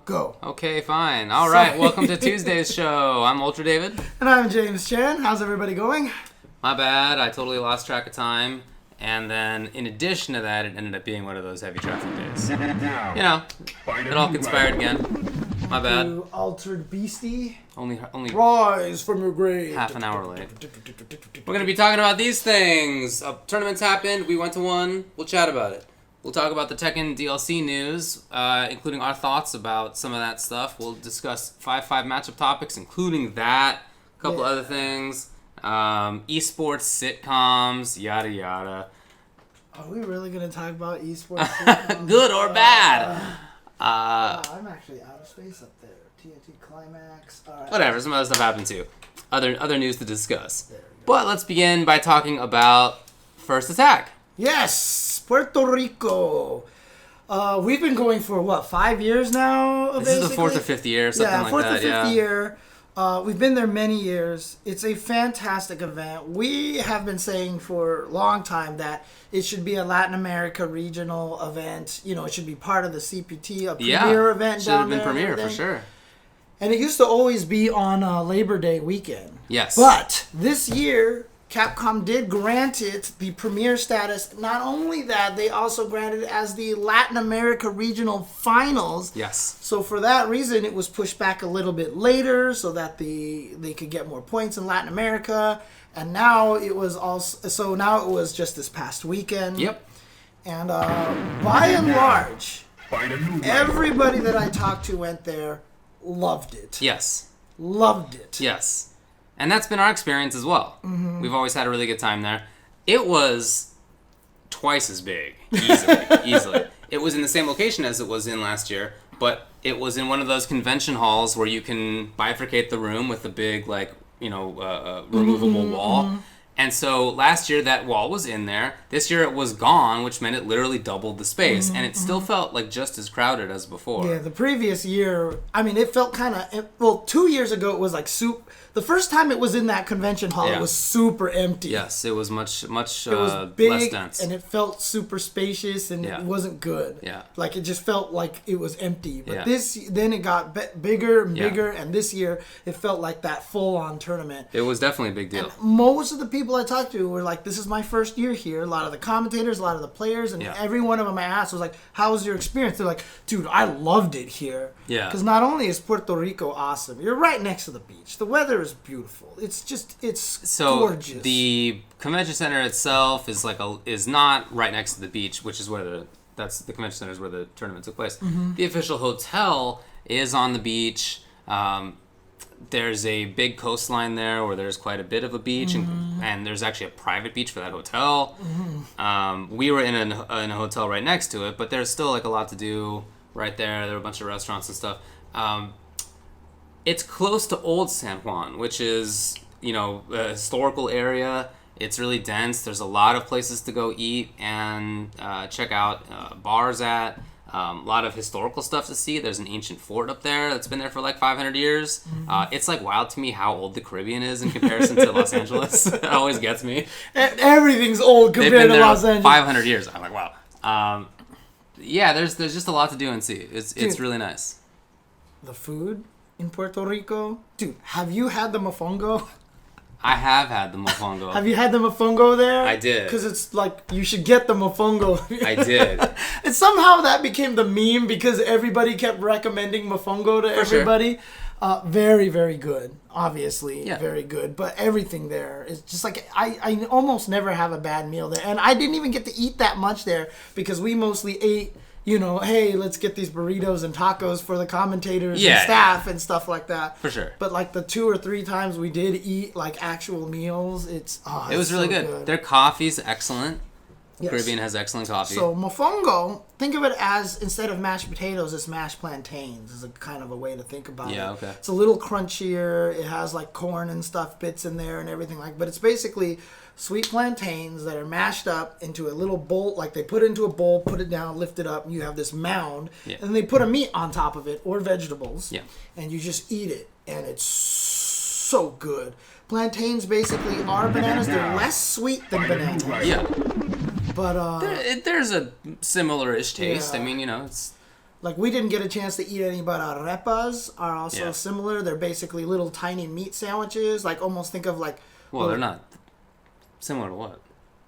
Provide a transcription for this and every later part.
Go. Okay, fine. All right, welcome to Tuesday's show. I'm Ultra David. And I'm James Chen. How's everybody going? My bad. I totally lost track of time. And then, in addition to that, it ended up being one of those heavy traffic days. You know, it all conspired again. My bad. You altered beastie. Only Rise from your grave. half an hour late. We're going to be talking about these things. Tournaments happened. We went to one. We'll chat about it. We'll talk about the Tekken DLC news, including our thoughts about some of that stuff. We'll discuss 5-5 matchup topics, including that, a couple other things, esports sitcoms, yada yada. Are we really going to talk about esports sitcoms? Good or bad? I'm actually out of space up there. TNT Climax. Right. Whatever, some other stuff happened too. Other news to discuss. But let's begin by talking about First Attack. Yes, Puerto Rico. We've been going for, 5 years now? This is the 4th or 5th year, something like that. Yeah, 4th or 5th year. We've been there many years. It's a fantastic event. We have been saying for a long time that it should be a Latin America regional event. You know, it should be part of the CPT, a premier event down there. Should have been premier, for sure. And it used to always be on Labor Day weekend. Yes. But this year, Capcom did grant it the premier status. Not only that, they also granted it as the Latin America Regional Finals. Yes. So for that reason, it was pushed back a little bit later so that they could get more points in Latin America. And now it was just this past weekend. Yep. And by and large, everybody that I talked to went there, loved it. Yes. Loved it. Yes. And that's been our experience as well. Mm-hmm. We've always had a really good time there. It was twice as big, easily. It was in the same location as it was in last year, but it was in one of those convention halls where you can bifurcate the room with a big, removable wall. Mm-hmm. And so last year that wall was in there. This year it was gone, which meant it literally doubled the space. And it still felt like just as crowded as before. Yeah, the previous year, it felt kind of... 2 years ago it was like the first time it was in that convention hall, it was super empty. Yes, it was much it was big, less dense. And it felt super spacious, and it wasn't good. Yeah. Like, it just felt like it was empty. But then it got bigger and bigger, and this year it felt like that full-on tournament. It was definitely a big deal. And most of the people I talked to were like, this is my first year here. A lot of the commentators, a lot of the players, and every one of them I asked was like, how was your experience? They're like, dude, I loved it here. Yeah. Because not only is Puerto Rico awesome, you're right next to the beach. The weather is beautiful. It's gorgeous. The convention center itself is not right next to the beach, which is where the convention center is where the tournament took place. Mm-hmm. The official hotel is on the beach. There's a big coastline there where there's quite a bit of a beach, and there's actually a private beach for that hotel. Mm-hmm. We were in a hotel right next to it, but there's still a lot to do right there. There were a bunch of restaurants and stuff. It's close to Old San Juan, which is, a historical area. It's really dense. There's a lot of places to go eat and check out bars at. A lot of historical stuff to see. There's an ancient fort up there that's been there for 500 years. Mm-hmm. It's wild to me how old the Caribbean is in comparison to Los Angeles. It always gets me. Everything's old compared to Los Angeles. 500 years. I'm like, wow. There's just a lot to do and see. It's really nice. The food in Puerto Rico? Dude, have you had the mofongo? I have had the mofongo. Have you had the mofongo there? I did. Because it's you should get the mofongo. I did. And somehow that became the meme because everybody kept recommending mofongo to everybody. Sure. Very, very good. Obviously, very good. But everything there is just I almost never have a bad meal there. And I didn't even get to eat that much there because we mostly ate... hey, let's get these burritos and tacos for the commentators and staff and stuff like that. For sure. But the 2 or 3 times we did eat actual meals, it was really good. Their coffee's excellent. Yes. Caribbean has excellent coffee. So mofongo, think of it as instead of mashed potatoes, it's mashed plantains. Is a kind of a way to think about it. Yeah, okay. It's a little crunchier. It has corn and stuff bits in there and everything but it's basically sweet plantains that are mashed up into a little bowl, they put it into a bowl, put it down, lift it up, and you have this mound. Yeah. And they put a meat on top of it or vegetables. Yeah. And you just eat it, and it's so good. Plantains basically are bananas. They're less sweet than bananas. Yeah. But there's a similar-ish taste. Yeah. It's Like, we didn't get a chance to eat any, but arepas are also similar. They're basically little tiny meat sandwiches. Like, almost think of like... Well, they're not similar to what?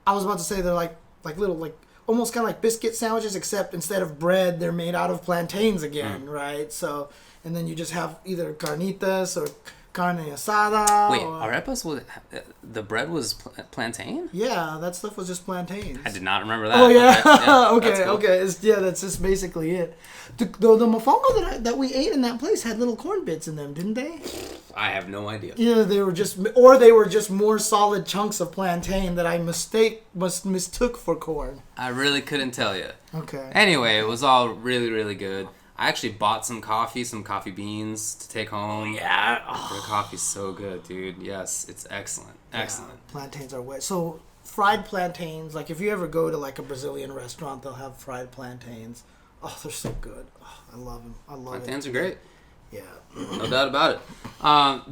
I was about to say they're like little, like, almost kind of like biscuit sandwiches, except instead of bread, they're made out of plantains again, right? So, and then you just have either carnitas or carne asada. Wait, arepas, the bread was plantain? Yeah, that stuff was just plantains. I did not remember that. Oh, yeah? Okay, cool. Okay. That's just basically it. The mofongo that we ate in that place had little corn bits in them, didn't they? I have no idea. Yeah, they were just more solid chunks of plantain that I mistook for corn. I really couldn't tell you. Okay. Anyway, it was all really, really good. I actually bought some coffee beans to take home. Yeah. The coffee's so good, dude. Yes, it's excellent. Excellent. Yeah, plantains are wet. So, fried plantains, like if you ever go to like a Brazilian restaurant, they'll have fried plantains. Oh, they're so good. Oh, I love them. I love Plantains are great. Yeah. No doubt about it.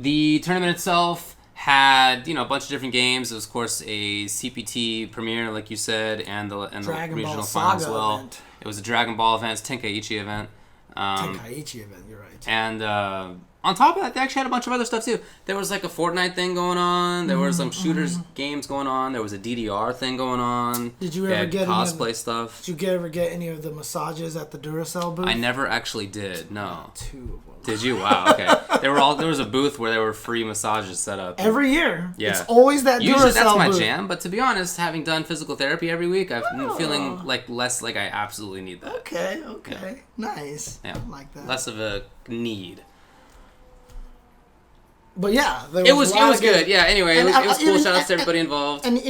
The tournament itself had, a bunch of different games. It was, of course, a CPT premiere, like you said, and the regional final as well. Event. It was a Dragon Ball event. It's Tenkaichi event. Tenkaichi event, you're right. And on top of that, they actually had a bunch of other stuff too. There was like a Fortnite thing going on. There were some shooters games going on. There was a DDR thing going on. Did you ever get cosplay stuff? Did you ever get any of the massages at the Duracell booth? I never actually did. No. 2 of them. Did you? Wow. Okay. There was a booth where there were free massages set up. Every year. Yeah. It's always that Usually Duracell that's my booth. jam. But to be honest, having done physical therapy every week, I've been feeling less like I absolutely need that. Okay. Yeah. Nice. Yeah. I like that. Less of a need. But yeah, it was good. Yeah. Anyway, it was cool. Shout out to everybody involved. And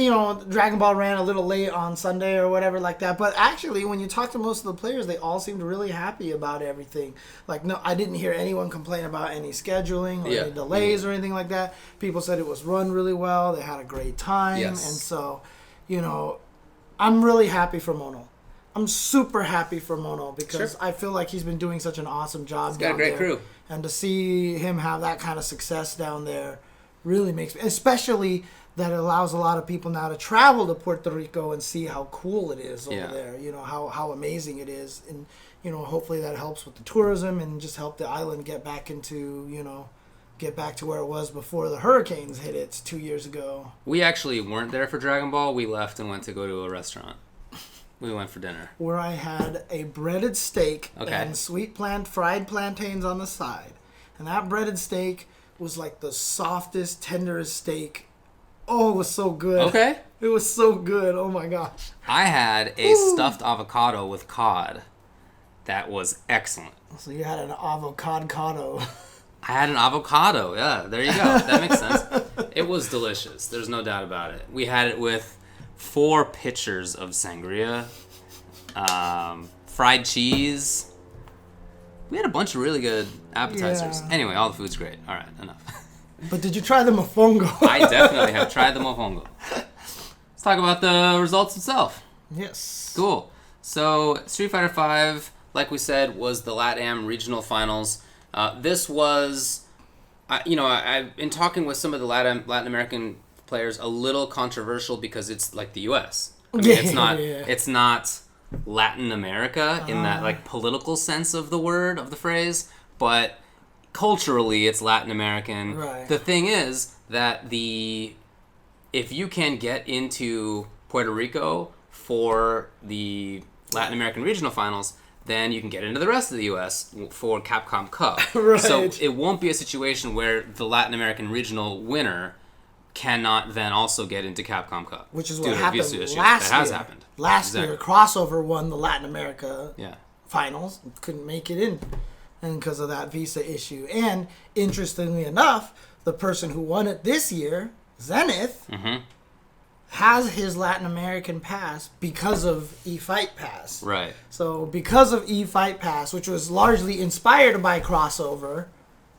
Dragon Ball ran a little late on Sunday or whatever like that. But actually, when you talk to most of the players, they all seemed really happy about everything. Like, no, I didn't hear anyone complain about any scheduling or any delays or anything like that. People said it was run really well. They had a great time, and so, I'm really happy for Mono. I'm super happy for Mono because I feel like he's been doing such an awesome job. He's got a great crew. And to see him have that kind of success down there really makes me... Especially that it allows a lot of people now to travel to Puerto Rico and see how cool it is over there. How amazing it is. And, hopefully that helps with the tourism and just help the island get back to where it was before the hurricanes hit it 2 years ago. We actually weren't there for Dragon Ball. We left and went to go to a restaurant. We went for dinner. Where I had a breaded steak and fried plantains on the side. And that breaded steak was like the softest, tenderest steak. Oh, it was so good. Okay. It was so good. Oh, my gosh. I had a stuffed avocado with cod. That was excellent. So you had an avocado. I had an avocado. Yeah, there you go. That makes sense. It was delicious. There's no doubt about it. We had it with 4 pitchers of sangria, fried cheese. We had a bunch of really good appetizers. Yeah. Anyway, all the food's great. All right, enough. But did you try the mofongo? I definitely have tried the mofongo. Let's talk about the results itself. Yes. Cool. So, Street Fighter V, like we said, was the LATAM regional finals. This was, I've been talking with some of the Latin American players, a little controversial because it's like the U.S. I mean, it's not Latin America in that like political sense of the phrase, but culturally it's Latin American. Right. The thing is that if you can get into Puerto Rico for the Latin American regional finals, then you can get into the rest of the U.S. for Capcom Cup. Right. So it won't be a situation where the Latin American regional winner cannot then also get into Capcom Cup. Which is what happened last year. That has happened. Last year, Crossover won the Latin America finals. Couldn't make it in and because of that visa issue. And interestingly enough, the person who won it this year, Zenith, has his Latin American pass because of eFight Pass. Right. So because of eFight Pass, which was largely inspired by Crossover,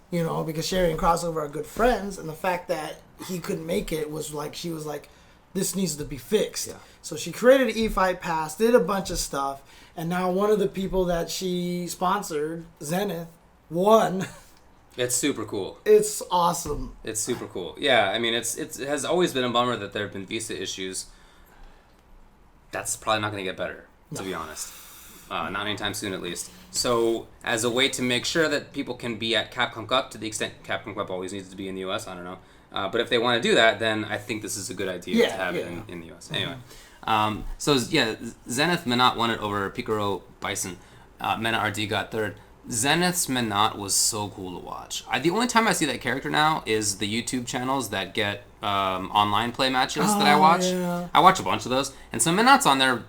because Sherry and Crossover are good friends, and the fact that he couldn't make it was like, she was like, this needs to be fixed. Yeah. So she created eFight Pass, did a bunch of stuff, and now one of the people that she sponsored, Zenith, won. It's super cool. It's awesome. It's super cool. Yeah, I mean, it has always been a bummer that there have been visa issues. That's probably not going to get better, to be honest. not anytime soon at least. So as a way to make sure that people can be at Capcom Cup, to the extent Capcom Cup always needs to be in the US, I don't know. But if they want to do that, then I think this is a good idea to have it in the US. Anyway, so yeah, Zenith Menat won it over Picaro Bison. Mena RD got third. Zenith's Menat was so cool to watch. The only time I see that character now is the YouTube channels that get online play matches that I watch. Yeah. I watch a bunch of those, and so Menat's on there,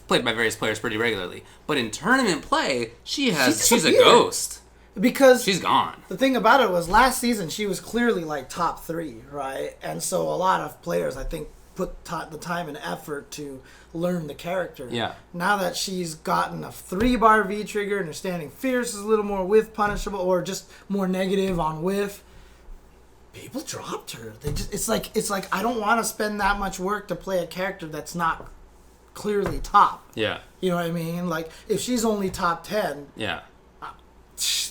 played by various players pretty regularly. But in tournament play, she's a ghost. Because she's gone. The thing about it was last season she was clearly like top 3, right? And so a lot of players, I think, put the time and effort to learn the character. Yeah. Now that she's gotten a 3-bar V trigger and her standing fierce is a little more whiff punishable or just more negative on whiff, people dropped her. It's like I don't want to spend that much work to play a character that's not clearly top. Yeah. You know what I mean? Like if she's only top 10. Yeah.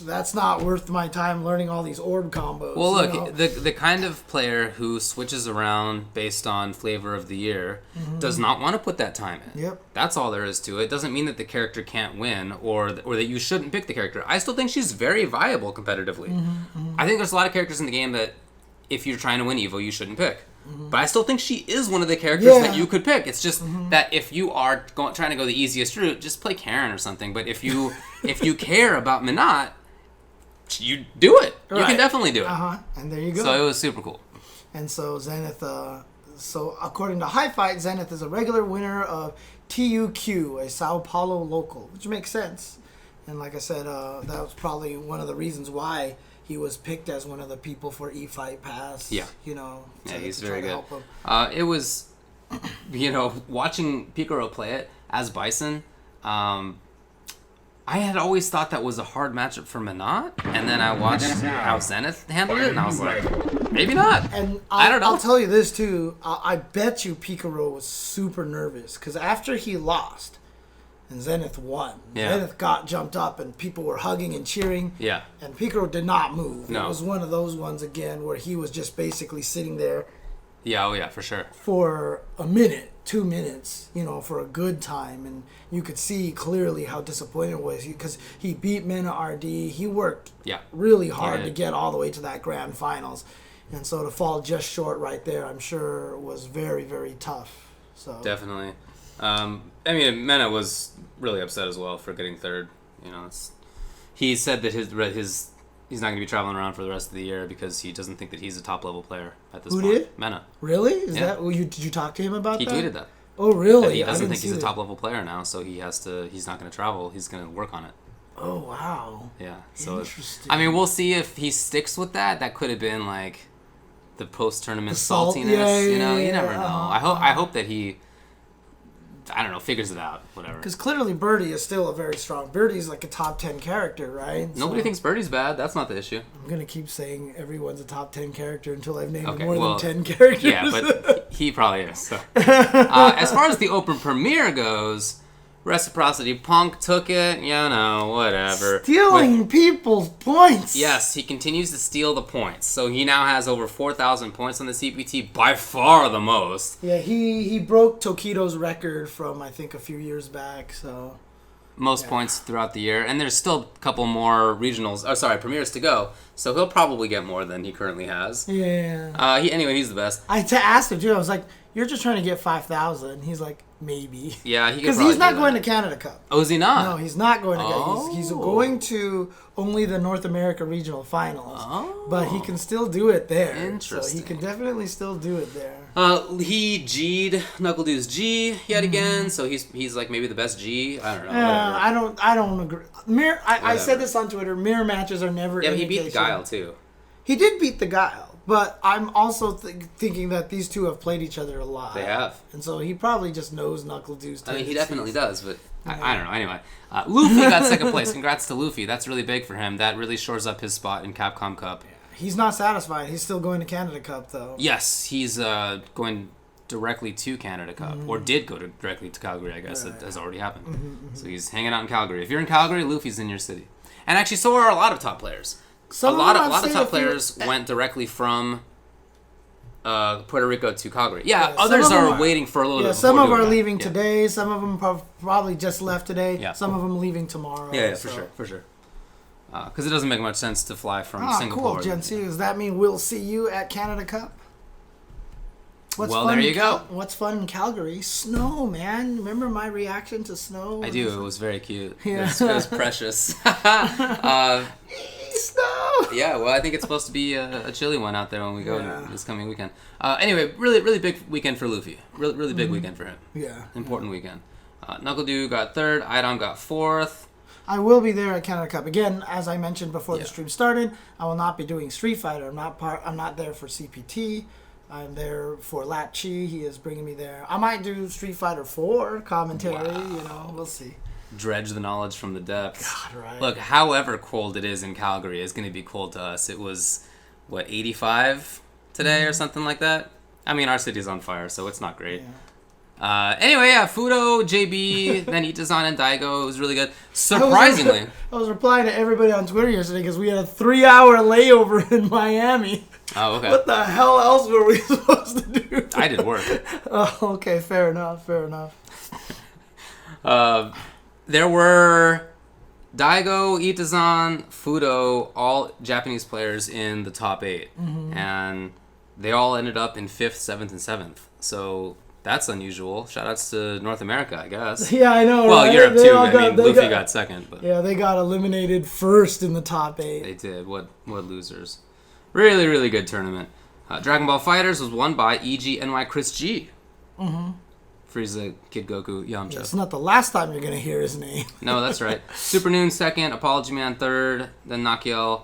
That's not worth my time learning all these orb combos. Well, look, the kind of player who switches around based on flavor of the year does not want to put that time in. Yep. That's all there is to it. It doesn't mean that the character can't win or that you shouldn't pick the character. I still think she's very viable competitively. I think there's a lot of characters in the game that if you're trying to win Evo, you shouldn't pick. But I still think she is one of the characters that you could pick. It's just that if you are trying to go the easiest route, just play Karen or something. But if you care about Menat, you do it. Right. You can definitely do it. And there you go. So it was super cool. And so Zenith, so according to High Fight, Zenith is a regular winner of TUQ, a Sao Paulo local, which makes sense. And like I said, that was probably one of the reasons why he was picked as one of the people for E-Fight Pass. Yeah. Yeah, he's very good. It was, watching Picaro play it as Bison, I had always thought that was a hard matchup for Menat, and then I watched how Zenith handled it, and I was like, maybe not. And I don't know. I'll tell you this, too. I bet you Picaro was super nervous, because after he lost, and Zenith won. Yeah. Zenith got jumped up and people were hugging and cheering. Yeah. And Picaro did not move. No. It was one of those ones again where he was just basically sitting there. Yeah, for sure. For a minute, 2 minutes, for a good time. And you could see clearly how disappointed it was because he beat Mena RD. He worked really hard to get all the way to that grand finals. And so to fall just short right there, I'm sure was very, very tough. So definitely. Mena was really upset as well for getting third. He said that he's not going to be traveling around for the rest of the year because he doesn't think that he's a top level player at this point. Who did? Mena. Really? Is that? Well, did you talk to him about that? He tweeted that. Oh, really? That he doesn't think he's a top level player now, so he's not going to travel. He's going to work on it. Oh, wow. Yeah. So interesting. We'll see if he sticks with that. That could have been like the post-tournament saltiness. You never know. I hope that he, figures it out, whatever. Because clearly Birdie is still a very strong. Birdie's like a top 10 character, right? Nobody thinks Birdie's bad. That's not the issue. I'm going to keep saying everyone's a top 10 character until I've named than 10 characters. Yeah, but he probably is. So. As far as the Open Premiere goes, Reciprocity Punk took it, whatever. Stealing people's points. Yes, he continues to steal the points. So he now has over 4,000 points on the CPT, by far the most. Yeah, he broke Tokido's record from, I think, a few years back, so... Most points throughout the year, and there's still a couple more premieres to go, so he'll probably get more than he currently has. Yeah. He's the best. I asked him, too, I was like, you're just trying to get 5,000. He's like, maybe. Yeah, he could because he's not going to Canada Cup. Oh, is he not? No, he's not going to Canada. He's going to only the North America Regional Finals. Oh. But he can still do it there. Interesting. So he can definitely still do it there. He G'd Knuckle Dude's G yet again, so he's like maybe the best G. I don't know. I don't agree. I said this on Twitter. Mirror matches are never. Yeah, but he beat the Guile too. He did beat the Guile. But I'm also thinking that these two have played each other a lot. They have. And so he probably just knows Knuckle Dude's tendencies. He definitely does, but I don't know. Anyway, Luffy got second place. Congrats to Luffy. That's really big for him. That really shores up his spot in Capcom Cup. Yeah. He's not satisfied. He's still going to Canada Cup, though. Yes, he's going directly to Canada Cup, or did go directly to Calgary, I guess. Right. That has already happened. So he's hanging out in Calgary. If you're in Calgary, Luffy's in your city. And actually, so are a lot of top players. A lot of top players went directly from Puerto Rico to Calgary. Yeah, Yeah, others are waiting for a little bit. Some of them are doing that. leaving today. Some of them probably just left today. Yeah. Some of them leaving tomorrow. Yeah, for sure. Because it doesn't make much sense to fly from Singapore. Cool, Gen-C. Does that mean we'll see you at Canada Cup? There you go. What's fun in Calgary? Snow, man. Remember my reaction to snow? I do. It was very cute. Yeah. It was precious. Snow! Yeah, well, I think it's supposed to be a chilly one out there when we go this coming weekend. Anyway, really big weekend for Luffy. Really big weekend for him. Yeah. Important weekend. Knuckle-Doo got 3rd. Idom got 4th. I will be there at Canada Cup. Again, as I mentioned before the stream started, I will not be doing Street Fighter. I'm not there for CPT. I'm there for Lat Chi. He is bringing me there. I might do Street Fighter 4 commentary. Wow. We'll see. Dredge the knowledge from the depths. God, right. Look, however cold it is in Calgary, it's going to be cold to us. It was, 85 today or something like that? I mean, our city's on fire, so it's not great. Yeah. Anyway, Fudo, JB, then Itazan and Daigo. It was really good. Surprisingly. I was replying to everybody on Twitter yesterday because we had a 3-hour layover in Miami. Oh, okay. What the hell else were we supposed to do? I did work. Oh, okay. Fair enough. There were Daigo, Itazan, Fudo, all Japanese players in the top 8. And they all ended up in 5th, 7th, and 7th. So that's unusual. Shoutouts to North America, I guess. Yeah, I know. Well, right? Europe too. Luffy got 2nd. But yeah, they got eliminated first in the top 8. They did. What losers. Really good tournament. Dragon Ball FighterZ was won by EGNY Chris G. Frieza, Kid Goku, Yamcha. It's not the last time you're going to hear his name. No, that's right. Super Noon 2nd, Apology Man 3rd, then Nakiel.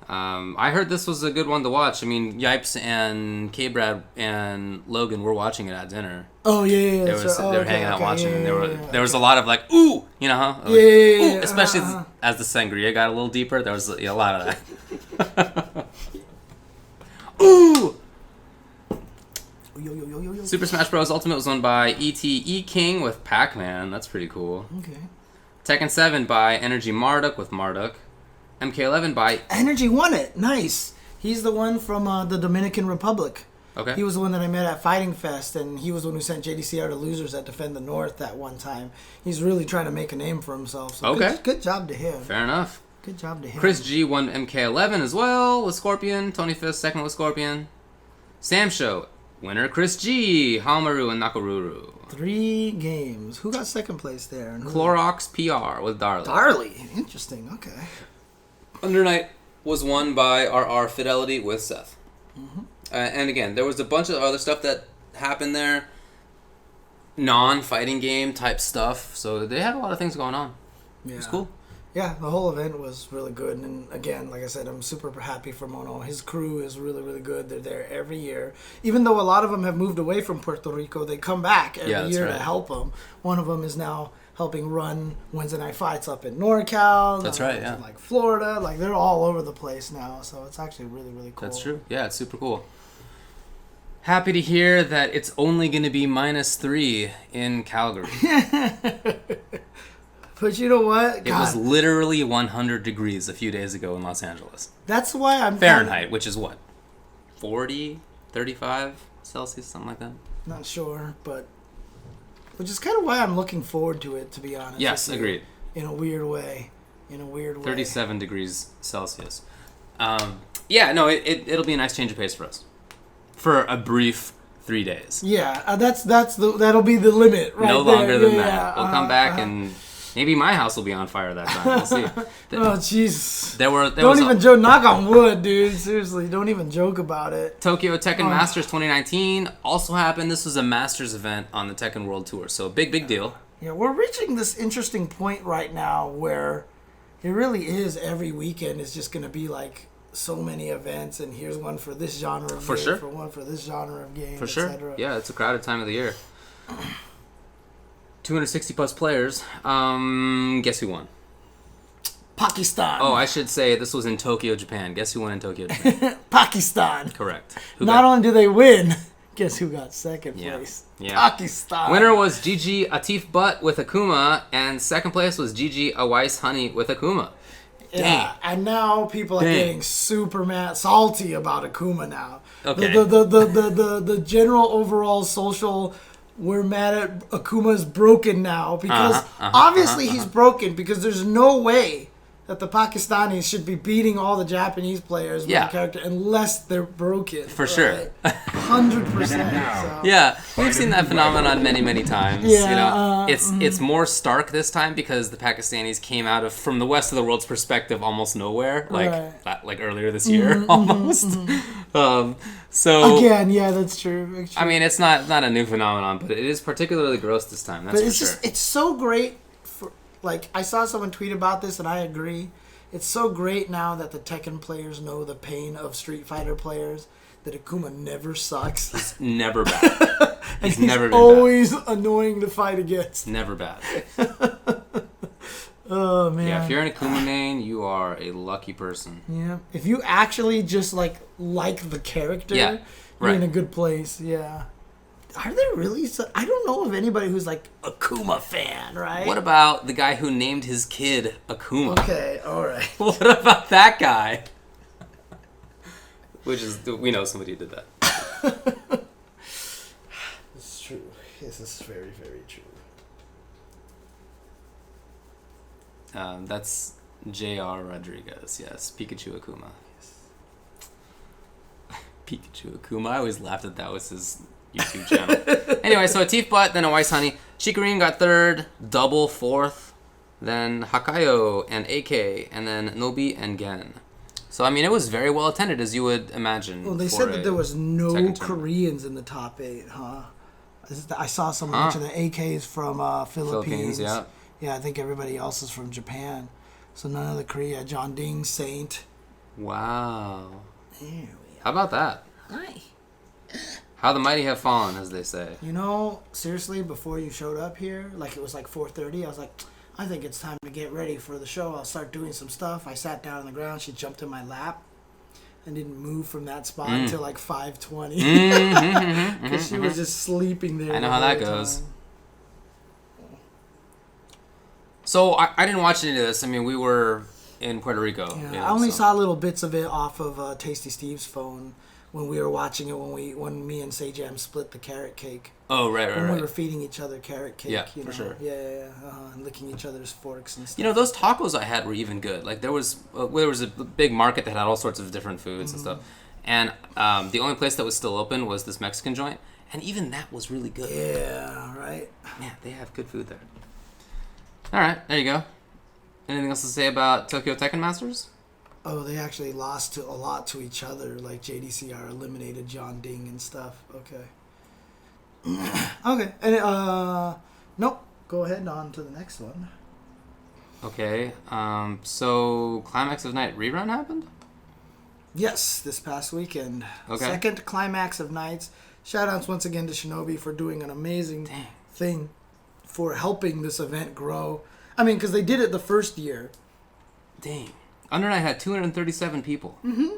I heard this was a good one to watch. I mean, Yipes and K-Brad and Logan were watching it at dinner. Oh, yeah. They were hanging out watching, and there was a lot of like, ooh, huh? Like, yeah. Especially as the sangria got a little deeper, there was a lot of that. Ooh! Yo. Super Smash Bros. Ultimate was won by E.T.E. King with Pac-Man. That's pretty cool. Okay. Tekken 7 by Energy Marduk with Marduk. MK11 by... Energy won it. Nice. He's the one from the Dominican Republic. Okay. He was the one that I met at Fighting Fest, and he was the one who sent JDCR to losers that defend the North that one time. He's really trying to make a name for himself. So okay. Good job to him. Fair enough. Good job to him. Chris G won MK11 as well with Scorpion. Tony Fist 2nd with Scorpion. Sam Show. Winner Chris G, Hamaru, and Nakaruru. 3 games. Who got 2nd place there? And Clorox PR with Darley. Darley. Interesting. Okay. Under Night was won by RR Fidelity with Seth. And again, there was a bunch of other stuff that happened there. Non-fighting game type stuff. So they had a lot of things going on. Yeah. It was cool. Yeah, the whole event was really good. And again, like I said, I'm super happy for Mono. His crew is really good. They're there every year. Even though a lot of them have moved away from Puerto Rico, they come back every year to help them. One of them is now helping run Wednesday Night Fights up in NorCal. That's right, yeah. Like Florida. Like, they're all over the place now. So it's actually really cool. That's true. Yeah, it's super cool. Happy to hear that it's only going to be -3 in Calgary. But you know what? It was literally 100 degrees a few days ago in Los Angeles. That's why I'm... Fahrenheit, which is what? 40, 35 Celsius, something like that? Not sure, but... Which is kind of why I'm looking forward to it, to be honest. Yes, agreed. In a weird way. 37 degrees Celsius. Yeah, no, it'll be a nice change of pace for us. For a brief 3 days. Yeah, that'll be the limit, right? No longer than that. We'll come back and... Maybe my house will be on fire that time. We'll see. Oh, jeez. Don't even joke. Knock on wood, dude. Seriously, don't even joke about it. Tokyo Tekken Masters 2019 also happened. This was a Masters event on the Tekken World Tour. So big deal. Yeah, we're reaching this interesting point right now where it really is every weekend is just going to be like so many events, and here's one for this genre of game, sure. for one for this genre of game, for sure. etc. Yeah, it's a crowded time of the year. 260 plus players. Guess who won? Pakistan. Oh, I should say this was in Tokyo, Japan. Guess who won in Tokyo, Japan? Pakistan. Correct. Not only do they win, guess who got 2nd place? Yeah. Pakistan. Winner was GG Atif Butt with Akuma, and 2nd place was GG Awais Honey with Akuma. Yeah, and now people are getting super mad, salty about Akuma now. Okay. The general overall social, we're mad at Akuma's broken now because obviously he's broken because there's no way that the Pakistanis should be beating all the Japanese players with the character unless they're broken. For sure. 100%. So. Yeah, we've seen that phenomenon many times. Yeah, it's more stark this time because the Pakistanis came out of, from the rest of the world's perspective, almost nowhere, like earlier this year, almost. So again, yeah, that's true. I mean, it's not a new phenomenon, but it is particularly gross this time. That's for sure. It's so great. Like, I saw someone tweet about this, and I agree. It's so great now that the Tekken players know the pain of Street Fighter players, that Akuma never sucks. He's never bad. He's never been always annoying to fight against. Never bad. Oh, man. Yeah, if you're an Akuma main, you are a lucky person. Yeah. If you actually just, like the character, you're in a good place. Yeah. Are there really? I don't know of anybody who's like Akuma fan, right? What about the guy who named his kid Akuma? Okay, all right. What about that guy? We know somebody who did that. It's true. This is very, very true. That's J.R. Rodriguez. Yes, Pikachu Akuma. Yes. Pikachu Akuma. I always laughed that was his YouTube channel. Anyway, so a Teef Butt, then a Weiss Honey. Shikarin got third, Double fourth, then Hakayo and AK, and then Nobi and Gen. So, I mean, it was very well attended, as you would imagine. Well, they said that there was no Koreans in the top 8, huh? I saw someone mention the AKs from Philippines. Yeah. Yeah, I think everybody else is from Japan. So none of the Korea. John Ding, Saint. Wow. There we are. How about that? Hi. How the mighty have fallen, as they say. You know, seriously, before you showed up here, like it was like 4:30, I was like, I think it's time to get ready for the show. I'll start doing some stuff. I sat down on the ground. She jumped in my lap and didn't move from that spot until like 5:20. Because she was just sleeping there. I know how that goes. So, I didn't watch any of this. I mean, we were in Puerto Rico. Yeah, I only saw little bits of it off of Tasty Steve's phone when we were watching it when me and Sejam split the carrot cake. Oh, right. When we were feeding each other carrot cake. Yeah, you know? for sure. Yeah. And licking each other's forks and stuff. You know, those tacos I had were even good. Like, there was a big market that had all sorts of different foods and stuff. And the only place that was still open was this Mexican joint. And even that was really good. Yeah, right. Man, they have good food there. All right, there you go. Anything else to say about Tokyo Tekken Masters? Oh, they actually lost a lot to each other. Like JDCR eliminated John Ding and stuff. Okay. Okay. And nope. Go ahead on to the next one. Okay. So Climax of Night rerun happened? Yes, this past weekend. Okay. Second Climax of Nights. Shoutouts once again to Shinobi for doing an amazing thing for helping this event grow. I mean, because they did it the first year. Dang. Under Night had 237 people. Mm-hmm.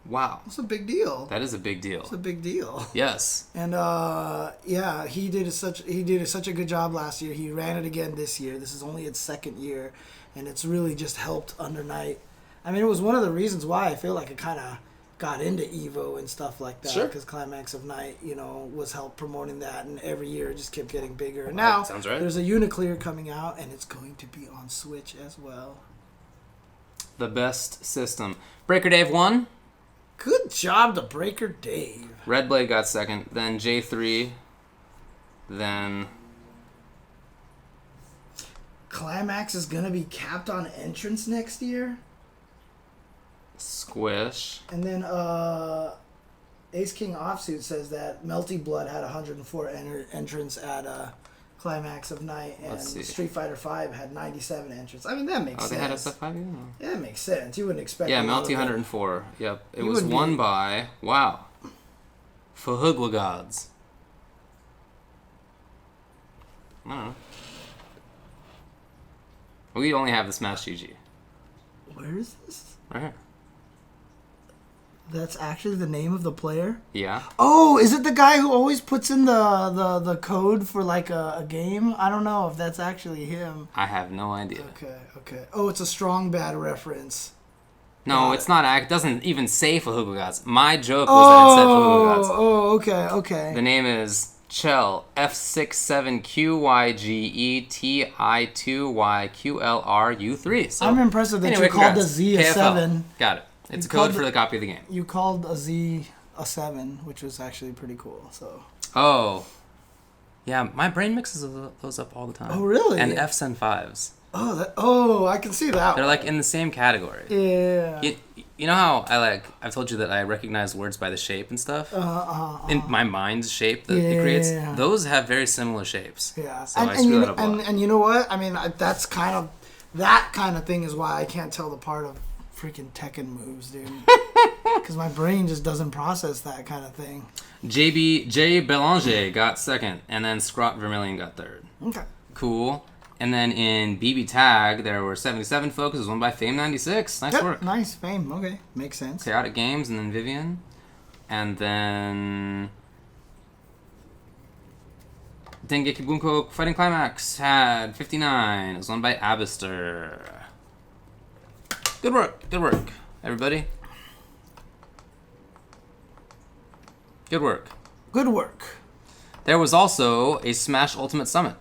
Wow. That's a big deal. That is a big deal. It's a big deal. Yes. And yeah, he did such a good job last year. He ran it again this year. This is only its second year, and it's really just helped Under Night. I mean, it was one of the reasons why I feel like it kind of got into Evo and stuff like that. Sure. Because Climax of Night, was help promoting that, and every year it just kept getting bigger. And now sounds right. There's a Uniclear coming out, and it's going to be on Switch as well. The best system. Breaker Dave won. Good job to Breaker Dave. Red Blade got second. Then J3. Then Climax is going to be capped on entrance next year. Squish. And then Ace King Offsuit says that Melty Blood had 104 entrants at Climax of Night, and Street Fighter V had 97 entrants. I mean, that makes sense. Oh, they had a set 5? Yeah, that makes sense. You wouldn't expect. Yeah, Melty 104. Yep. It was won by Fahugla Gods. I don't know. We only have the Smash GG. Where is this? Right here. That's actually the name of the player? Yeah. Oh, is it the guy who always puts in the code for like a game? I don't know if that's actually him. I have no idea. Okay. Oh, it's a Strong Bad reference. No, it's not. It doesn't even say Fahuga Gods. My joke was that it said Fahuga Gods. Oh, okay. The name is Chell, F67QYGETI2YQLRU3. So, I'm impressed that anyway, you called the congrats. Z a KFL. 7. Got it. It's a code for the copy of the game. You called a Z a 7, which was actually pretty cool. So. Oh. Yeah, my brain mixes those up all the time. Oh, really? And Fs and 5s. Oh, I can see that. They're like in the same category. Yeah. You know how I've told you that I recognize words by the shape and stuff? In my mind's shape that it creates? Yeah. Those have very similar shapes. Yeah. So I screw that up a lot. And you know what? I mean, that's that kind of thing is why I can't tell the part of freaking Tekken moves, dude. Because my brain just doesn't process that kind of thing. J. Belanger got second, and then Scrot Vermilion got third. Okay. Cool. And then in BB Tag, there were 77 folks. It was won by Fame96. Nice work. Nice. Fame. Okay. Makes sense. Chaotic Games, and then Vivian. And then Dengeki Bunko Fighting Climax had 59. It was won by Abister. Good work, everybody. Good work. There was also a Smash Ultimate Summit.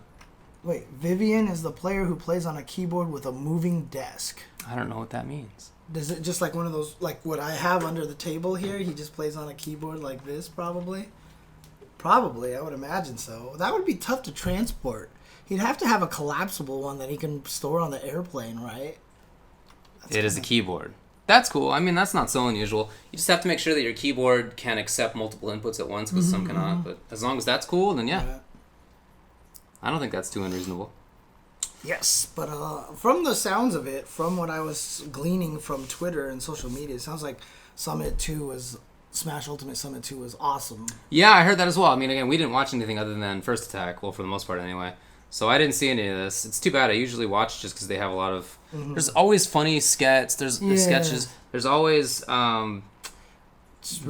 Wait, Vivian is the player who plays on a keyboard with a moving desk. I don't know what that means. Is it just like one of those, like what I have under the table here? He just plays on a keyboard like this, probably? Probably, I would imagine so. That would be tough to transport. He'd have to have a collapsible one that he can store on the airplane, right? It is a keyboard. That's cool. I mean, that's not so unusual. You just have to make sure that your keyboard can accept multiple inputs at once, because some cannot. But as long as that's cool, then yeah. I don't think that's too unreasonable. Yes, but from the sounds of it, from what I was gleaning from Twitter and social media, it sounds like Smash Ultimate Summit 2 was awesome. Yeah, I heard that as well. I mean, again, we didn't watch anything other than First Attack, well, for the most part anyway. So I didn't see any of this. It's too bad. I usually watch just because they have a lot of... There's always funny sketches. There's sketches. There's always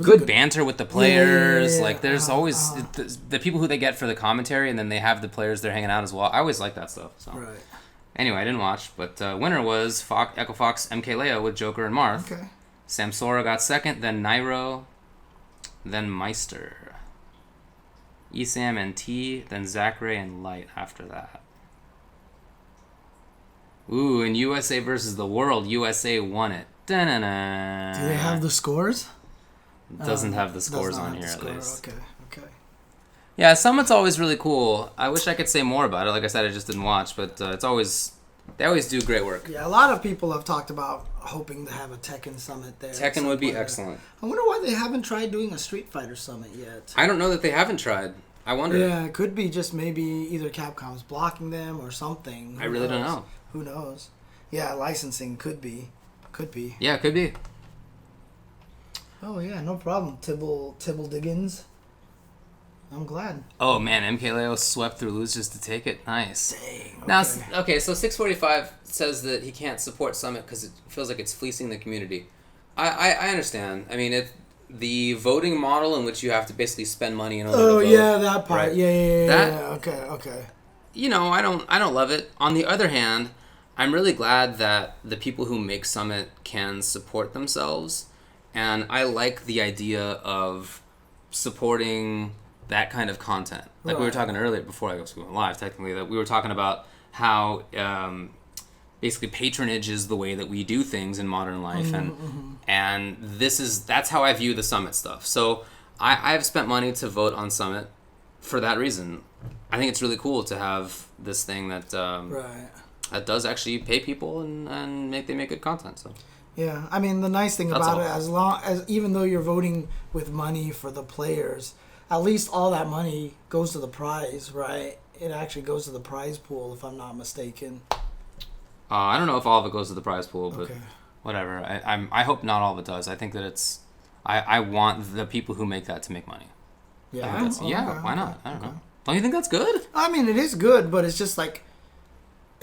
good banter with the players. Like, there's always the people who they get for the commentary, and then they have the players there hanging out as well. I always like that stuff. So. Right. Anyway, I didn't watch, but winner was Echo Fox MK Leo with Joker and Marth. Okay. Samsora got second, then Nairo, then Meister. Esam and T, then Zachary and Light after that. Ooh, in USA versus the World, USA won it. Da-na-na. Do they have the scores? Doesn't have the scores on here, at least. Okay. Yeah, Summit's always really cool. I wish I could say more about it. Like I said, I just didn't watch, but they always do great work. Yeah, a lot of people have talked about hoping to have a Tekken Summit there. Tekken would be excellent. I wonder why they haven't tried doing a Street Fighter Summit yet. I don't know that they haven't tried. I wonder. Yeah, it could be just maybe either Capcom's blocking them or something. I really don't know. Who knows? Yeah, licensing could be. Yeah, it could be. Oh, yeah, no problem. Tibble Diggins. I'm glad. Oh, man, MK Leo swept through losers to take it. Nice. Dang. Okay. Now, okay, so 645 says that he can't support Summit because it feels like it's fleecing the community. I understand. I mean, the voting model in which you have to basically spend money in order to vote. Oh, yeah, that part. Right? Yeah. Okay. You know, I don't love it. On the other hand, I'm really glad that the people who make Summit can support themselves, and I like the idea of supporting that kind of content. Like we were talking earlier, before I was going live, technically, that we were talking about how basically patronage is the way that we do things in modern life, and that's how I view the Summit stuff. So I've spent money to vote on Summit for that reason. I think it's really cool to have this thing that that does actually pay people and they make good content. So. Yeah, I mean the nice thing about it, even though you're voting with money for the players, at least all that money goes to the prize, right? It actually goes to the prize pool, if I'm not mistaken. I don't know if all of it goes to the prize pool, but whatever. I hope not all of it does. I think that it's... I want the people who make that to make money. Yeah? Why not? I don't know. Don't you think that's good? I mean, it is good, but it's just like...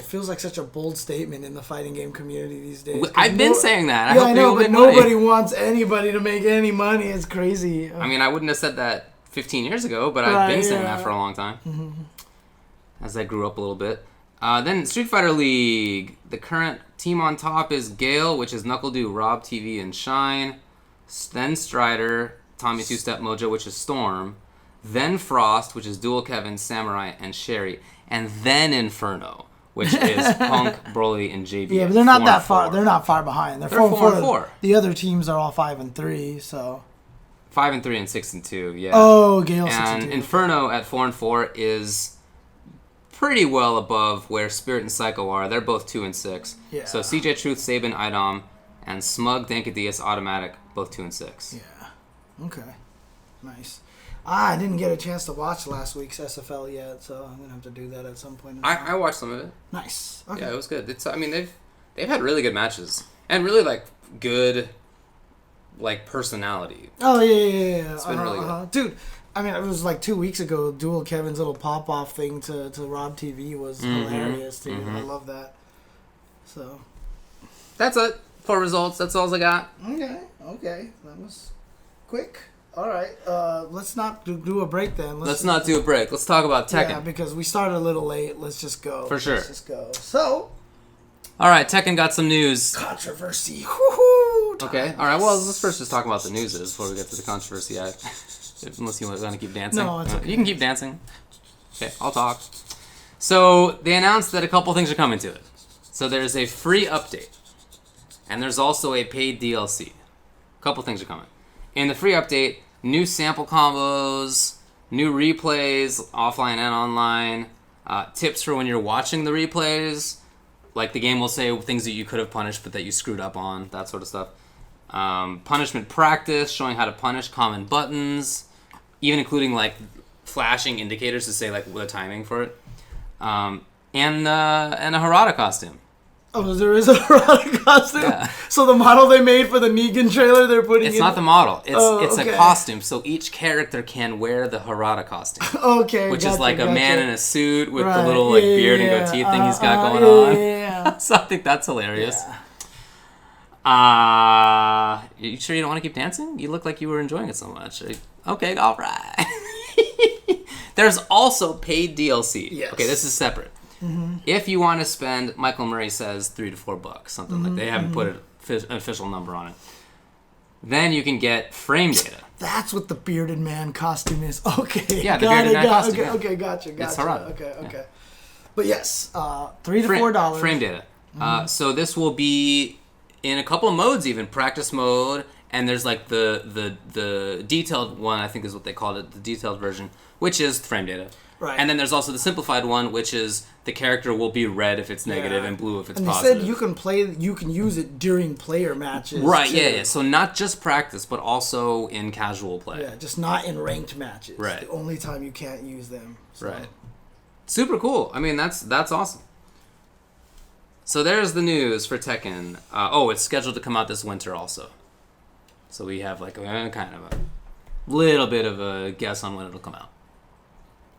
It feels like such a bold statement in the fighting game community these days. I've been saying that. I know, but nobody wants anybody to make any money. It's crazy. I mean, I wouldn't have said that 15 years ago, but I've been saying that for a long time. Mm-hmm. As I grew up a little bit. Then Street Fighter League. The current team on top is Gale, which is NuckleDu, Rob TV, and Shine. Then Strider, Tommy Two Step Mojo, which is Storm. Then Frost, which is Dual Kevin, Samurai, and Sherry. And then Inferno, which is Punk, Broly, and JB. Yeah, but they're not that far. They're not far behind. They're 4-4. The other teams are all 5-3. So 5-3 and 6-2. Yeah. Oh, Gale 6-2. And Inferno at 4-4 is pretty well above where Spirit and Psycho are. They're both 2-6. Yeah. So CJ Truth, Saban, Idom, and Smug, Dankadias, Automatic, both 2-6. Yeah. Okay. Nice. I didn't get a chance to watch last week's SFL yet, so I'm gonna have to do that at some point. I watched some of it. Nice. Okay. Yeah, it was good. They've had really good matches and really good personality. Oh yeah. It's been really good, dude. I mean, it was like 2 weeks ago. Dual Kevin's little pop-off thing to Rob TV was hilarious, dude. Mm-hmm. I love that. So that's it for results. That's all I got. Okay. That was quick. All right, let's not do a break then. Let's not do a break. Let's talk about Tekken. Yeah, because we started a little late. Let's just go. For sure. Let's just go. So. All right, Tekken got some news. Controversy. Woo-hoo, okay, all right. Well, let's first just talk about the news before we get to the controversy. Unless you want to keep dancing. No, it's okay. You can keep dancing. Okay, I'll talk. So they announced that a couple things are coming to it. So there's a free update, and there's also a paid DLC. A couple things are coming. In the free update, new sample combos, new replays, offline and online, tips for when you're watching the replays, like the game will say things that you could have punished but that you screwed up on, that sort of stuff. Punishment practice, showing how to punish common buttons, even including like flashing indicators to say like the timing for it, and a Harada costume. Oh, there is a Harada costume? Yeah. So the model they made for the Negan trailer, they're putting It's not the model. It's okay. a costume, so each character can wear the Harada costume. Okay, Which is like a man in a suit with right. the little like beard and goatee thing he's got going on. Yeah. So I think that's hilarious. You sure you don't want to keep dancing? You look like you were enjoying it so much. Okay, all right. There's also paid DLC. Yes. Okay, this is separate. Mm-hmm. If you want to spend, Michael Murray says $3 to $4, something like they haven't put an official number on it. Then you can get frame data. That's what the bearded man costume is. Okay. Yeah, the bearded man costume. Okay, yeah. okay, gotcha. It's Harada. Okay. Yeah. But yes, $3 to $4. Frame data. So this will be in a couple of modes, even practice mode, and there's like the detailed one. I think is what they called it, the detailed version, which is frame data. Right. And then there's also the simplified one, which is the character will be red if it's negative and blue if it's positive. And they said you can use it during player matches. Right, too. yeah. So not just practice, but also in casual play. Yeah, just not in ranked matches. Right. The only time you can't use them. So. Right. Super cool. I mean, that's awesome. So there's the news for Tekken. It's scheduled to come out this winter also. So we have like kind of a little bit of a guess on when it'll come out.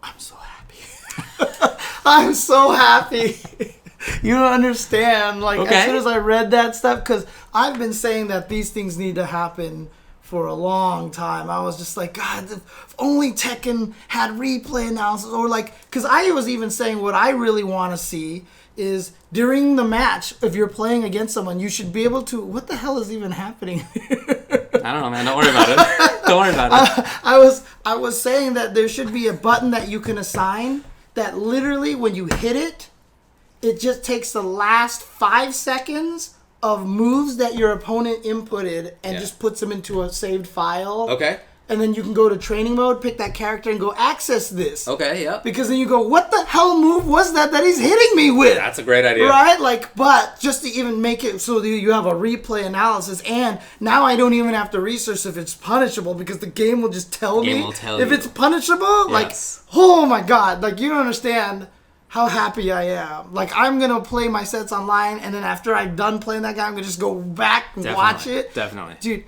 I'm so happy. I'm so happy. You don't understand. Like, as soon as I read that stuff, because I've been saying that these things need to happen for a long time. I was just like, God, if only Tekken had replay analysis. Or like, because I was even saying what I really want to see is during the match, if you're playing against someone, you should be able to... What the hell is even happening? I don't know, man. Don't worry about it. Don't worry about it. I was saying that there should be a button that you can assign that literally when you hit it, it just takes the last 5 seconds of moves that your opponent inputted and just puts them into a saved file. Okay. And then you can go to training mode, pick that character, and go access this. Okay, yeah. Because then you go, what the hell move was that he's hitting me with? That's a great idea. Right? Like, but just to even make it so that you have a replay analysis, and now I don't even have to research if it's punishable because the game will just tell me if it's punishable. Yes. Like, oh my God. Like, you don't understand how happy I am. Like, I'm going to play my sets online, and then after I'm done playing that guy, I'm going to just go back and watch it. Definitely. Dude,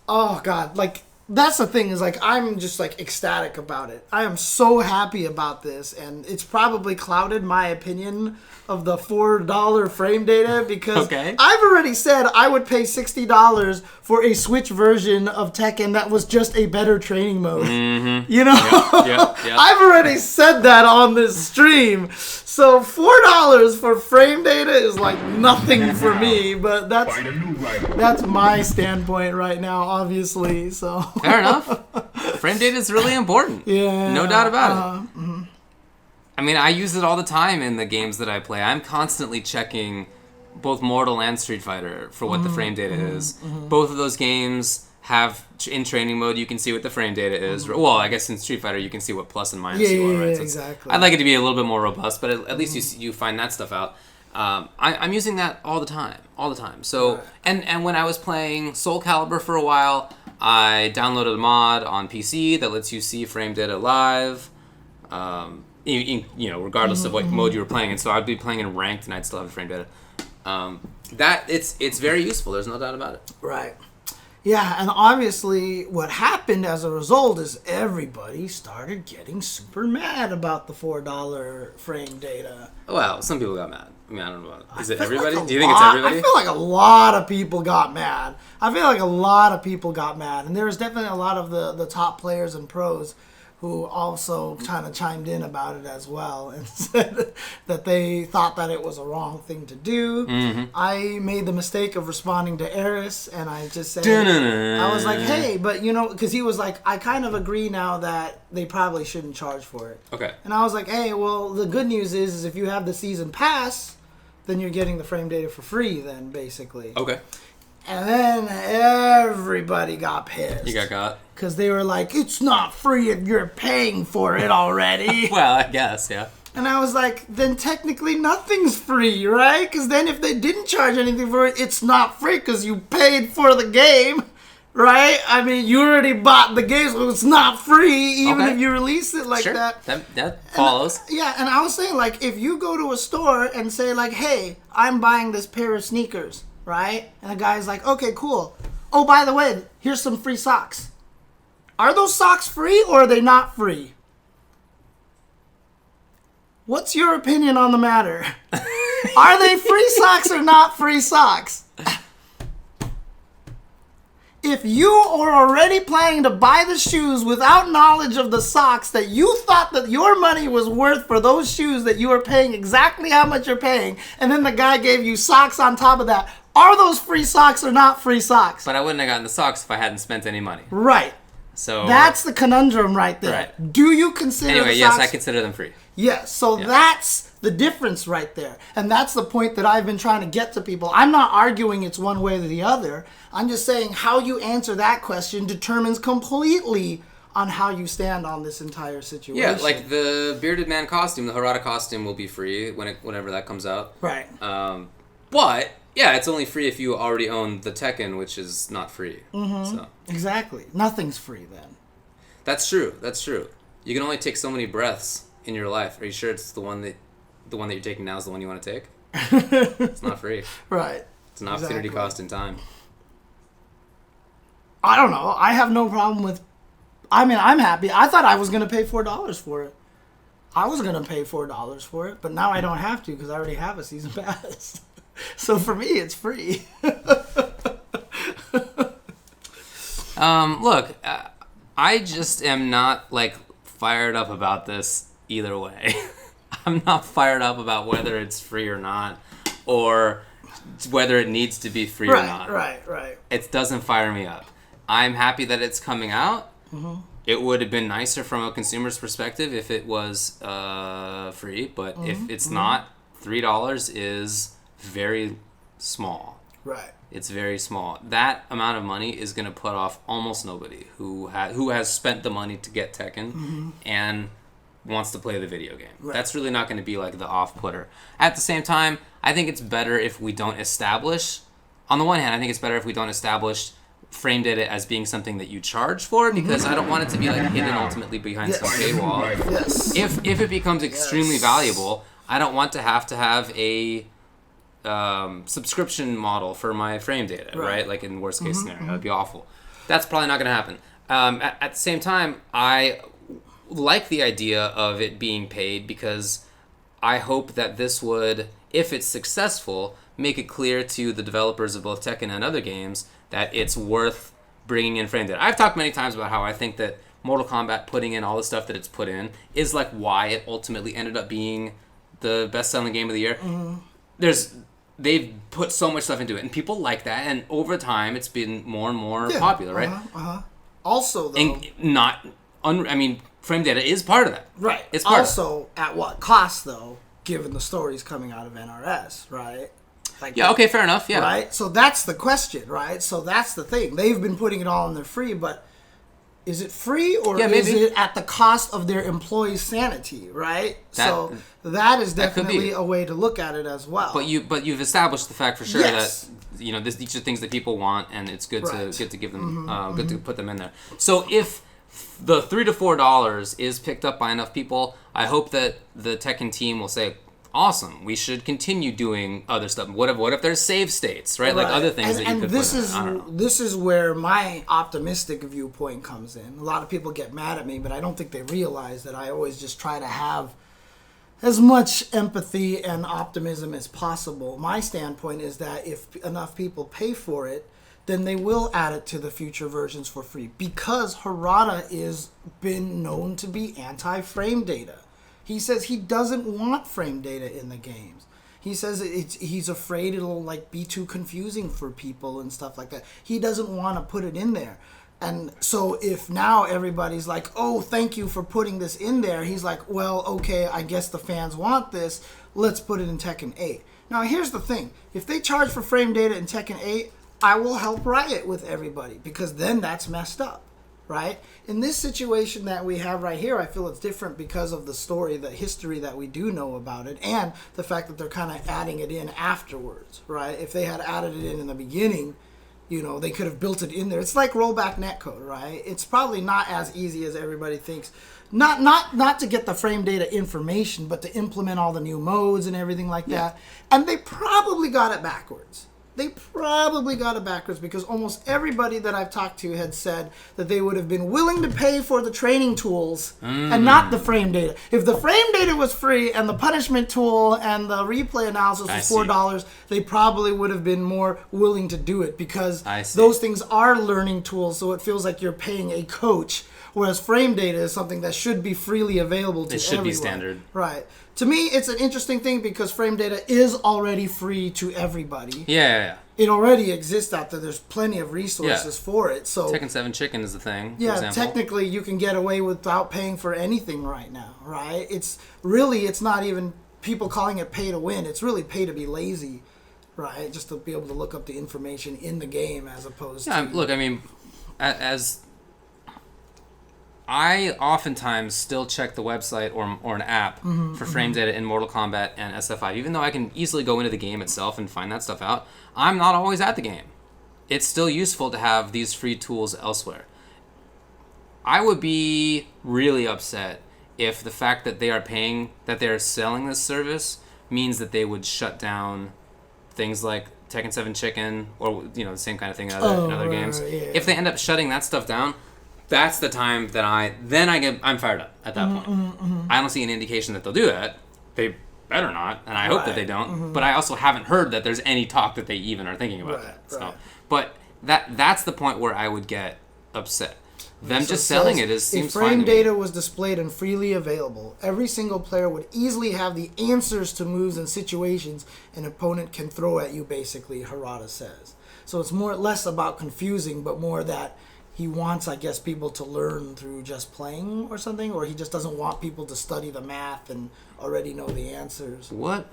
oh God. Like, that's the thing is like I'm just like ecstatic about it. I am so happy about this, and it's probably clouded my opinion of the $4 frame data because I've already said I would pay $60 for a Switch version of Tekken that was just a better training mode. Mm-hmm. You know, I've already said that on this stream. So $4 for frame data is like nothing for me, but that's my standpoint right now, obviously. So fair enough. Frame data is really important. Yeah, no doubt about it. Mm-hmm. I mean, I use it all the time in the games that I play. I'm constantly checking both Mortal and Street Fighter for what the frame data is. Mm-hmm. Both of those games have, in training mode, you can see what the frame data is. Mm-hmm. Well, I guess in Street Fighter, you can see what plus and minus you are, right? So exactly. I'd like it to be a little bit more robust, but at least you find that stuff out. I'm using that all the time. So, and when I was playing Soul Calibur for a while, I downloaded a mod on PC that lets you see frame data live. Regardless of what mode you were playing in. So I'd be playing in ranked and I'd still have the frame data. It's very useful. There's no doubt about it. Right. Yeah, and obviously what happened as a result is everybody started getting super mad about the $4 frame data. Well, some people got mad. I mean, I don't know. Is it everybody? Do you think it's everybody? I feel like a lot of people got mad. And there was definitely a lot of the top players and pros who also kind of chimed in about it as well and said that they thought that it was a wrong thing to do. Mm-hmm. I made the mistake of responding to Eris, and I just said, I was like, hey, but because he was like, I kind of agree now that they probably shouldn't charge for it. Okay. And I was like, hey, well, the good news is if you have the season pass, then you're getting the frame data for free then, basically. Okay. And then everybody got pissed. You got? Because they were like, it's not free if you're paying for it already. Well, I guess, yeah. And I was like, then technically nothing's free, right? Because then if they didn't charge anything for it, it's not free because you paid for the game, right? I mean, you already bought the game, so it's not free even if you release it like that. That follows. And I was saying, like, if you go to a store and say, like, hey, I'm buying this pair of sneakers, right? And the guy's like, okay, cool. Oh, by the way, here's some free socks. Are those socks free or are they not free? What's your opinion on the matter? Are they free socks or not free socks? If you are already planning to buy the shoes without knowledge of the socks that you thought that your money was worth for those shoes that you are paying exactly how much you're paying, and then the guy gave you socks on top of that, are those free socks or not free socks? But I wouldn't have gotten the socks if I hadn't spent any money. Right. So that's the conundrum right there. Right. Do you consider Anyway, the yes, socks? I consider them free. Yes, so that's the difference right there. And that's the point that I've been trying to get to people. I'm not arguing it's one way or the other. I'm just saying how you answer that question determines completely on how you stand on this entire situation. Yeah, like the Bearded Man costume, the Harada costume will be free whenever that comes out. Right. But yeah, it's only free if you already own the Tekken, which is not free. Mm-hmm. So. Exactly. Nothing's free then. That's true. You can only take so many breaths in your life. Are you sure it's the one that you're taking now is the one you want to take? It's not free. Right. It's an opportunity cost in time. I don't know. I have no problem with... I mean, I'm happy. I thought I was going to pay $4 for it. I was going to pay $4 for it, but now I don't have to because I already have a season pass. So for me, it's free. Look, I just am not, like, fired up about this either way. I'm not fired up about whether it's free or not, or whether it needs to be free or not. Right. It doesn't fire me up. I'm happy that it's coming out. Mm-hmm. It would have been nicer from a consumer's perspective if it was free, but if it's not, $3 is very small. Right. It's very small. That amount of money is going to put off almost nobody who has spent the money to get Tekken and wants to play the video game. Right. That's really not going to be like the off-putter. At the same time, I think it's better if we don't establish... On the one hand, I think it's better if we don't establish frame data as being something that you charge for, because I don't want it to be like hidden ultimately behind some paywall. Yes. If it becomes extremely valuable, I don't want to have a subscription model for my frame data, right? Like in worst case scenario, that'd be awful. That's probably not going to happen. At the same time, I like the idea of it being paid because I hope that this would, if it's successful, make it clear to the developers of both Tekken and other games that it's worth bringing in frame data. I've talked many times about how I think that Mortal Kombat putting in all the stuff that it's put in is like why it ultimately ended up being the best-selling game of the year. They've put so much stuff into it, and people like that, and over time, it's been more and more popular, right? Also, though... frame data is part of that. Right. It's part also, at what cost, though, given the stories coming out of NRS, right? Like, yeah, okay, fair enough, yeah. Right? So that's the question, right? So that's the thing. They've been putting it all in their free, but is it free or is it at the cost of their employees' sanity, right? So that is definitely a way to look at it as well. But you've established the fact for sure that these are things that people want, and it's good to give them to put them in there. So if the $3 to $4 is picked up by enough people, I hope that the Tekken team will say, awesome, we should continue doing other stuff. What if there's save states, right? Like other things that you could put in. I don't know. This is where my optimistic viewpoint comes in. A lot of people get mad at me, but I don't think they realize that I always just try to have as much empathy and optimism as possible. My standpoint is that if enough people pay for it, then they will add it to the future versions for free, because Harada is been known to be anti-frame data. He says he doesn't want frame data in the games. He says he's afraid it'll like be too confusing for people and stuff like that. He doesn't want to put it in there. And so if now everybody's like, oh, thank you for putting this in there, he's like, well, okay, I guess the fans want this. Let's put it in Tekken 8. Now, here's the thing. If they charge for frame data in Tekken 8, I will help Riot with everybody, because then that's messed up, right? In this situation that we have right here, I feel it's different because of the story, the history that we do know about it, and the fact that they're kind of adding it in afterwards, right? If they had added it in the beginning, they could have built it in there. It's like rollback netcode, right? It's probably not as easy as everybody thinks. Not to get the frame data information, but to implement all the new modes and everything like that. And they probably got it backwards. Because almost everybody that I've talked to had said that they would have been willing to pay for the training tools and not the frame data. If the frame data was free and the punishment tool and the replay analysis was $4, they probably would have been more willing to do it, because those things are learning tools, so it feels like you're paying a coach, whereas frame data is something that should be freely available to everyone. It should be standard. Right. To me, it's an interesting thing because frame data is already free to everybody. Yeah. It already exists out there. There's plenty of resources for it. So Tekken 7 Chicken is the thing, for yeah, example. technically you can get away without paying for anything right now, right? It's not even people calling it pay to win. It's really pay to be lazy, right? Just to be able to look up the information in the game as opposed to... Look, I mean, as... I oftentimes still check the website or an app for frame data in Mortal Kombat and SF5. Even though I can easily go into the game itself and find that stuff out, I'm not always at the game. It's still useful to have these free tools elsewhere. I would be really upset if the fact that they are selling this service means that they would shut down things like Tekken 7 Chicken or the same kind of thing in other games. Yeah. If they end up shutting that stuff down, that's the time that I'm fired up at that point. I don't see an indication that they'll do that. They better not, and I hope that they don't. But I also haven't heard that there's any talk that they even are thinking about that. So, but that's the point where I would get upset. Them just selling it seems fine to me. If frame data was displayed and freely available, every single player would easily have the answers to moves and situations an opponent can throw at you, basically, Harada says. So it's less about confusing, but more that he wants, I guess, people to learn through just playing or something, or he just doesn't want people to study the math and already know the answers. What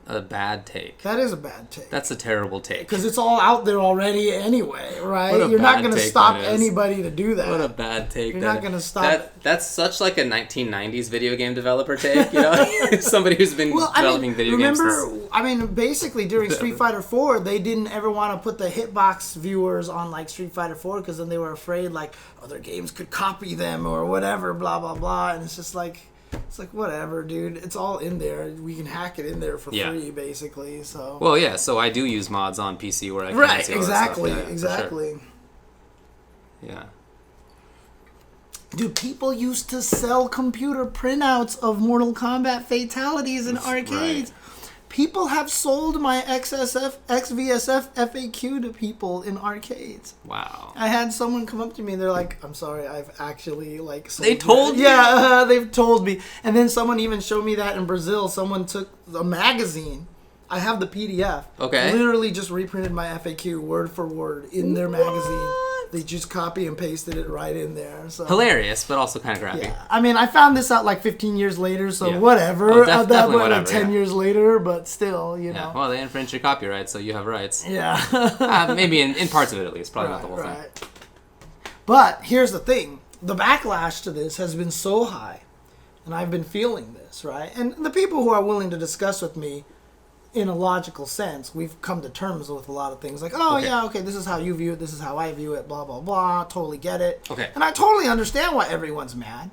a bad take. That is a bad take. That's a terrible take. Because it's all out there already anyway, right? You're not going to stop anybody to do that. What a bad take. You're not going to stop. That's such like a 1990s video game developer take, Somebody who's been developing video games. Basically during Street Fighter 4, they didn't ever want to put the hitbox viewers on like Street Fighter 4 because then they were afraid like other games could copy them or whatever, blah, blah, blah. And it's just like... It's like, whatever, dude. It's all in there. We can hack it in there for free, basically. So. Well, yeah. So I do use mods on PC where I can see all that stuff. Exactly. Sure. Yeah. Dude, people used to sell computer printouts of Mortal Kombat fatalities in arcades. Right. People have sold my XVSF FAQ to people in arcades. Wow. I had someone come up to me. They're like, "I'm sorry, I've actually like." Sold they told you? Yeah, they've told me. And then someone even showed me that in Brazil. Someone took a magazine. I have the PDF. Okay. Literally just reprinted my FAQ word for word in their magazine. They just copy and pasted it right in there. So. Hilarious, but also kind of crappy. Yeah. I mean, I found this out like 15 years later, so whatever. Definitely whatever. 10 years later, but still, you know. Well, they infringed your copyright, so you have rights. Yeah. Maybe in parts of it at least. Probably not the whole thing. But here's the thing. The backlash to this has been so high, and I've been feeling this, right? And the people who are willing to discuss with me in a logical sense, we've come to terms with a lot of things like, okay, this is how you view it, this is how I view it, blah, blah, blah, totally get it. Okay. And I totally understand why everyone's mad.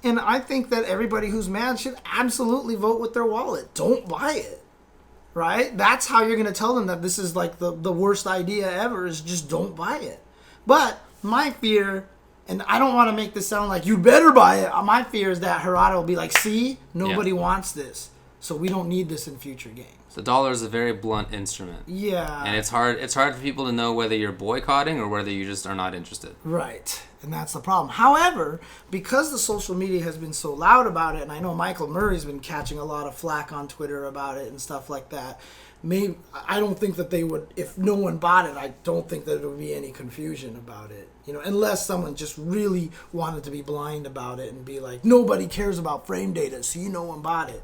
And I think that everybody who's mad should absolutely vote with their wallet. Don't buy it, right? That's how you're going to tell them that this is like the worst idea ever, is just don't buy it. But my fear, and I don't want to make this sound like you better buy it, my fear is that Harada will be like, see, nobody wants this, so we don't need this in future games. The dollar is a very blunt instrument. Yeah. And it's hard for people to know whether you're boycotting or whether you just are not interested. Right. And that's the problem. However, because the social media has been so loud about it, and I know Michael Murray's been catching a lot of flack on Twitter about it and stuff like that, I don't think that they would, if no one bought it, I don't think that there would be any confusion about it. You know, unless someone just really wanted to be blind about it and be like, nobody cares about frame data, see, no one bought it.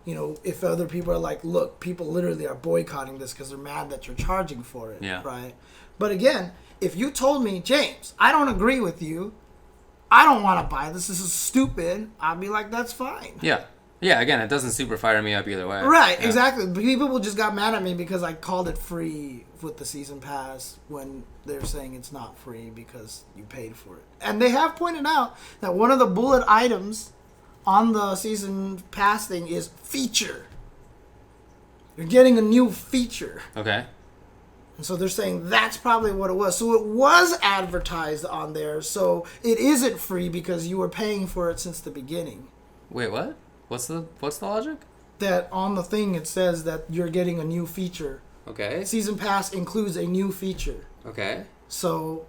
You know, if other people are like, look, people literally are boycotting this because they're mad that you're charging for it, right? But again, if you told me, James, I don't agree with you, I don't want to buy this is stupid, I'd be like, that's fine. Yeah. Yeah, again, it doesn't super fire me up either way. Right, exactly. People just got mad at me because I called it free with the season pass when they're saying it's not free because you paid for it. And they have pointed out that one of the bullet items on the season pass thing is feature. You're getting a new feature. Okay. And so they're saying that's probably what it was. So it was advertised on there. So it isn't free because you were paying for it since the beginning. Wait, what? What's the logic? That on the thing it says that you're getting a new feature. Okay. Season pass includes a new feature. Okay. So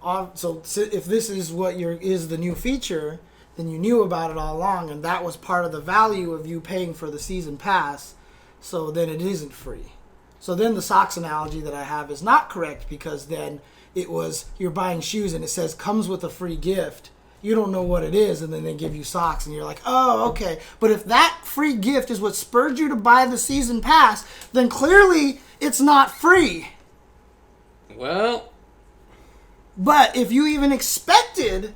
if this is what is the new feature, then you knew about it all along, and that was part of the value of you paying for the season pass, so then it isn't free. So then the socks analogy that I have is not correct, because then it was, you're buying shoes and it says comes with a free gift. You don't know what it is, and then they give you socks, and you're like, oh, okay. But if that free gift is what spurred you to buy the season pass, then clearly it's not free. Well. But if you even expected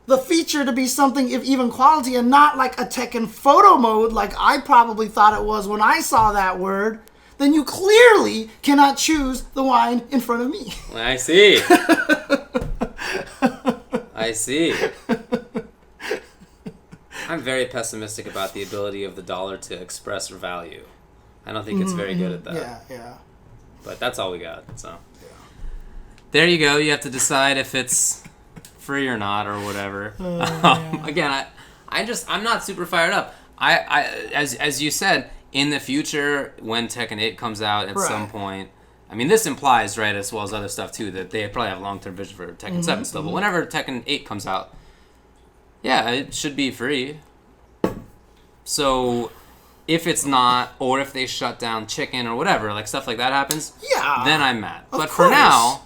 the feature to be something if even quality and not like a Tekken photo mode like I probably thought it was when I saw that word, then you clearly cannot choose the wine in front of me. I see. I see. I'm very pessimistic about the ability of the dollar to express value. I don't think it's very good at that. Yeah. But that's all we got, so. There you go. You have to decide if it's free or not or whatever. Again, I'm not super fired up. As you said, in the future when Tekken 8 comes out at some point, I mean, this implies, right, as well as other stuff too, that they probably have a long-term vision for Tekken 7 still. But whenever Tekken 8 comes out, yeah, it should be free. So if it's not, or if they shut down Chicken or whatever, like stuff like that happens, then I'm mad. But for now,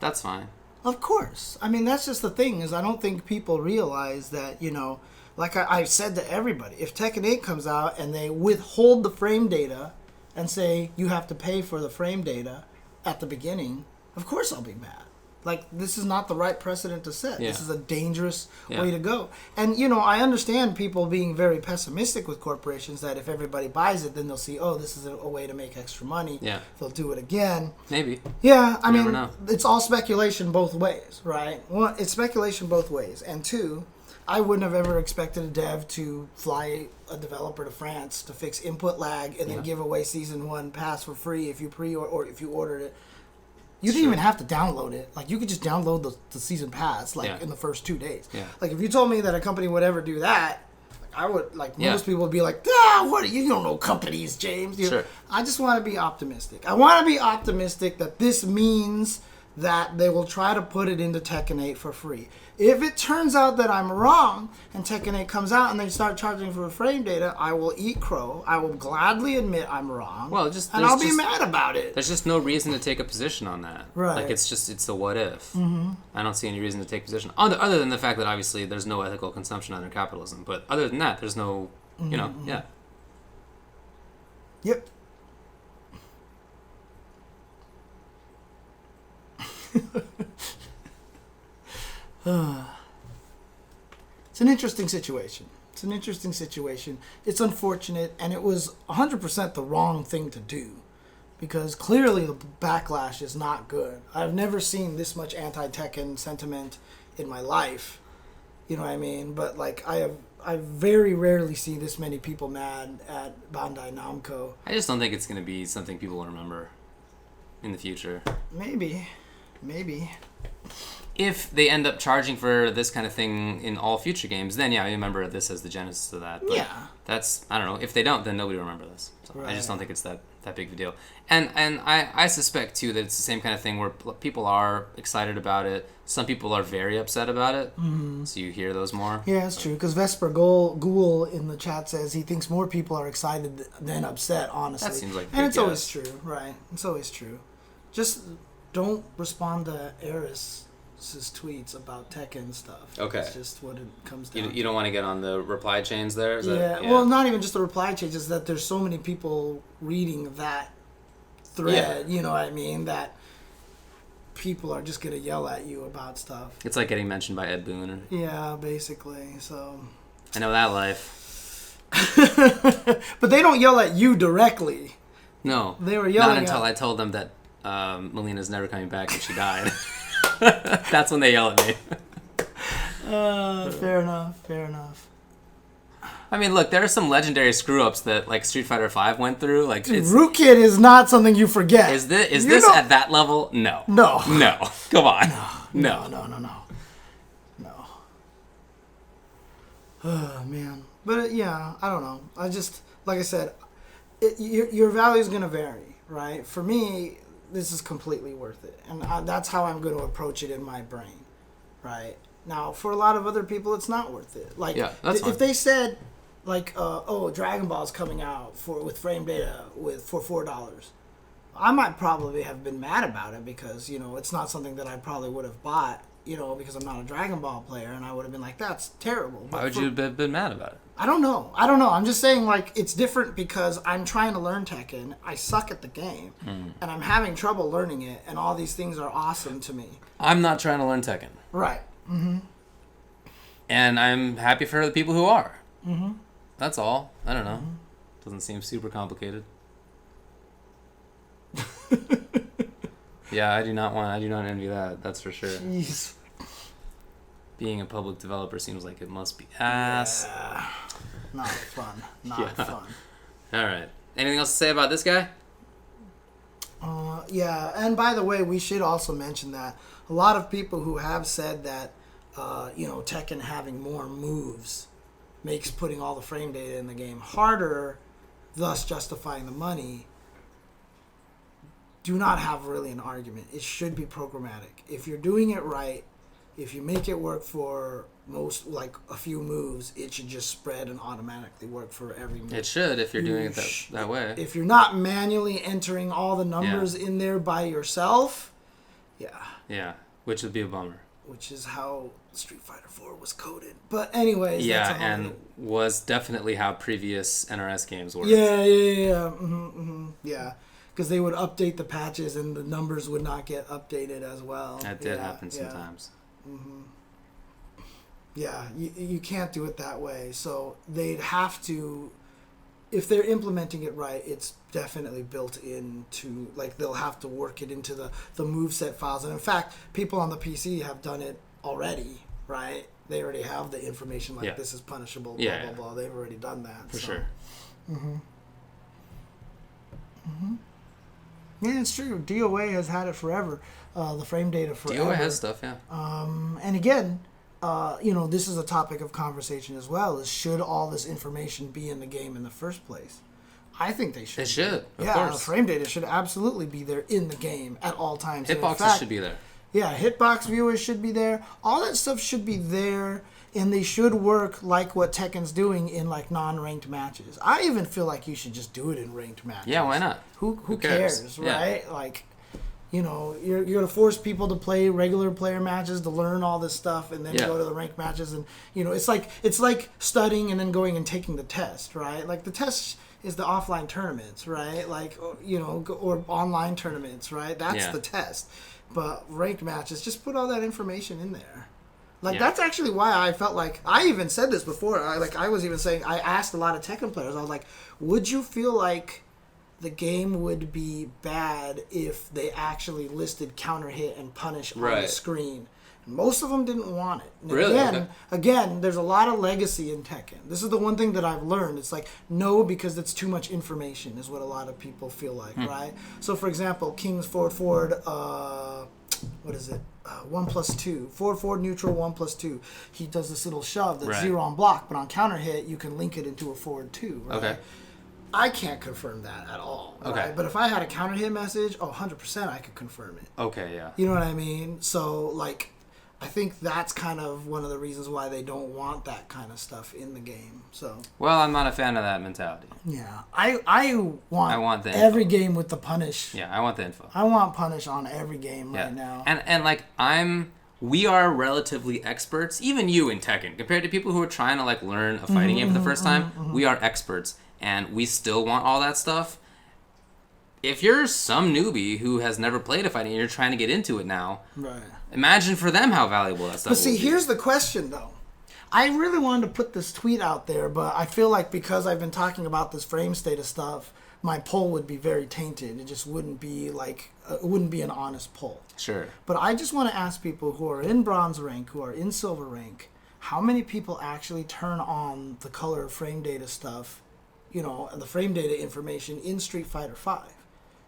that's fine. Of course. I mean, that's just the thing, is I don't think people realize that, you know, like I've said to everybody, if Tekken 8 comes out and they withhold the frame data and say you have to pay for the frame data at the beginning, of course I'll be mad. Like, this is not the right precedent to set. Yeah. This is a dangerous way to go. And, you know, I understand people being very pessimistic with corporations, that if everybody buys it, then they'll see, oh, this is a way to make extra money. Yeah. They'll do it again. Maybe. Yeah, I mean, it's all speculation both ways, right? One, it's speculation both ways. And two, I wouldn't have ever expected a dev to fly a developer to France to fix input lag and then give away Season 1 pass for free if you or if you ordered it. You didn't even have to download it. Like, you could just download the season pass, like, in the first 2 days. Yeah. Like, if you told me that a company would ever do that, I would, like, most people would be like, what? You don't know companies, James. You know? Sure. I just want to be optimistic. I want to be optimistic that this means that they will try to put it into Tekken 8 for free. If it turns out that I'm wrong and Tekken 8 comes out and they start charging for frame data, I will eat crow. I will gladly admit I'm wrong. Well, and I'll be mad about it. There's just no reason to take a position on that. Right. Like, it's a what if. Mm-hmm. I don't see any reason to take a position. Other than the fact that, obviously, there's no ethical consumption under capitalism. But other than that, there's no, you know, yeah. Yep. It's an interesting situation. It's unfortunate, and it was 100% the wrong thing to do, because clearly the backlash is not good. I've never seen this much anti-Tekken sentiment in my life. You know what I mean? But like, I very rarely see this many people mad at Bandai Namco. I just don't think it's going to be something people will remember in the future. Maybe. If they end up charging for this kind of thing in all future games, then I remember this as the genesis of that. But that's, I don't know. If they don't, then nobody will remember this. So right. I just don't think it's that big of a deal. And I suspect, too, that it's the same kind of thing where people are excited about it. Some people are very upset about it. Mm-hmm. So you hear those more. Yeah, it's true. Because Vesper Ghoul in the chat says he thinks more people are excited than upset, honestly. That seems like a good guess. Always true, right? It's always true. Just don't respond to Eris' tweets about Tekken stuff. Okay. It's just what it comes down to. You don't want to get on the reply chains there? Yeah. Well, not even just the reply chains, it's that there's so many people reading that thread, you know what I mean, that people are just going to yell at you about stuff. It's like getting mentioned by Ed Boon. Yeah, basically. So I know that life. But they don't yell at you directly. No. They were yelling not until I told them that Melina's never coming back and she died. That's when they yell at me. Fair enough. I mean, look, there are some legendary screw-ups that, like, Street Fighter V went through. Like, Root Kid is not something you forget. Is this at that level? No. No. Come on. No. Oh, man. But, I don't know. I just, like I said, your value is going to vary, right? For me, this is completely worth it. And that's how I'm going to approach it in my brain, right? Now, for a lot of other people, it's not worth it. Like, if they said, like, Dragon Ball's coming out with frame data for $4, I might probably have been mad about it because, it's not something that I probably would have bought, because I'm not a Dragon Ball player, and I would have been like, that's terrible. Why would you have been mad about it? I don't know. I'm just saying, like, it's different because I'm trying to learn Tekken. I suck at the game, and I'm having trouble learning it, and all these things are awesome to me. I'm not trying to learn Tekken. Right. Mm-hmm. And I'm happy for the people who are. Mm-hmm. That's all. I don't know. Mm-hmm. Doesn't seem super complicated. Yeah, I do not envy that. That's for sure. Jeez. Being a public developer seems like it must be ass. Yeah. Not fun. Fun. All right. Anything else to say about this guy? Yeah. And by the way, we should also mention that a lot of people who have said that, Tekken having more moves makes putting all the frame data in the game harder, thus justifying the money, do not have really an argument. It should be programmatic. If you're doing it right, if you make it work for most, like, a few moves, it should just spread and automatically work for every move. It should if you're doing it that way. If you're not manually entering all the numbers in there by yourself, Yeah, which would be a bummer. Which is how Street Fighter 4 was coded. But anyways, and was definitely how previous NRS games worked. Yeah. Mm-hmm. Yeah. Because they would update the patches and the numbers would not get updated as well. That did happen sometimes. Mm-hmm. Yeah, you can't do it that way. So they'd have to, if they're implementing it right, it's definitely built into, like, they'll have to work it into the moveset files. And in fact, people on the PC have done it already, right? They already have the information, like, this is punishable, blah, blah. They've already done that. For sure. Mm-hmm. Mm-hmm. Yeah, it's true. DOA has had it forever. The frame data forever. DOA has stuff, yeah. And again, this is a topic of conversation as well, is should all this information be in the game in the first place? I think they should. It should, of yeah, course. Frame data should absolutely be there in the game at all times. Hitboxes should be there. Yeah, hitbox viewers should be there. All that stuff should be there, and they should work like what Tekken's doing in like non-ranked matches. I even feel like you should just do it in ranked matches. Yeah, why not? Who cares, right? Yeah. Like, you're gonna force people to play regular player matches to learn all this stuff, and then go to the ranked matches, and it's like studying and then going and taking the test, right? Like the test is the offline tournaments, right? Like or online tournaments, right? That's the test. But ranked matches, just put all that information in there. Like that's actually why I felt like I even said this before. I was even saying I asked a lot of Tekken players. I was like, would you feel like the game would be bad if they actually listed counter hit and punish on the screen? And most of them didn't want it. And really? Again, there's a lot of legacy in Tekken. This is the one thing that I've learned. It's like, no, because it's too much information is what a lot of people feel like, right? So, for example, King's forward, what is it? 1+2. Forward, neutral, 1+2. He does this little shove that's 0 on block, but on counter hit, you can link it into a forward 2, right? Okay. I can't confirm that at all. Right? Okay. But if I had a counter hit message, 100% I could confirm it. Okay, yeah. You know what I mean? So, like, I think that's kind of one of the reasons why they don't want that kind of stuff in the game. So. Well, I'm not a fan of that mentality. Yeah, I want the every info. game with the punish. Yeah, I want the info. I want punish on every game right now. And like we are relatively experts, even you in Tekken, compared to people who are trying to like learn a fighting game for the first time. We are experts, and we still want all that stuff. If you're some newbie who has never played a fighting and you're trying to get into it now, right? Imagine for them how valuable that stuff is. But see, here's the question, though. I really wanted to put this tweet out there, but I feel like because I've been talking about this frame state stuff, my poll would be very tainted. It just wouldn't be like, it wouldn't be an honest poll. Sure. But I just want to ask people who are in bronze rank, who are in silver rank, how many people actually turn on the color frame data stuff, and the frame data information in Street Fighter V?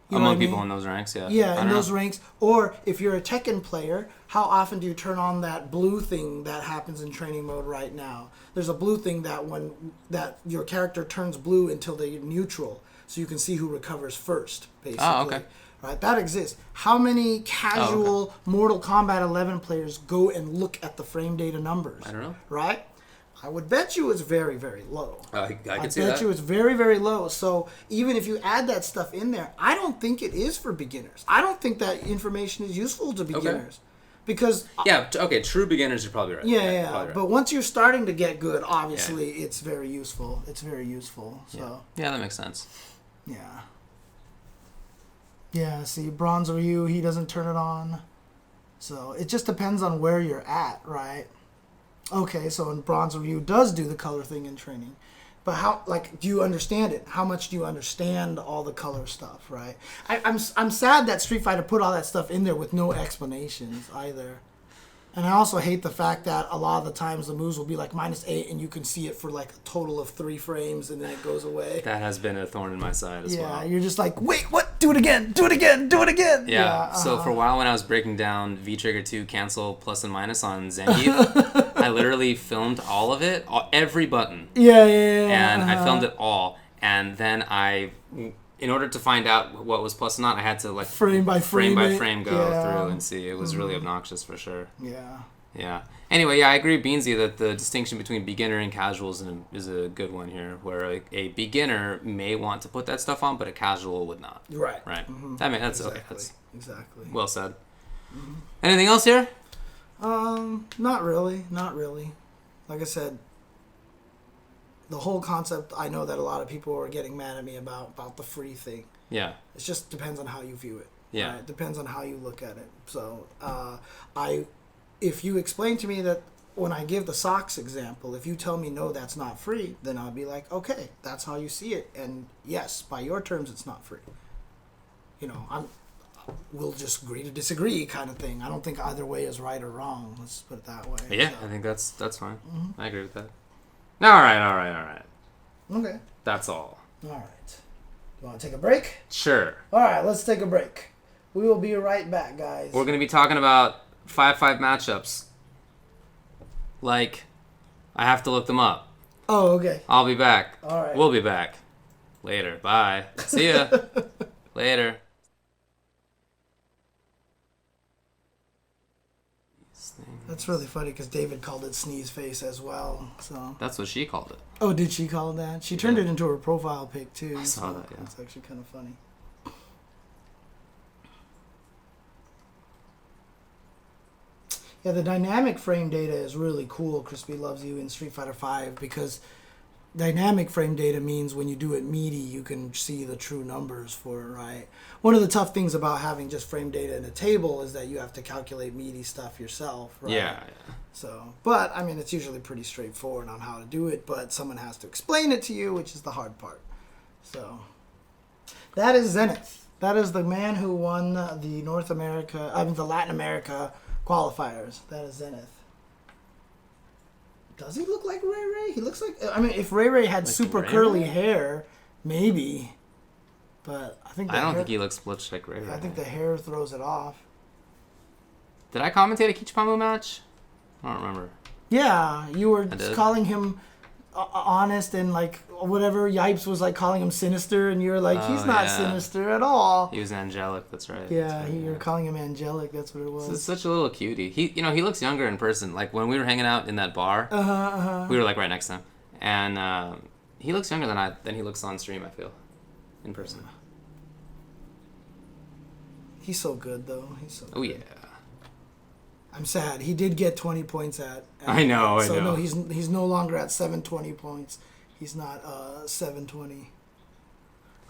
Among people in those ranks, yeah. Yeah, in those ranks. Or if you're a Tekken player, how often do you turn on that blue thing that happens in training mode right now? There's a blue thing that your character turns blue until they're neutral, so you can see who recovers first, basically. Oh, okay. Right, that exists. How many casual Mortal Kombat 11 players go and look at the frame data numbers? I don't know. Right? I would bet you it's very, very low. I could see that. I bet that. you it's very, very low. So even if you add that stuff in there, I don't think it is for beginners. I don't think that information is useful to beginners. Because... Yeah, true beginners, you're probably right. Yeah. Probably right. But once you're starting to get good, obviously, it's very useful. It's very useful. So Yeah, that makes sense. Yeah. Yeah, see, Bronze Ryu, he doesn't turn it on. So it just depends on where you're at, right? Okay, so in Bronze Review does do the color thing in training. But how, do you understand it? How much do you understand all the color stuff, right? I'm sad that Street Fighter put all that stuff in there with no explanations either. And I also hate the fact that a lot of the times the moves will be like -8 and you can see it for like a total of 3 frames and then it goes away. That has been a thorn in my side as well. Yeah, you're just like, wait, what? Do it again, do it again, do it again. Yeah, so for a while when I was breaking down V-Trigger 2 cancel plus and minus on Zangief, I literally filmed all of it, every button. Yeah. And I filmed it all. And then in order to find out what was plus and not, I had to frame by frame go through and see. It was really obnoxious for sure. Yeah. Anyway, I agree, Beansy, that the distinction between beginner and casual is a good one here, where a beginner may want to put that stuff on, but a casual would not. Right. Mm-hmm. That's exactly. okay. That's exactly. Well said. Mm-hmm. Anything else here? Not really. Like I said, the whole concept, I know that a lot of people are getting mad at me about the free thing. Yeah. It just depends on how you view it. Yeah. Right? It depends on how you look at it. So, if you explain to me that when I give the socks example, if you tell me no, that's not free, then I'll be like, okay, that's how you see it. And yes, by your terms, it's not free. We'll just agree to disagree kind of thing. I don't think either way is right or wrong. Let's put it that way. Yeah, so. I think that's fine. Mm-hmm. I agree with that. All right. Okay. That's all. All right. You want to take a break? Sure. All right, let's take a break. We will be right back, guys. We're going to be talking about 5-5 matchups. Like, I have to look them up. Oh, okay. I'll be back. All right. We'll be back. Later. Bye. See ya. Later. That's really funny because David called it sneeze face as well. So That's what she called it. Oh, did she call it that? She turned it into her profile pic too. I saw that, yeah. That's actually kind of funny. Yeah, the dynamic frame data is really cool. Crispy loves you in Street Fighter V because dynamic frame data means when you do it meaty, you can see the true numbers for it, right? One of the tough things about having just frame data in a table is that you have to calculate meaty stuff yourself, right? Yeah. So, but I mean, it's usually pretty straightforward on how to do it, but someone has to explain it to you, which is the hard part. So, that is Zenith. That is the man who won the the Latin America qualifiers. That is Zenith. Does he look like Ray Ray? He looks like... I mean, if Ray Ray had Like super Ray curly Ray? hair, maybe. But I think I don't think he looks much like Ray Ray. I think the hair throws it off. Did I commentate a Kichipamu match? I don't remember. Yeah, you were did. calling him honest and like whatever. Yipes was like calling him sinister, and you were like, he's not yeah. sinister at all. He was angelic, that's right. Yeah, That's right, you were calling him angelic. That's what it was. He's such a little cutie. He looks younger in person. Like when we were hanging out in that bar, we were like right next to him, and he looks younger than he looks on stream. I feel, in person. He's so good though. He's so. Oh good. yeah. I'm sad. He did get 20 points at I know. So no, he's no longer at 720 points. He's not 720.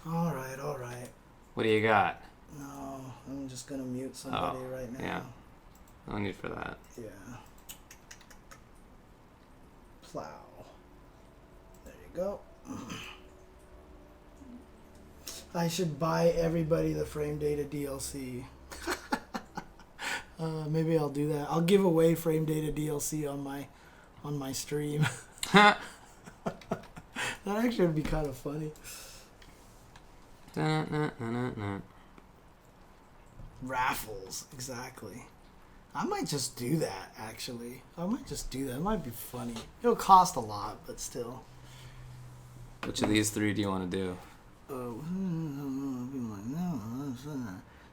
All right. What do you got? No, I'm just gonna mute somebody right now. Yeah. No need for that. Yeah. Plow. There you go. I should buy everybody the frame data DLC. Maybe I'll do that. I'll give away frame data DLC on my stream. That actually would be kind of funny. Raffles, exactly. I might just do that, actually. It might be funny. It'll cost a lot, but still. Which of these three do you want to do?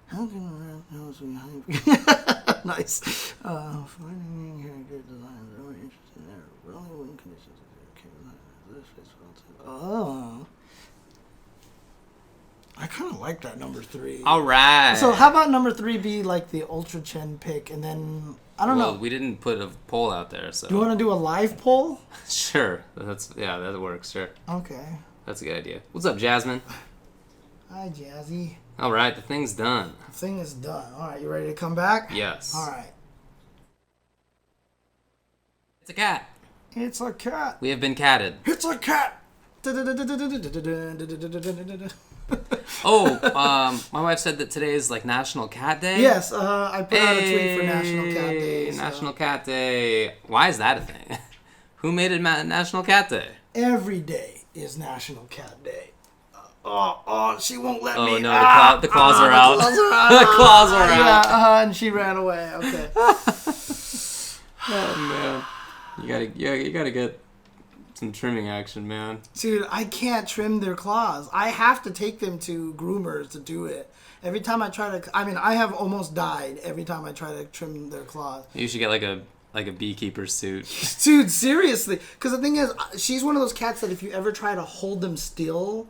How can nice. Finding character design is really interesting there. Really win conditions. Oh. I kind of like that number 3. All right. So how about number 3 be like the Ultra Chen pick, and then I don't know. We didn't put a poll out there, so. Do you want to do a live poll? Sure. That works. Sure. Okay. That's a good idea. What's up, Jasmine? Hi, Jazzy. All right, the thing's done. The thing is done. All right, you ready to come back? Yes. All right. It's a cat. It's a cat. We have been catted. It's a cat. Oh, my wife said that today is like National Cat Day. Yes, I put out a tweet for National Cat Day. So. National Cat Day. Why is that a thing? Who made it National Cat Day? Every day is National Cat Day. She won't let me. Oh no, the claws are out. The claws are out. Yeah, and she ran away. Okay. Oh man, you gotta get some trimming action, man. Dude, I can't trim their claws. I have to take them to groomers to do it. Every time I try to, I have almost died every time I try to trim their claws. You should get like a beekeeper suit. Dude, seriously. Because the thing is, she's one of those cats that if you ever try to hold them still,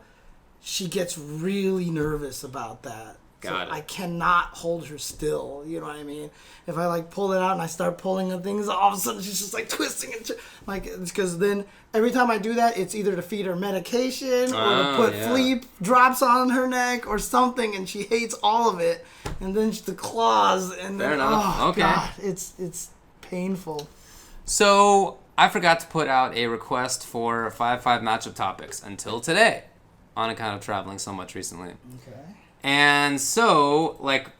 she gets really nervous about that. Got it. I cannot hold her still. You know what I mean? If I like pull it out and I start pulling the things, all of a sudden she's just like twisting and like it's because then every time I do that, it's either to feed her medication or to put flea drops on her neck or something, and she hates all of it. And then the claws and Fair then enough. Okay. God, it's painful. So I forgot to put out a request for 5-5 matchup topics until today, on account of traveling so much recently. Okay. And so, like,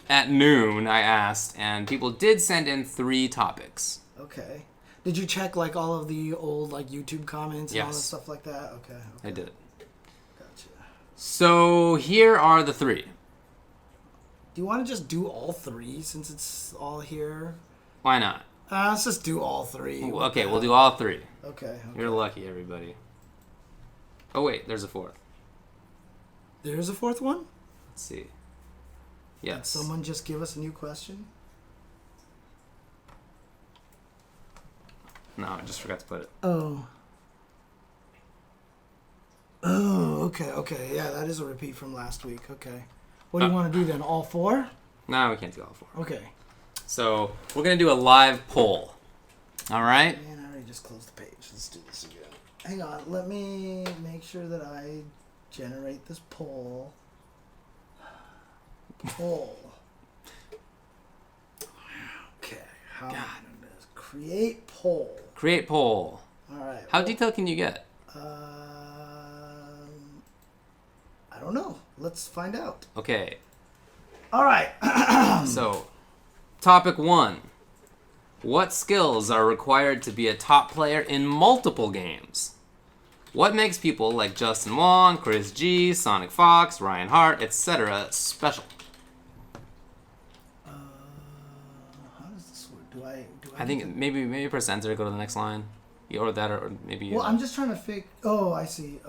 at noon, I asked, and people did send in 3 topics. Okay. Did you check, like, all of the old, like, YouTube comments and all that Yes. stuff like that? Okay. I did. Gotcha. So here are the three. Do you want to just do all three since it's all here? Why not? Let's just do all three. Okay, we'll do all three. Okay. You're lucky, everybody. Oh, wait, there's a fourth. There's a fourth one? Let's see. Yes. Did someone just give us a new question? No, I just forgot to put it. Oh. Oh, okay. Yeah, that is a repeat from last week. Okay. What do you want to do then? All four? No, we can't do all four. Okay. So, we're going to do a live poll. All right? Man, I already just closed the page. Let's do this again. Hang on. Let me make sure that I generate this poll. Poll. Okay. How am I going to do this? Create poll. Create poll. All right. How detailed can you get? I don't know. Let's find out. Okay. All right. So, topic 1. What skills are required to be a top player in multiple games? What makes people like Justin Wong, Chris G, Sonic Fox, Ryan Hart, etc. special? How does this work? Do I I think maybe press enter to go to the next line. Or that, or maybe... Well, I'm just trying to figure... Oh, I see.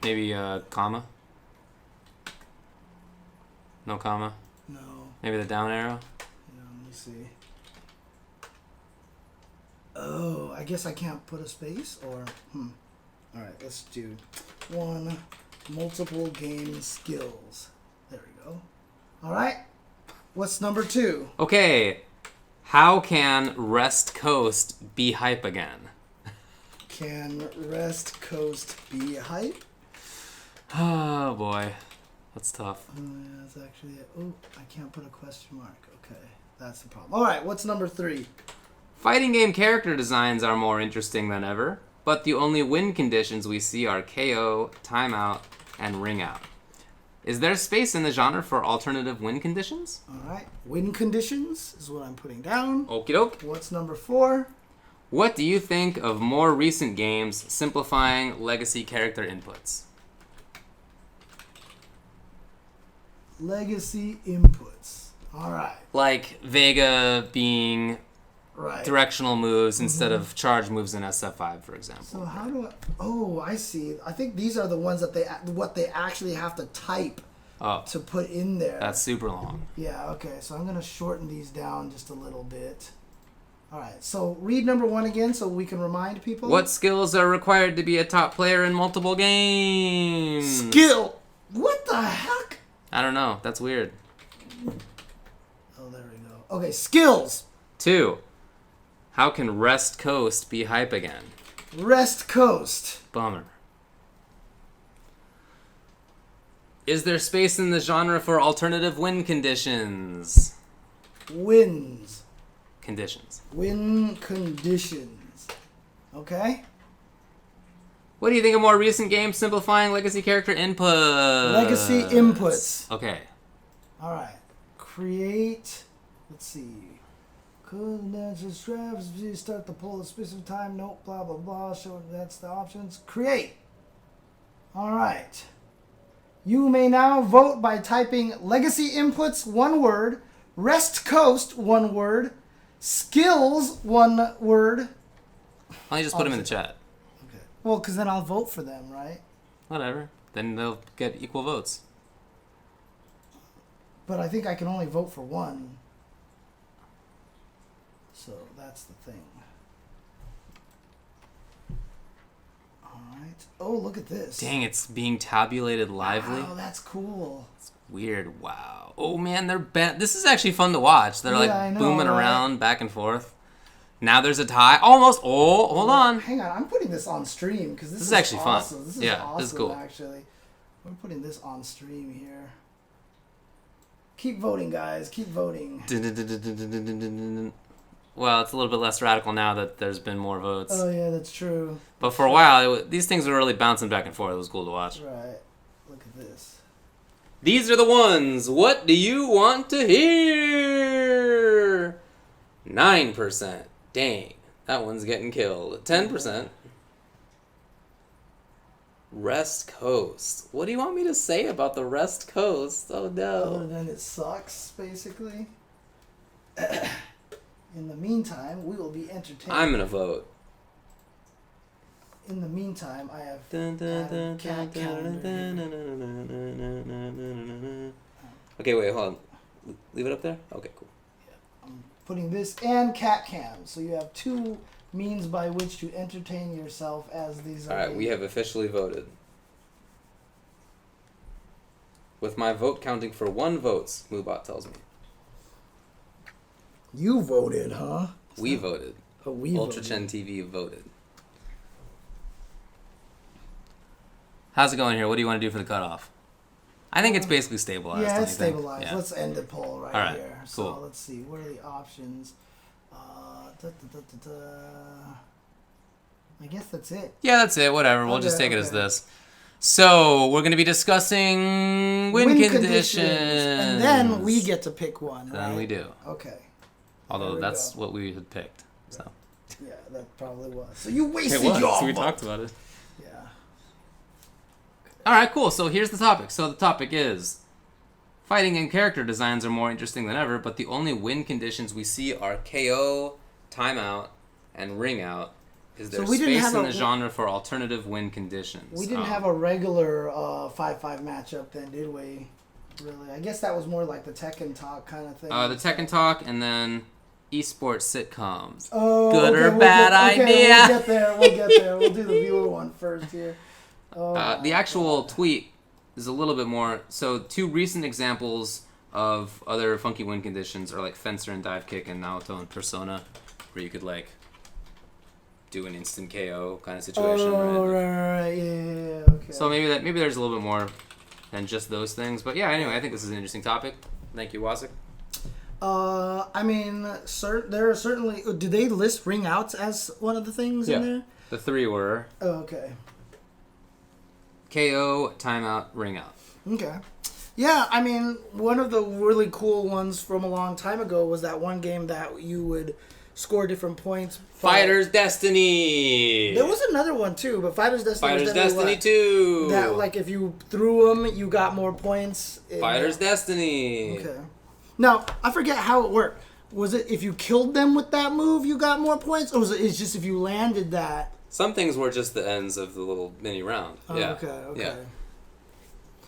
Maybe comma? No comma? No. Maybe the down arrow? Yeah, let me see. Oh, I guess I can't put a space, or... All right, let's do 1, multiple game skills. There we go. All right. What's number 2? Okay. How can Rest Coast be hype again? Can Rest Coast be hype? Oh, boy. That's tough. Oh, yeah, that's actually it. Oh, I can't put a question mark. Okay, that's the problem. All right, what's number 3? Fighting game character designs are more interesting than ever, but the only win conditions we see are KO, timeout, and ring out. Is there space in the genre for alternative win conditions? All right, win conditions is what I'm putting down. Okie doke. What's number 4? What do you think of more recent games simplifying legacy character inputs? Legacy inputs. All right. Like Vega being Right. directional moves instead of charge moves in SF5, for example. So how do I... Oh, I see. I think these are the ones that they actually have to type to put in there. That's super long. Yeah, okay. So I'm going to shorten these down just a little bit. All right. So read number 1 again so we can remind people. What skills are required to be a top player in multiple games? Skill. What the heck? I don't know. That's weird. Oh, there we go. Okay, skills. 2. How can Rest Coast be hype again? Rest Coast. Bummer. Is there space in the genre for alternative win conditions? Wins. Conditions. Win conditions. Okay. What do you think of more recent games simplifying legacy character inputs? Legacy inputs. Okay. All right. Create. Let's see. Could natural straps start the poll at a specific time? Nope. Blah blah blah. Show that's the options. Create. All right. You may now vote by typing legacy inputs 1 word, Rest Coast 1 word, skills 1 word. Why don't you just put them in the chat? Okay. Well, because then I'll vote for them, right? Whatever. Then they'll get equal votes. But I think I can only vote for 1. So that's the thing. All right. Oh, look at this. Dang, it's being tabulated lively. Wow, that's cool. It's weird. Wow. Oh man, this is actually fun to watch. They're I know, booming right? around back and forth. Now there's a tie. Almost. Oh, hold on. Hang on, I'm putting this on stream because this is actually fun. awesome. This is Yeah, awesome, this is cool. Actually, we're putting this on stream here. Keep voting, guys. Keep voting. Well, it's a little bit less radical now that there's been more votes. Oh yeah, that's true. But for a while, these things were really bouncing back and forth. It was cool to watch. Right. Look at this. These are the ones. What do you want to hear? 9%. Dang. That one's getting killed. 10%. Rest Coast. What do you want me to say about the Rest Coast? Oh no. Other than it sucks, basically. In the meantime, we will be entertained. I'm gonna vote. In the meantime, I have cat Okay, wait, hold on. Leave it up there? Okay, cool. I'm putting this and cat cam, so you have two means by which to entertain yourself as these. All right, we have officially voted. With my vote counting for 1 vote, Moobot tells me. You voted, huh? We voted. Oh, we UltraChenTV voted. How's it going here? What do you want to do for the cutoff? I think it's basically stabilized. Yeah, it's stabilized. Yeah. Let's end the poll All right, here. cool. So let's see. What are the options? I guess that's it. Yeah, that's it. Whatever. We'll just take it as this. So we're going to be discussing win conditions. And then we get to pick one, right? Then we do. Okay. Although that's what we had picked. So. Yeah, that probably was. So you wasted your vote. So we talked about it. Yeah. All right, cool. So here's the topic. So the topic is fighting and character designs are more interesting than ever, but the only win conditions we see are KO, timeout, and ring out. Is there space in the genre for alternative win conditions? We didn't have a regular 5-5 matchup then, did we? Really? I guess that was more like the Tekken Talk kind of thing. The Tekken Talk and then Esports Sitcoms. Oh, Good okay, or bad idea? We'll get there. We'll do the viewer one first here. The actual tweet is a little bit more. So 2 recent examples of other funky win conditions are like Fencer and Dive Kick and Naoto and Persona, where you could like do an instant KO kind of situation. Right, yeah, okay. So maybe there's a little bit more than just those things. But yeah, anyway, I think this is an interesting topic. Thank you, Wasik. I mean, there are certainly. Did they list ring outs as one of the things in there? The 3 were. Oh, okay. KO, timeout, ring out. Okay. Yeah, I mean, one of the really cool ones from a long time ago was that one game that you would score different points. Fighter's Destiny. There was another one too, but Fighter's Destiny. Fighter's Destiny 2. That like if you threw them, you got more points. Fighter's Destiny. Okay. Now I forget how it worked. Was it if you killed them with that move, you got more points, or was it's just if you landed that? Some things were just the ends of the little mini round. Oh, yeah. Okay. Yeah.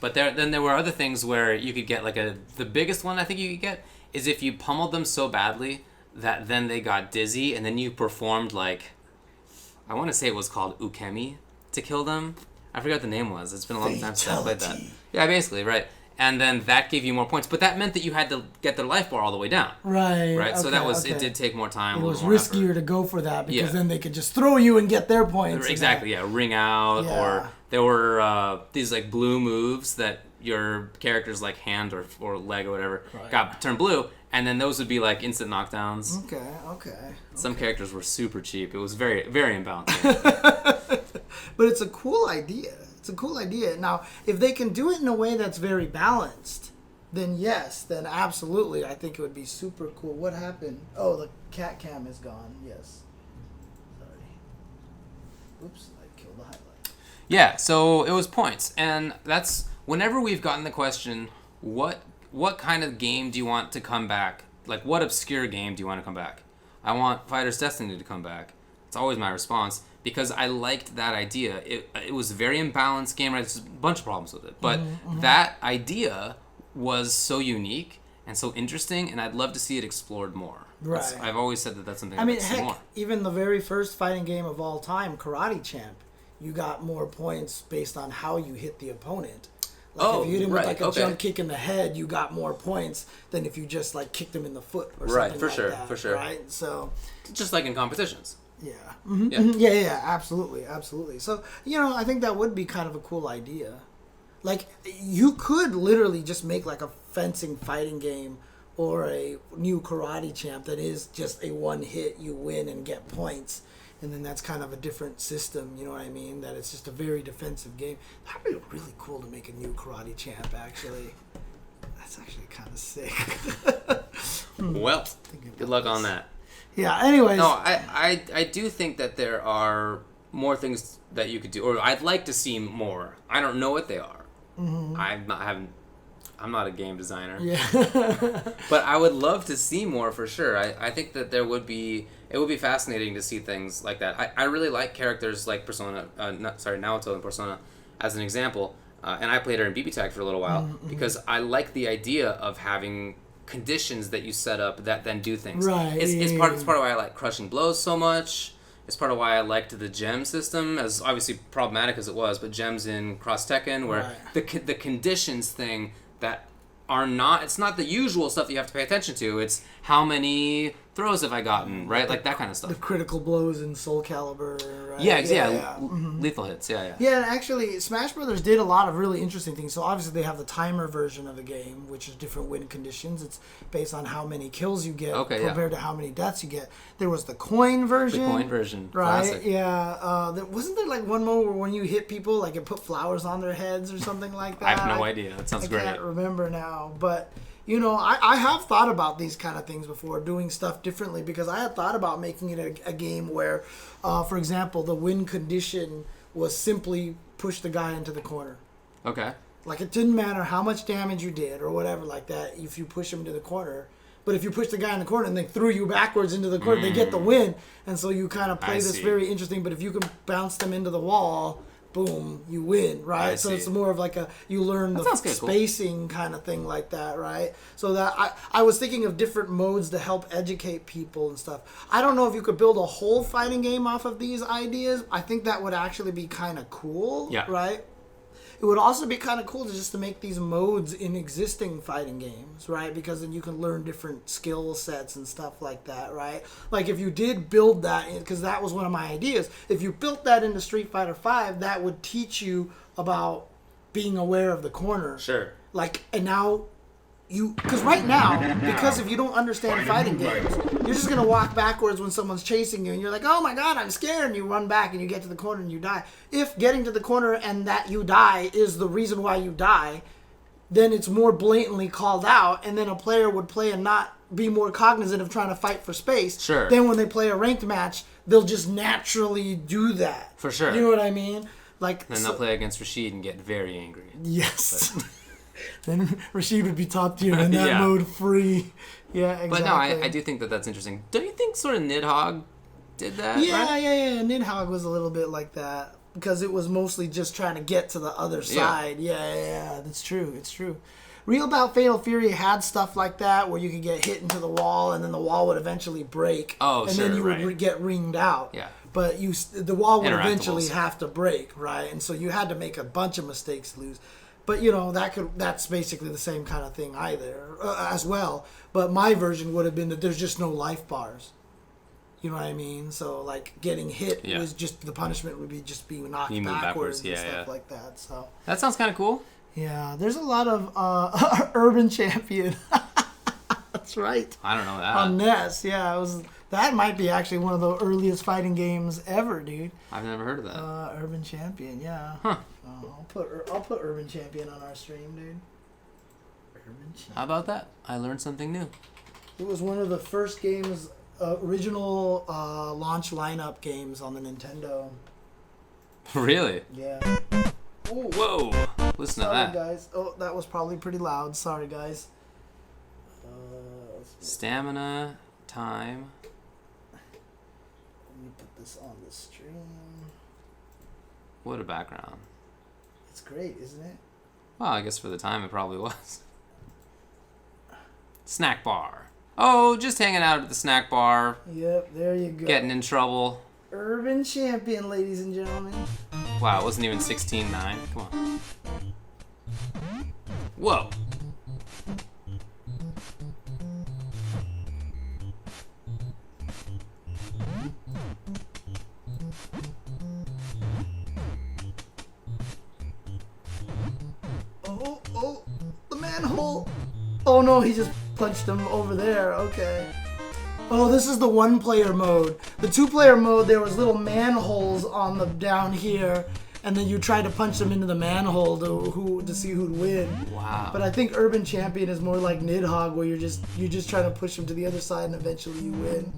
But then there were other things where you could get like the biggest one I think you could get is if you pummeled them so badly that then they got dizzy and then you performed like I want to say it was called ukemi to kill them. I forgot what the name was. It's been a long time since I played that. Yeah, basically, right. And then that gave you more points, but that meant that you had to get their life bar all the way down. Right. Right. Okay, so that was it. Did take more time. It was riskier effort to go for that because then they could just throw you and get their points. Exactly. Yeah. Ring out, or there were these like blue moves that your character's like hand or leg or whatever got turned blue, and then those would be like instant knockdowns. Okay. Some characters were super cheap. It was very, very imbalanced. But it's a cool idea. It's a cool idea. Now, if they can do it in a way that's very balanced, then yes, then absolutely, I think it would be super cool. What happened? Oh, the cat cam is gone. Yes. Sorry. Oops, I killed the highlight. Yeah, so it was points, and that's whenever we've gotten the question, what kind of game do you want to come back? Like, what obscure game do you want to come back? I want Fighter's Destiny to come back. It's always my response. Because I liked that idea. It was a very imbalanced game. Right? There's a bunch of problems with it. But that idea was so unique and so interesting, and I'd love to see it explored more. Right. I've always said that that's something I mean, I'd see more. Even the very first fighting game of all time, Karate Champ, you got more points based on how you hit the opponent. Like if you hit him with like a jump kick in the head, you got more points than if you just like kicked him in the foot or something like that. For sure. Right? So just like in competitions. Yeah. Mm-hmm. Yeah, absolutely. So, I think that would be kind of a cool idea. Like, you could literally just make like a fencing fighting game or a new Karate Champ that is just a one hit, you win and get points. And then that's kind of a different system, you know what I mean? That it's just a very defensive game. That'd be really cool to make a new Karate Champ, actually. That's actually kind of sick. Well, good luck on that. Yeah, anyways. No, I do think that there are more things that you could do, or I'd like to see more. I don't know what they are. I'm not a game designer. Yeah. But I would love to see more for sure. I think that it would be fascinating to see things like that. I really like characters like Naoto in Persona as an example. And I played her in BB Tag for a little while because I like the idea of having conditions that you set up that then do things. Right. It's part of why I like Crushing Blows so much. It's part of why I liked the gem system, as obviously problematic as it was, but gems in Cross Tekken, where the conditions thing that are not, it's not the usual stuff that you have to pay attention to. It's how many throws have I gotten, right? Like that kind of stuff. The critical blows in Soul Calibur, right? Yeah. Lethal hits, yeah. Yeah, and actually, Smash Brothers did a lot of really interesting things. So obviously they have the timer version of the game, which is different win conditions. It's based on how many kills you get compared to how many deaths you get. There was the coin version. Right? Classic. Yeah. Wasn't there like one moment where when you hit people, like it put flowers on their heads or something like that? I have no idea. That sounds great. I can't remember now, but... You know, I have thought about these kind of things before, doing stuff differently, because I had thought about making it a game where, for example, the win condition was simply push the guy into the corner. Okay. Like, it didn't matter how much damage you did or whatever like that if you push him to the corner. But if you push the guy in the corner and they threw you backwards into the corner, they get the win. And so you kind of play this very interesting, but if you can bounce them into the wall... boom, you win, right? So it's more of like you learn the spacing kind of thing like that, right? So that I was thinking of different modes to help educate people and stuff. I don't know if you could build a whole fighting game off of these ideas. I think that would actually be kind of cool, right? It would also be kind of cool to make these modes in existing fighting games, right? Because then you can learn different skill sets and stuff like that, right? Like if you did build that, because that was one of my ideas, if you built that into Street Fighter V, that would teach you about being aware of the corner. Sure. Like, and now... Because right now, because if you don't understand fighting games, you're just going to walk backwards when someone's chasing you and you're like, oh my god, I'm scared, and you run back and you get to the corner and you die. If getting to the corner and that you die is the reason why you die, then it's more blatantly called out, and then a player would play and not be more cognizant of trying to fight for space. Sure. Then when they play a ranked match, they'll just naturally do that. For sure. You know what I mean? Like, then they'll play against Rashid and get very angry. Yes. Then Rashid would be top tier in that mode free. Yeah, exactly. But no, I do think that that's interesting. Don't you think sort of Nidhogg did that? Yeah, right? yeah. Nidhogg was a little bit like that because it was mostly just trying to get to the other side. Yeah. That's true. It's true. Real Bout Fatal Fury had stuff like that where you could get hit into the wall and then the wall would eventually break. Oh, and then you would get ringed out. Yeah. But the wall would eventually have to break, right? And so you had to make a bunch of mistakes to lose. But, you know, that's basically the same kind of thing as well. But my version would have been that there's just no life bars. You know what I mean? So, like, getting hit was just, the punishment would be just being knocked backwards and stuff like that. So that sounds kind of cool. Yeah, there's a lot of Urban Champion. That's right. I don't know that. On NES, yeah. That might be actually one of the earliest fighting games ever, dude. I've never heard of that. Urban Champion, yeah. Huh. I'll put Urban Champion on our stream, dude. Urban Champion. How about that? I learned something new. It was one of the first games, original launch lineup games on the Nintendo. Really? Yeah. Ooh, whoa! Listen to that. Sorry, guys. Oh, that was probably pretty loud. Sorry, guys. Stamina, time. Let me put this on the stream. What a background. It's great, isn't it? Well, I guess for the time it probably was. Snack bar. Oh, just hanging out at the snack bar. Yep, there you go. Getting in trouble. Urban Champion, ladies and gentlemen. Wow, it wasn't even 16-9. Come on. Whoa. Oh, the manhole. Oh no, he just punched him over there. Okay. Oh, this is the one-player mode. The two-player mode, there was little manholes on the down here, and then you try to punch them into the manhole to see who'd win. Wow. But I think Urban Champion is more like Nidhogg, where you're just trying to push him to the other side, and eventually you win.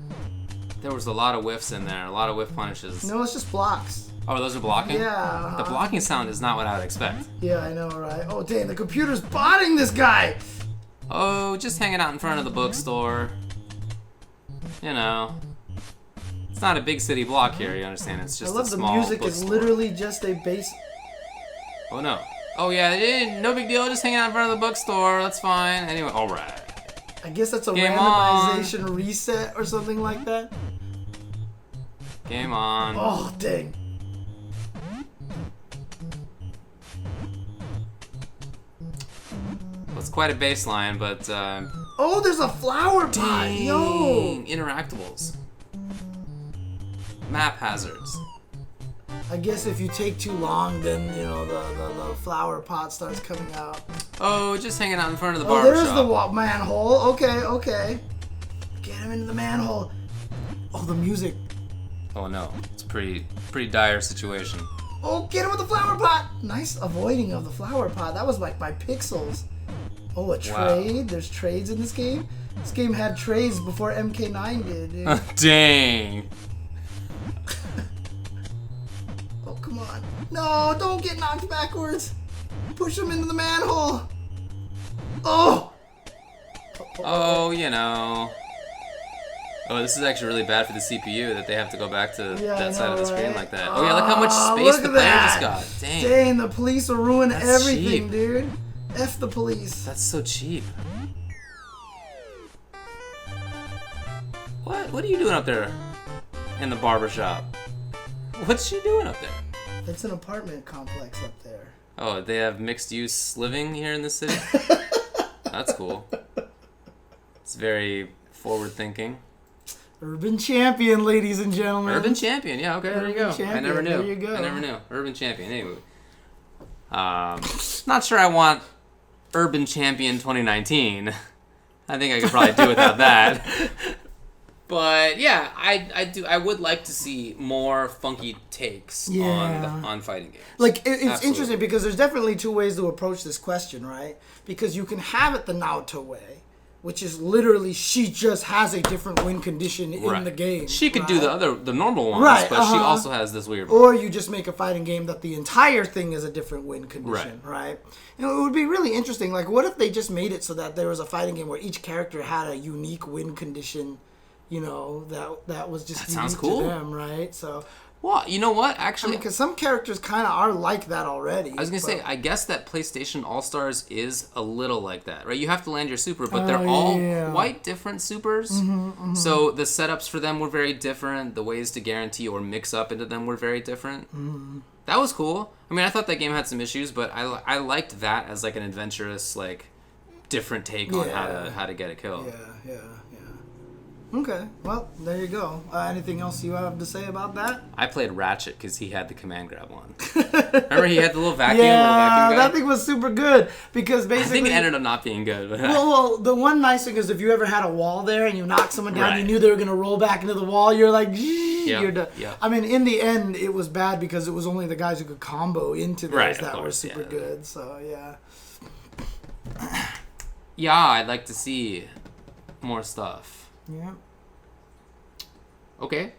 There was a lot of whiffs in there, a lot of whiff punishes. No, it's just blocks. Oh, those are blocking? Yeah. The blocking sound is not what I would expect. Yeah, I know, right? Oh, dang, the computer's botting this guy! Oh, just hanging out in front of the bookstore. You know. It's not a big city block here, you understand? It's just a small I love the music bookstore. is literally just a bass. Oh, no. Oh, yeah, no big deal. Just hanging out in front of the bookstore. That's fine. Anyway, alright. I guess that's a Game randomization reset or something like that. Game on. Oh, dang. Well, it's quite a baseline, but... Oh, there's a flower pot! Yo! Interactables. Map hazards. I guess if you take too long, then, you know, the flower pot starts coming out. Oh, just hanging out in front of the Oh, barber there's shop. the manhole. Okay, okay. Get him into the manhole. Oh, the music. Oh, no. It's a pretty dire situation. Oh, get him with the flower pot. Nice avoiding of the flower pot. That was like by pixels. Oh, a trade. Wow. There's trades in this game. This game had trades before MK9 did, dude. Dang. Oh, come on. No, don't get knocked backwards. Push him into the manhole. Oh! Oh, you know. Oh, this is actually really bad for the CPU that they have to go back to that side of the screen like that. Oh, yeah, look how much space the player just got. Dang. Dang, the police will ruin That's everything, cheap. dude. F the police. That's so cheap. What are you doing up there in the barber shop? What's she doing up there? It's an apartment complex up there. Oh, they have mixed use living here in the city? That's cool. It's very forward thinking. Urban champion, ladies and gentlemen. Urban champion, yeah, okay, there you go. Champion, I never knew. there you go. I never knew. Urban champion, anyway. Not sure I want Urban Champion 2019. I think I could probably do without that. But yeah, I would like to see more funky takes on fighting games. Like it's Absolutely. interesting because there's definitely two ways to approach this question, right? Because you can have it the Naoto way, which is literally she just has a different win condition in the game. She could do the normal ones, Right, but she also has this weird one. Or you just make a fighting game that the entire thing is a different win condition, right? You know, it would be really interesting. Like, what if they just made it so that there was a fighting game where each character had a unique win condition, you know, that was just unique to them, right? So... Well, you know what? Actually, because some characters kind of are like that already. I was gonna say, I guess that PlayStation All Stars is a little like that, right? You have to land your super, but they're all quite different supers. So the setups for them were very different. The ways to guarantee or mix up into them were very different. That was cool. I mean, I thought that game had some issues, but I liked that as like an adventurous, like different take on how to get a kill. Yeah. Okay, well, there you go. Anything else you have to say about that? I played Ratchet because he had the command grab one. Remember, he had the little vacuum. Yeah, that thing was super good because basically... I think it ended up not being good. But well, the one nice thing is if you ever had a wall there and you knocked someone down, you knew they were going to roll back into the wall, you're like, you're done. Yep. I mean, in the end, it was bad because it was only the guys who could combo into those that were super good, so yeah. Yeah, I'd like to see more stuff. Yeah. Okay.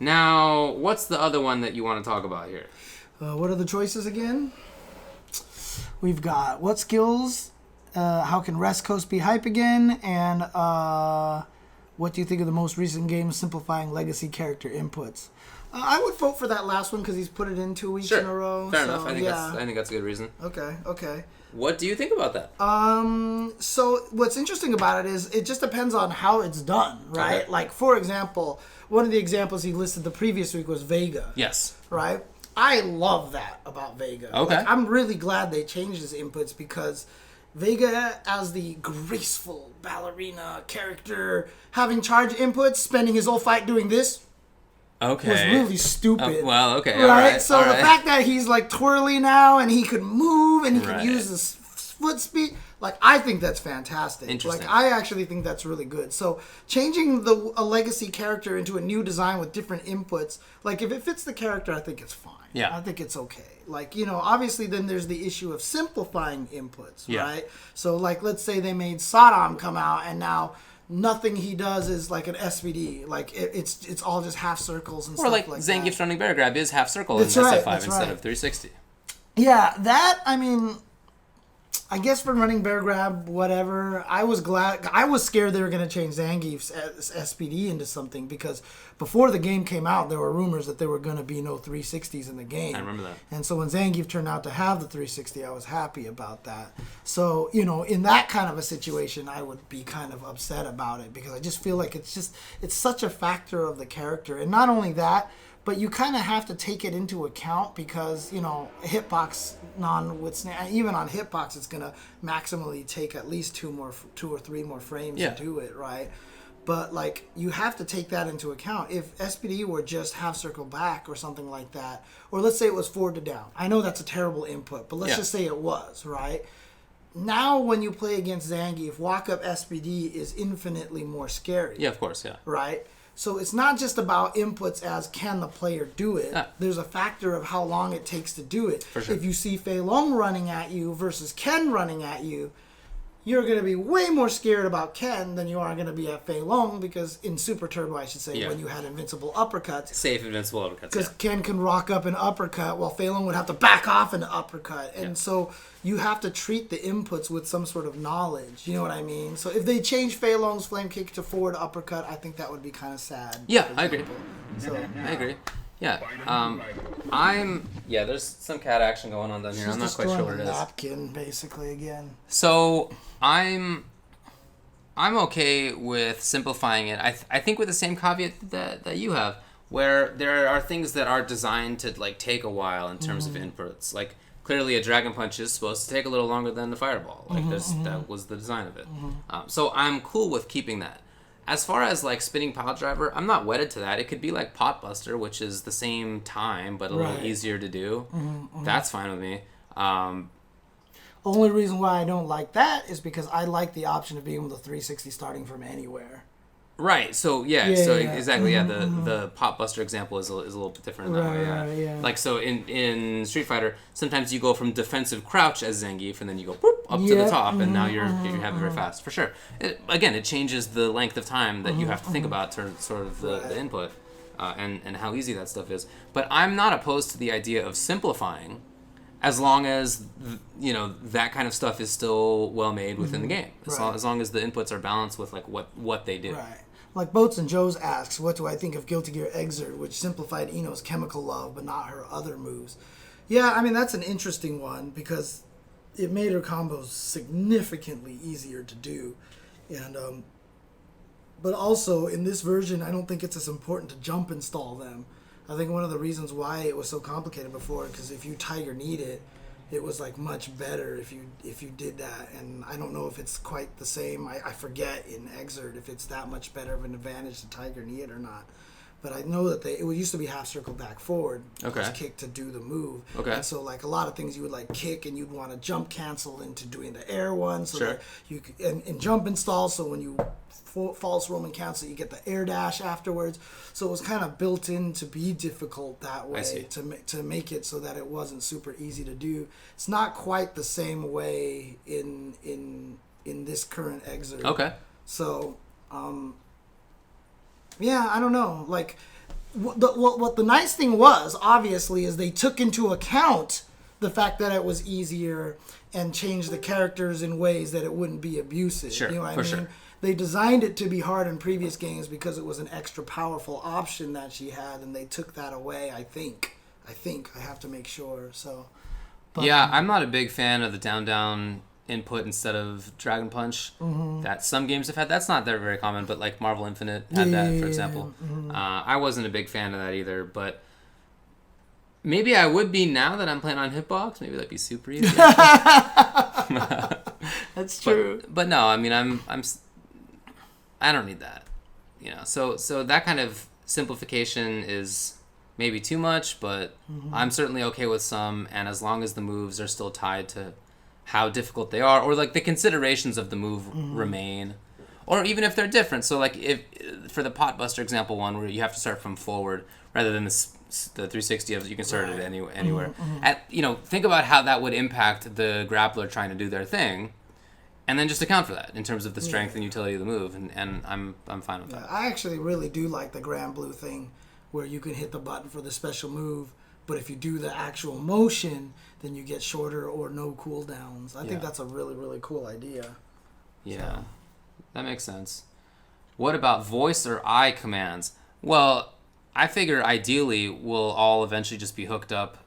Now, what's the other one that you want to talk about here? What are the choices again? We've got what skills, how can West Coast be hype again, and what do you think of the most recent games simplifying legacy character inputs? I would vote for that last one because he's put it in 2 weeks in a row. Fair enough. I think that's a good reason. Okay. What do you think about that? So what's interesting about it is it just depends on how it's done, right? Okay. Like, for example, one of the examples he listed the previous week was Vega. Yes. Right? I love that about Vega. Okay. Like, I'm really glad they changed his inputs because Vega, as the graceful ballerina character, having charge inputs, spending his whole fight doing this, was really stupid. Okay. Right? So the fact that he's like twirly now and he could move and he could use his foot speed, like, I think that's fantastic. Interesting. Like, I actually think that's really good. So changing a legacy character into a new design with different inputs, like, if it fits the character, I think it's fine. Yeah. I think it's okay. Like, you know, obviously then there's the issue of simplifying inputs, right? So, like, let's say they made Saddam come out and now nothing he does is like an SVD. Like it's all just half circles and or stuff like like Zangief's that. running bear grab is half circle That's in right, SF5 that's instead right. of 360. Yeah, that, I mean, I guess for running bear grab, whatever, I was scared they were going to change Zangief's SPD into something, because before the game came out, there were rumors that there were going to be no 360s in the game. I remember that. And so when Zangief turned out to have the 360, I was happy about that. So, you know, in that kind of a situation, I would be kind of upset about it, because I just feel like it's such a factor of the character. And not only that, but you kind of have to take it into account, because, you know, hitbox notwithstanding, even on hitbox, it's going to maximally take at least 2 or 3 more frames to do it, right? But, like, you have to take that into account. If SPD were just half circle back or something like that, or let's say it was forward to down. I know that's a terrible input, but let's just say it was, right? Now, when you play against Zangief, walk-up SPD is infinitely more scary. Yeah, of course, yeah. Right? So it's not just about inputs as can the player do it. Yeah. There's a factor of how long it takes to do it. For sure. If you see Fei Long running at you versus Ken running at you, you're going to be way more scared about Ken than you are going to be at Fei Long, because in Super Turbo, I should say, when you had invincible uppercuts. Safe invincible uppercuts, Because Ken can rock up an uppercut while Fei Long would have to back off an uppercut. And so you have to treat the inputs with some sort of knowledge. You know what I mean? So if they change Fei Long's flame kick to forward uppercut, I think that would be kind of sad. Yeah, I agree. So, I agree. Yeah. There's some cat action going on down here. I'm not quite sure what it is. Napkin, basically, again. So I'm okay with simplifying it. I think with the same caveat that you have, where there are things that are designed to like take a while in terms of inputs. Like clearly a Dragon Punch is supposed to take a little longer than the Fireball. Like that was the design of it. So I'm cool with keeping that. As far as like spinning pile driver, I'm not wedded to that. It could be like Pot Buster, which is the same time but a little easier to do. That's fine with me. Only reason why I don't like that is because I like the option of being able to 360 starting from anywhere. Right. So exactly. The Pot Buster example is a little bit different in that way. Yeah. Like so in Street Fighter, sometimes you go from defensive crouch as Zangief, and then you go boop, up to the top, and now you have it very fast for sure. It changes the length of time that you have to think about sort of the input and how easy that stuff is. But I'm not opposed to the idea of simplifying, as long as that kind of stuff is still well made within the game. As long as the inputs are balanced with like what they do. Right. Like Boats and Joe's asks, what do I think of Guilty Gear Xrd, which simplified Ino's chemical love but not her other moves? Yeah, I mean, that's an interesting one, because it made her combos significantly easier to do. And but also, in this version, I don't think it's as important to jump install them. I think one of the reasons why it was so complicated before, because if you Tiger Kneed it, it was like much better if you did that. And I don't know if it's quite the same. I forget in Xrd if it's that much better of an advantage to Tiger Knee it or not. But I know that it used to be half circle back forward. Okay. Just kick to do the move. Okay. And so like a lot of things you would like kick and you'd want to jump cancel into doing the air one. So that you could, and jump install. So when you false Roman cancel, you get the air dash afterwards. So it was kind of built in to be difficult that way, to make it so that it wasn't super easy to do. It's not quite the same way in this current Xrd. Okay. So yeah, I don't know. Like what the nice thing was, obviously, is they took into account the fact that it was easier and changed the characters in ways that it wouldn't be abusive. Sure, you know what for I mean? sure. They designed it to be hard in previous games because it was an extra powerful option that she had, and they took that away, I think. I have to make sure. So, but, yeah, I'm not a big fan of the down input instead of Dragon Punch. That some games have had. That's not very common, but like Marvel Infinite had that, for example. I wasn't a big fan of that either, but maybe I would be now that I'm playing on Hitbox. Maybe that'd be super easy. That's true. But no, I mean, I don't need that, So that kind of simplification is maybe too much, but I'm certainly okay with some. And as long as the moves are still tied to how difficult they are, or like the considerations of the move remain, or even if they're different. So like if for the Pot Buster example one, where you have to start from forward rather than the 360 of you can start it anywhere. Think about how that would impact the grappler trying to do their thing. and then just account for that in terms of the strength and utility of the move, and I'm fine with that. I actually really do like the Grand Blue thing, where you can hit the button for the special move, but if you do the actual motion, then you get shorter or no cooldowns. I think that's a really, really cool idea. Yeah, that makes sense. What about voice or eye commands? Well, I figure ideally we'll all eventually just be hooked up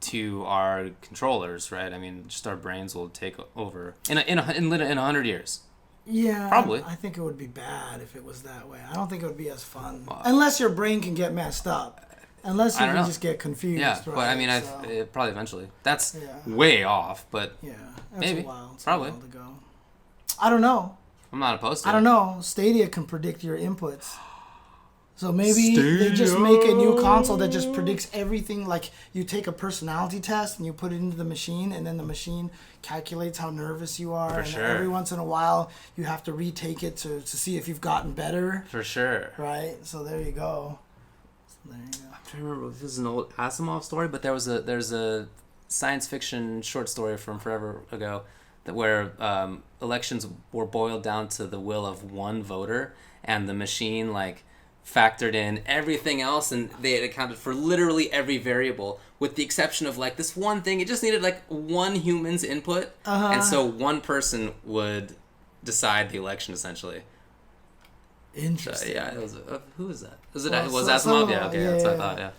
to our controllers, right? I mean, just our brains will take over in 100 years. Yeah, probably. I think it would be bad if it was that way. I don't think it would be as fun. Unless your brain can get messed up. Unless you can just get confused. Yeah, right? but I mean, probably eventually. That's way off, but that's maybe. a while. Probably. A while to go. I don't know. I'm not opposed to it. I don't know. Stadia can predict your inputs. So maybe they just make a new console that just predicts everything. Like, you take a personality test and you put it into the machine, and then the machine calculates how nervous you are. For and every once in a while, you have to retake it to see if you've gotten better. For sure. Right? So there you go. I'm trying to remember if this is an old Asimov story, but there's a science fiction short story from forever ago where elections were boiled down to the will of one voter, and the machine factored in everything else, and they had accounted for literally every variable with the exception of this one thing. It just needed one human's input, and so one person would decide the election essentially. Interesting. So, it was who was that? Was Asimov? Yeah, okay, that's what I thought. Yeah.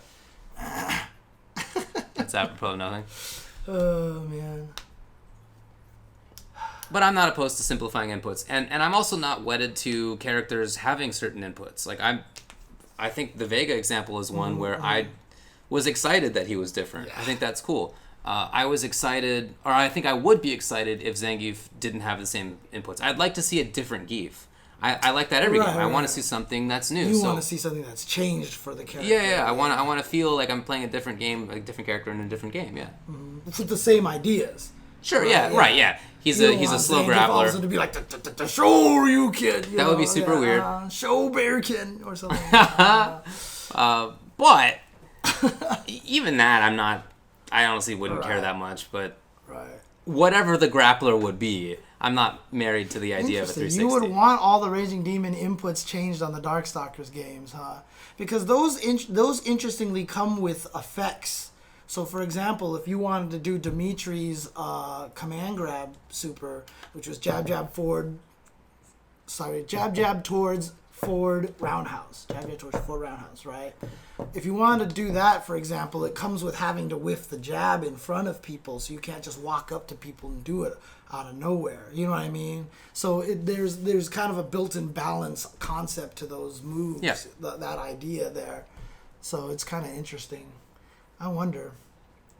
That's apropos of nothing. Oh man. But I'm not opposed to simplifying inputs, and I'm also not wedded to characters having certain inputs. I think the Vega example is one where I was excited that he was different. Yeah. I think that's cool. I was excited, or I think I would be excited if Zangief didn't have the same inputs. I'd like to see a different Geef. I like that every game. I want to see something that's new. You want to see something that's changed for the character. Yeah. I want to feel like I'm playing a different game, a different character in a different game. Yeah. Mm-hmm. With the same ideas. Sure. Right. Yeah. He's a slow grappler. Also to be like the show you kid. That would be super weird. Show Bearkin or something. But even that, I honestly wouldn't care that much. But whatever the grappler would be, I'm not married to the idea of a 360. You would want all the Raging Demon inputs changed on the Darkstalkers games, huh? Because those interestingly come with effects. So, for example, if you wanted to do Dimitri's command grab super, which was jab towards forward roundhouse. Jab towards forward roundhouse, right? If you wanted to do that, for example, it comes with having to whiff the jab in front of people, so you can't just walk up to people and do it out of nowhere. You know what I mean? So there's kind of a built-in balance concept to those moves, that idea there. So it's kind of interesting. I wonder.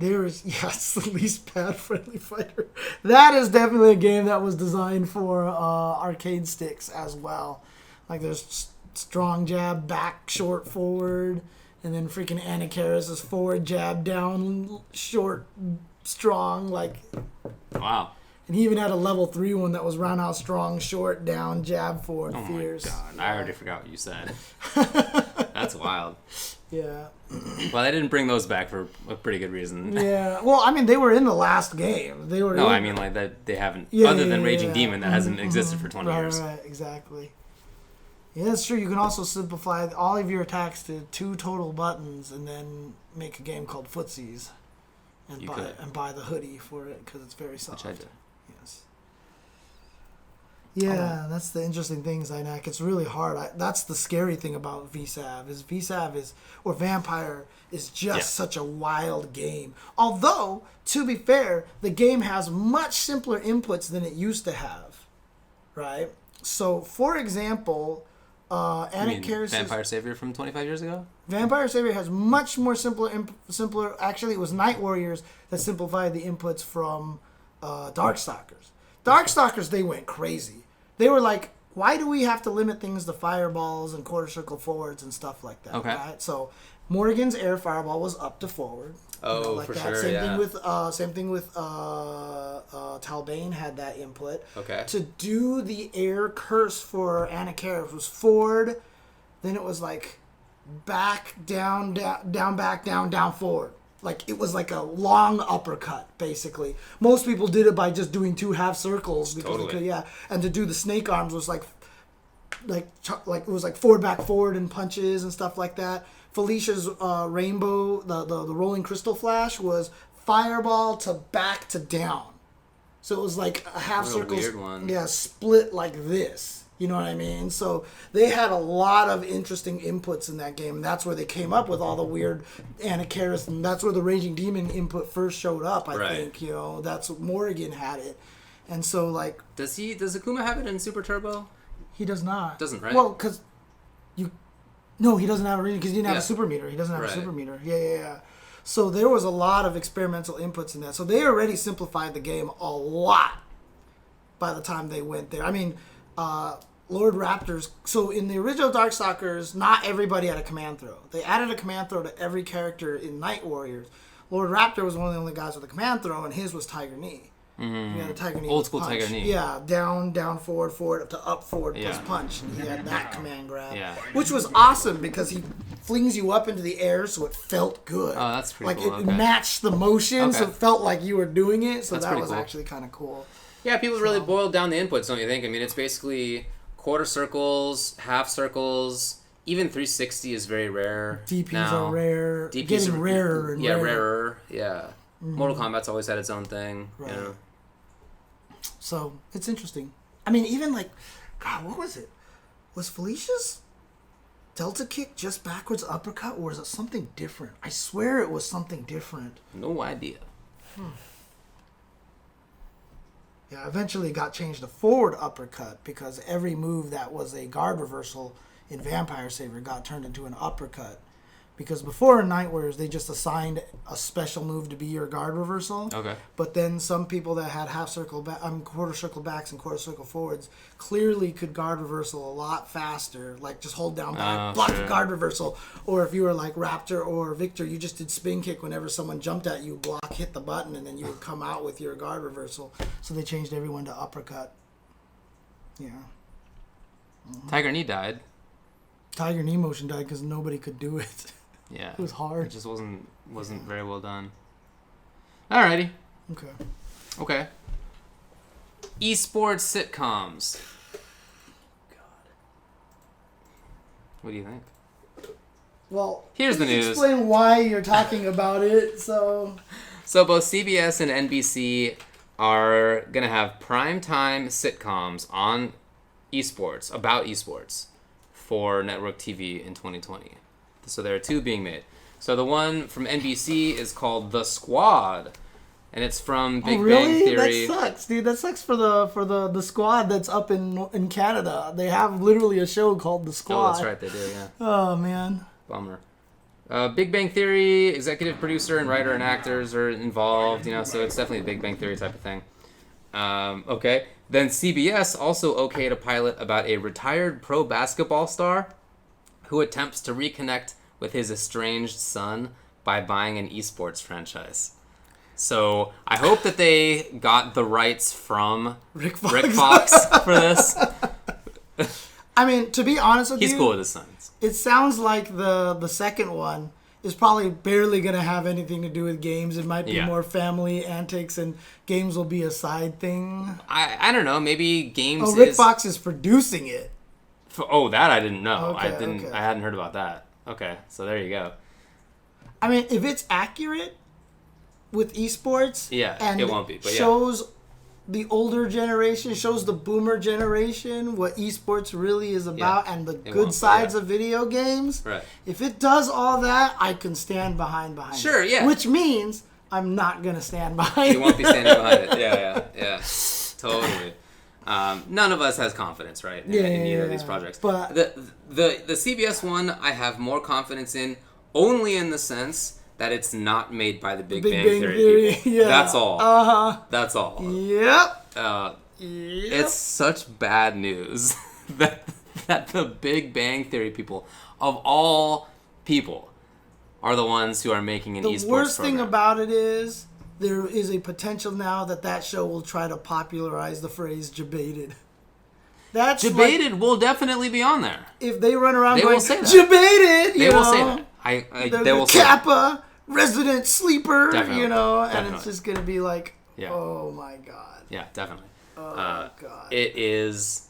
It's the least pad-friendly fighter. That is definitely a game that was designed for arcade sticks as well. There's strong jab, back, short, forward, and then freaking Anacharis is forward, jab, down, short, strong, Wow. And he even had a level 3 one that was roundhouse, strong, short, down, jab, forward, oh fierce. Oh my god, I already forgot what you said. That's wild. Yeah. Well, they didn't bring those back for a pretty good reason. Yeah. Well, I mean, they were in the last game. They were. No, I mean that they haven't. Other than Raging Demon, that hasn't existed for 20 years. Right, exactly. Yeah, that's true. You can also simplify all of your attacks to 2 total buttons, and then make a game called Footsies, and buy the hoodie for it because it's very soft. Which I did. Yes. Yeah, that's the interesting thing, Zynak. It's really hard. That's the scary thing about VSAV or Vampire is just such a wild game. Although, to be fair, the game has much simpler inputs than it used to have, right? So, for example, Anacharis Vampire Savior from 25 years ago? Vampire Savior has much more simpler. Actually, it was Night Warriors that simplified the inputs from Darkstalkers. Darkstalkers, they went crazy. They were like, why do we have to limit things to fireballs and quarter circle forwards and stuff like that? Okay. Right? So Morrigan's air fireball was up to forward. For sure. Same thing with Talbane had that input. Okay. To do the air curse for Anacharis was forward, then it was back, down, back, down, forward. like it was like a long uppercut, basically. Most people did it by just doing 2 half circles. Because Totally. they could, yeah. And to do the snake arms was like it was like forward, back, forward, and punches and stuff like that. Felicia's rainbow, the rolling crystal flash was fireball to back to down. So it was like a half circle. Weird one. Yeah, split like this. You know what I mean? So they had a lot of interesting inputs in that game. And that's where they came up with all the weird Anacharis, and that's where the Raging Demon input first showed up, I think. You know, that's Morrigan had it. And so, like... Does Akuma have it in Super Turbo? He does not. Doesn't, right? Well, because No, he doesn't have a Raging, because he didn't have a super meter. He doesn't have a Right. super meter. Yeah. So there was a lot of experimental inputs in that. So they already simplified the game a lot by the time they went there. I mean... Lord Raptors. So in the original Darkstalkers, not everybody had a command throw. They added a command throw to every character in Night Warriors. Lord Raptor was one of the only guys with a command throw, and his was Tiger Knee. Mm-hmm. He had a Tiger Knee. Old school punch. Tiger Knee. Yeah, down, forward, up to up, forward, plus Yeah. punch. And he had that command grab. Yeah. Which was awesome because he flings you up into the air, so it felt good. Oh, that's pretty cool. cool. It matched the motion, so Okay. it felt like you were doing it. So That's that pretty was cool. actually kind of cool. Yeah, people really boiled down the inputs, don't you think? I mean, it's basically quarter circles, half circles. Even 360 is very rare. DPs now. are rare. DPs getting are rarer and rarer. Yeah. Mortal Kombat's always had its own thing. Right. You know? So it's interesting. I mean, even like, God, what was it? Was Felicia's Delta kick just backwards uppercut, or was it something different? I swear it was something different. No idea. Yeah, eventually it got changed to forward uppercut because every move that was a guard reversal in Vampire Saver got turned into an uppercut. Because before in Night Warriors, they just assigned a special move to be your guard reversal. Okay. But then some people that had quarter circle backs and quarter circle forwards clearly could guard reversal a lot faster. Like just hold down back, block the guard reversal. Or if you were like Raptor or Victor, you just did spin kick whenever someone jumped at you, block, hit the button, and then you would come out with your guard reversal. So they changed everyone to uppercut. Yeah. Tiger Knee died. Tiger Knee motion died because nobody could do it. Yeah. It was hard. It just wasn't very well done. Alrighty. Okay. Esports sitcoms. God. What do you think? Well, Here's the news. Explain why you're talking about it. So both CBS and NBC are going to have primetime sitcoms on esports, about esports, for network TV in 2020. So there are 2 being made. So the one from NBC is called The Squad, and it's from Big Bang Theory. That sucks, dude. That sucks for the squad that's up in Canada. They have literally a show called The Squad. Oh, that's right, they do, yeah. Oh, man. Bummer. Big Bang Theory, executive producer and writer and actors are involved, so it's definitely a Big Bang Theory type of thing. Okay. Then CBS also okayed a pilot about a retired pro basketball star who attempts to reconnect with his estranged son by buying an esports franchise. So I hope that they got the rights from Rick Fox for this. I mean, to be honest with you, He's cool with his sons. It sounds like the second one is probably barely going to have anything to do with games. It might be more family antics, and games will be a side thing. I don't know. Maybe games. Oh, Rick Fox is producing it. That I didn't know. Okay. I hadn't heard about that. Okay, so there you go. I mean, if it's accurate with esports, and it won't be. But shows the older generation, shows the boomer generation what esports really is about, and the good sides of video games. Right. If it does all that, I can stand behind Sure, it. yeah. Which means I'm not gonna stand behind it. You won't be standing behind it. Yeah. Totally. None of us has confidence, right, in either of these projects. But the CBS one, I have more confidence in, only in the sense that it's not made by the Big Bang Theory people. Yeah. That's all. That's all. Yep. It's such bad news that the Big Bang Theory people, of all people, are the ones who are making an esports program. The worst thing about it is there is a potential now that show will try to popularize the phrase "jebaited." That's Jebaited will definitely be on there. If they run around They going will say that. "jebaited," They will say that. They will say that. Kappa resident sleeper, Definitely. you know, and Definitely. it's just gonna be like, Yeah. oh my god. Yeah, definitely. Oh god. It is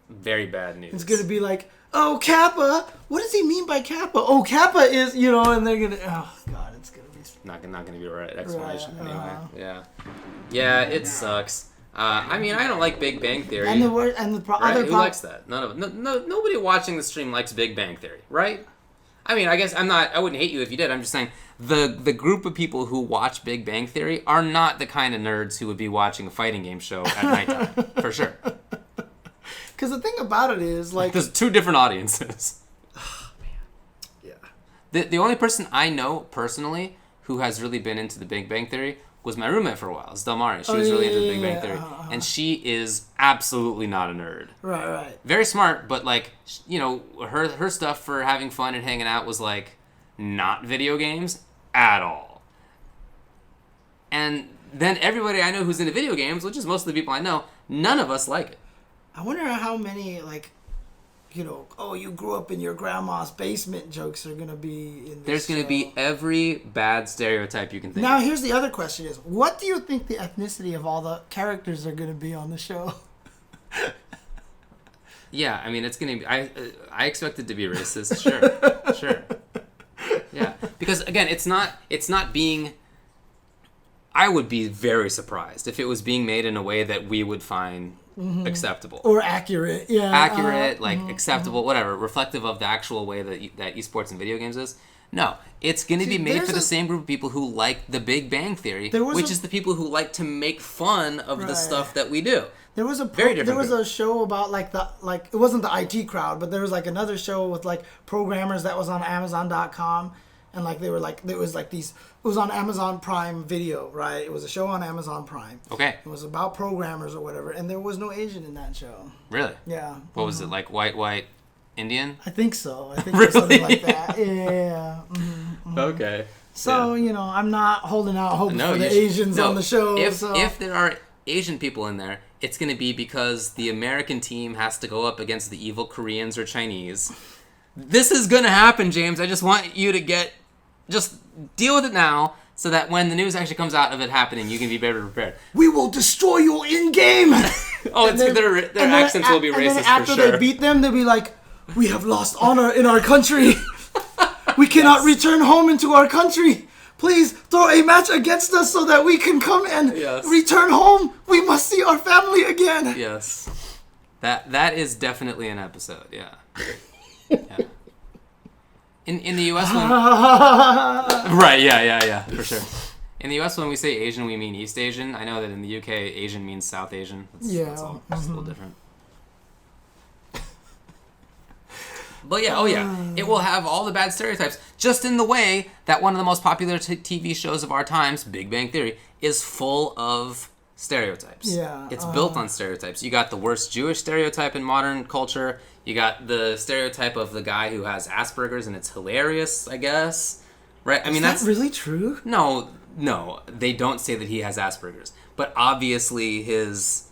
very bad news. It's gonna be like, oh Kappa, what does he mean by Kappa? Oh, Kappa is, you know, and they're gonna, oh god, it's gonna be not gonna be the right explanation anyway. uh-huh. Yeah, it sucks. I mean, I don't like Big Bang Theory. And the word and the right? other Who likes that? None of nobody watching the stream likes Big Bang Theory, right? I mean, I guess I wouldn't hate you if you did. I'm just saying the group of people who watch Big Bang Theory are not the kind of nerds who would be watching a fighting game show at nighttime, for sure. Because the thing about it is, like, There's two different audiences. oh, man. Yeah. The only person I know personally who has really been into the Big Bang Theory was my roommate for a while. It's Delmari. She was really into the Big Bang Theory. And she is absolutely not a nerd. Right. Very smart, but, like, you know, her stuff for having fun and hanging out was, like, not video games at all. And then everybody I know who's into video games, which is most of the people I know, none of us like it. I wonder how many, like, you know, oh, you grew up in your grandma's basement jokes are gonna be in this There's going to be every bad stereotype you can think Now, of. here's the other question is, what do you think the ethnicity of all the characters are gonna be on the show? Yeah, I mean, it's going to be... I expect it to be racist, sure. Yeah, because, again, it's not being... I would be very surprised if it was being made in a way that we would find acceptable. Or accurate, yeah. Accurate, acceptable, whatever, reflective of the actual way that esports and video games is. No, it's going to be made for the same group of people who like the Big Bang Theory, which is the people who like to make fun of the stuff that we do. There was a show about it wasn't the IT crowd, but there was like another show with like programmers that was on Amazon.com, and like it was on Amazon Prime Video, right? It was a show on Amazon Prime. Okay. It was about programmers or whatever, and there was no Asian in that show. Really? Yeah. What was it, like white Indian? I think so. I think Really? it was something like that. Yeah. Mm-hmm. Okay. So, you know, I'm not holding out hope for the Asians on the show. If there are Asian people in there, it's going to be because the American team has to go up against the evil Koreans or Chinese. This is going to happen, James. I just want you to just deal with it now so that when the news actually comes out of it happening, you can be better prepared. We will destroy you in-game! Their accents will be racist for sure. And then after they beat them, they'll be like, we have lost honor in our country. We cannot return home into our country. Please throw a match against us so that we can come and return home. We must see our family again. Yes. That is definitely an episode, yeah. In the US one... Right, yeah, for sure. In the US when we say Asian, we mean East Asian. I know that in the UK, Asian means South Asian. That's all. It's a little different. But yeah, it will have all the bad stereotypes, just in the way that one of the most popular TV shows of our times, Big Bang Theory, is full of stereotypes. Yeah. It's built on stereotypes. You got the worst Jewish stereotype in modern culture. You got the stereotype of the guy who has Asperger's, and it's hilarious, I guess. Right? I mean, that's really true? No, they don't say that he has Asperger's. But obviously his...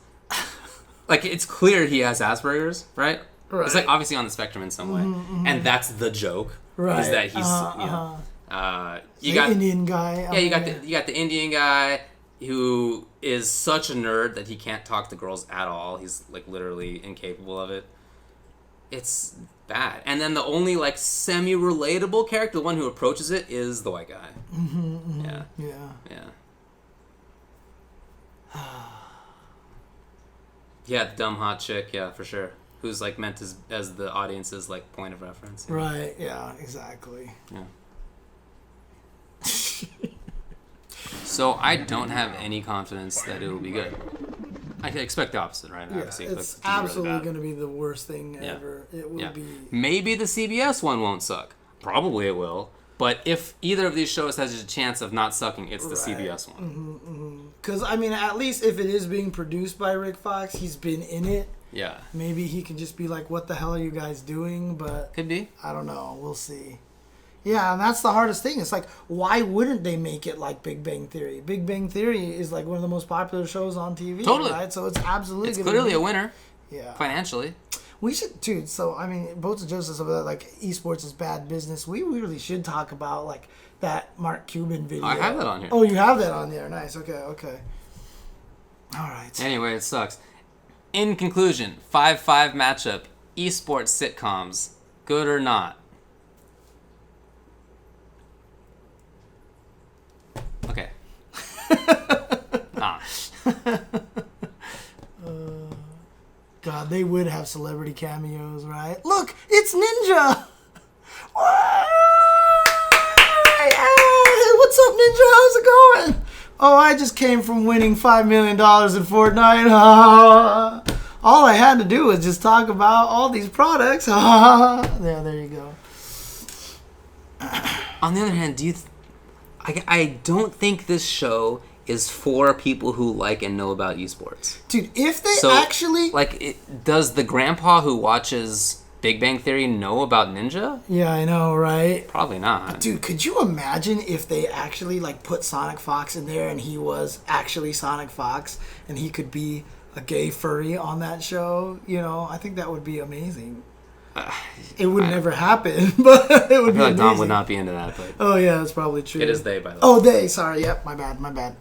Like, it's clear he has Asperger's, right? Right. It's like obviously on the spectrum in some way, and that's the joke. Right. Is that he's you got Indian guy. Yeah, you got the Indian guy who is such a nerd that he can't talk to girls at all. He's like literally incapable of it. It's bad. And then the only like semi-relatable character, the one who approaches it, is the white guy. Yeah. Yeah, the dumb hot chick. Yeah, for sure. Who's like meant as the audience's like point of reference. You know? Right. Yeah. Exactly. Yeah. So I don't have any confidence that it will be good. I expect the opposite, right? Yeah, it's absolutely going to be the worst thing ever. It will be. Maybe the CBS one won't suck. Probably it will. But if either of these shows has a chance of not sucking, it's the CBS one. Because, I mean, at least if it is being produced by Rick Fox, he's been in it. Yeah. Maybe he can just be like, what the hell are you guys doing? But could be. I don't know. We'll see. Yeah, and that's the hardest thing. It's like, why wouldn't they make it like Big Bang Theory? Big Bang Theory is like one of the most popular shows on TV. Totally. Right? So it's absolutely... It's clearly a winner. Yeah. Financially. We should, dude. So I mean, Boats of Justice about like esports is bad business. We really should talk about like that Mark Cuban video. I have that on here. Oh, you have that on there. Nice. Okay. All right. Anyway, it sucks. In conclusion, 5-5 matchup. Esports sitcoms. Good or not? Okay. Nah. God, they would have celebrity cameos, right? Look, it's Ninja. Hey, what's up, Ninja? How's it going? Oh, I just came from winning $5 million in Fortnite. All I had to do was just talk about all these products. There you go. On the other hand, I don't think this show is for people who like and know about esports. Dude, if they actually... does the grandpa who watches Big Bang Theory know about Ninja? Yeah, I know, right? Probably not. Dude, could you imagine if they actually like put Sonic Fox in there and he was actually Sonic Fox and he could be a gay furry on that show? You know, I think that would be amazing. It would never happen, but it would be amazing. Dom would not be into that. But oh, yeah, that's probably true. It is they, by the way. Oh, they. Sorry. Yep, my bad.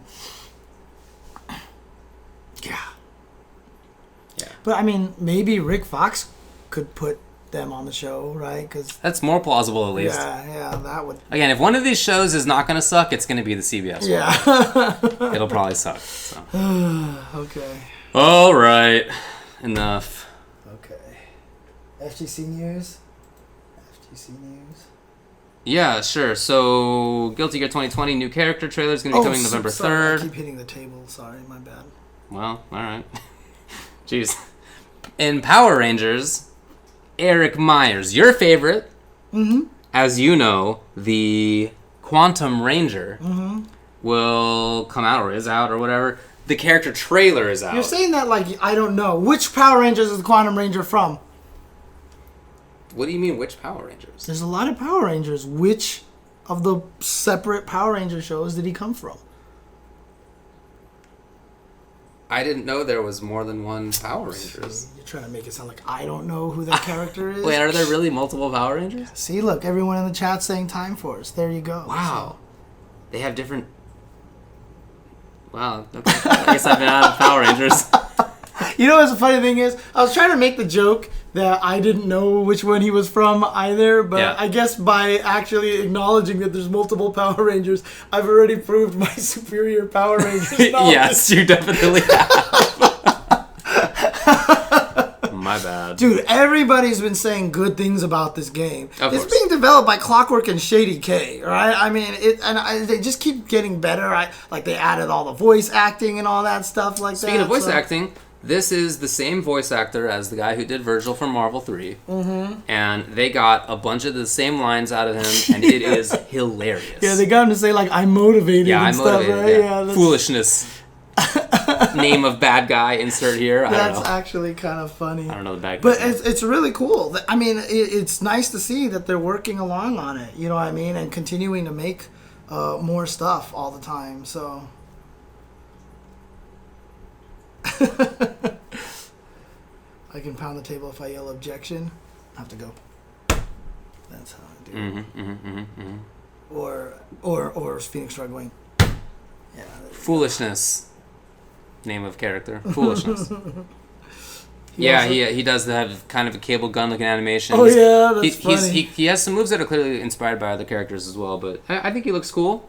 Yeah. But, I mean, maybe Rick Fox could put them on the show, right? Cause, that's more plausible, at least. Yeah, that would... Again, if one of these shows is not going to suck, it's going to be the CBS one. Yeah. It'll probably suck. So. Okay. All right. Enough. Okay. FGC News? Yeah, sure. So, Guilty Gear 2020 new character trailer is going to be coming November 3rd. I keep hitting the table. Sorry, my bad. Well, all right. Jeez. In Power Rangers, Eric Myers, your favorite, as you know, the Quantum Ranger, will come out or is out or whatever. The character trailer is out. You're saying that like I don't know. Which Power Rangers is the Quantum Ranger from? What do you mean, which Power Rangers? There's a lot of Power Rangers. Which of the separate Power Ranger shows did he come from? I didn't know there was more than one Power Rangers. You're trying to make it sound like I don't know who that character is. Wait, are there really multiple Power Rangers? See, look, everyone in the chat saying Time Force. There you go. Wow. They have different... Wow. Okay. I guess I've been out of Power Rangers. You know what the funny thing is? I was trying to make the joke that I didn't know which one he was from either, but yeah. I guess by actually acknowledging that there's multiple Power Rangers, I've already proved my superior Power Rangers knowledge. Yes, you definitely have. My bad. Dude, everybody's been saying good things about this game. It's being developed by Clockwork and Shady K, right? I mean, they just keep getting better. Like, they added all the voice acting and all that stuff like that. Speaking of voice acting... This is the same voice actor as the guy who did Virgil from Marvel 3. And they got a bunch of the same lines out of him, and it is hilarious. Yeah, they got him to say, like, I'm motivated and stuff, right? Yeah. Foolishness. Name of bad guy, insert here. I don't know. That's actually kind of funny. I don't know the bad guy. But it's really cool. I mean, it's nice to see that they're working along on it, you know what I mean? And continuing to make more stuff all the time, so... I can pound the table if I yell objection. I have to go. That's how I do it. Or Phoenix Star going. Yeah. Foolishness. Name of character. Foolishness. He does have kind of a cable gun looking animation. Oh yeah, that's funny. He has some moves that are clearly inspired by other characters as well, but I think he looks cool.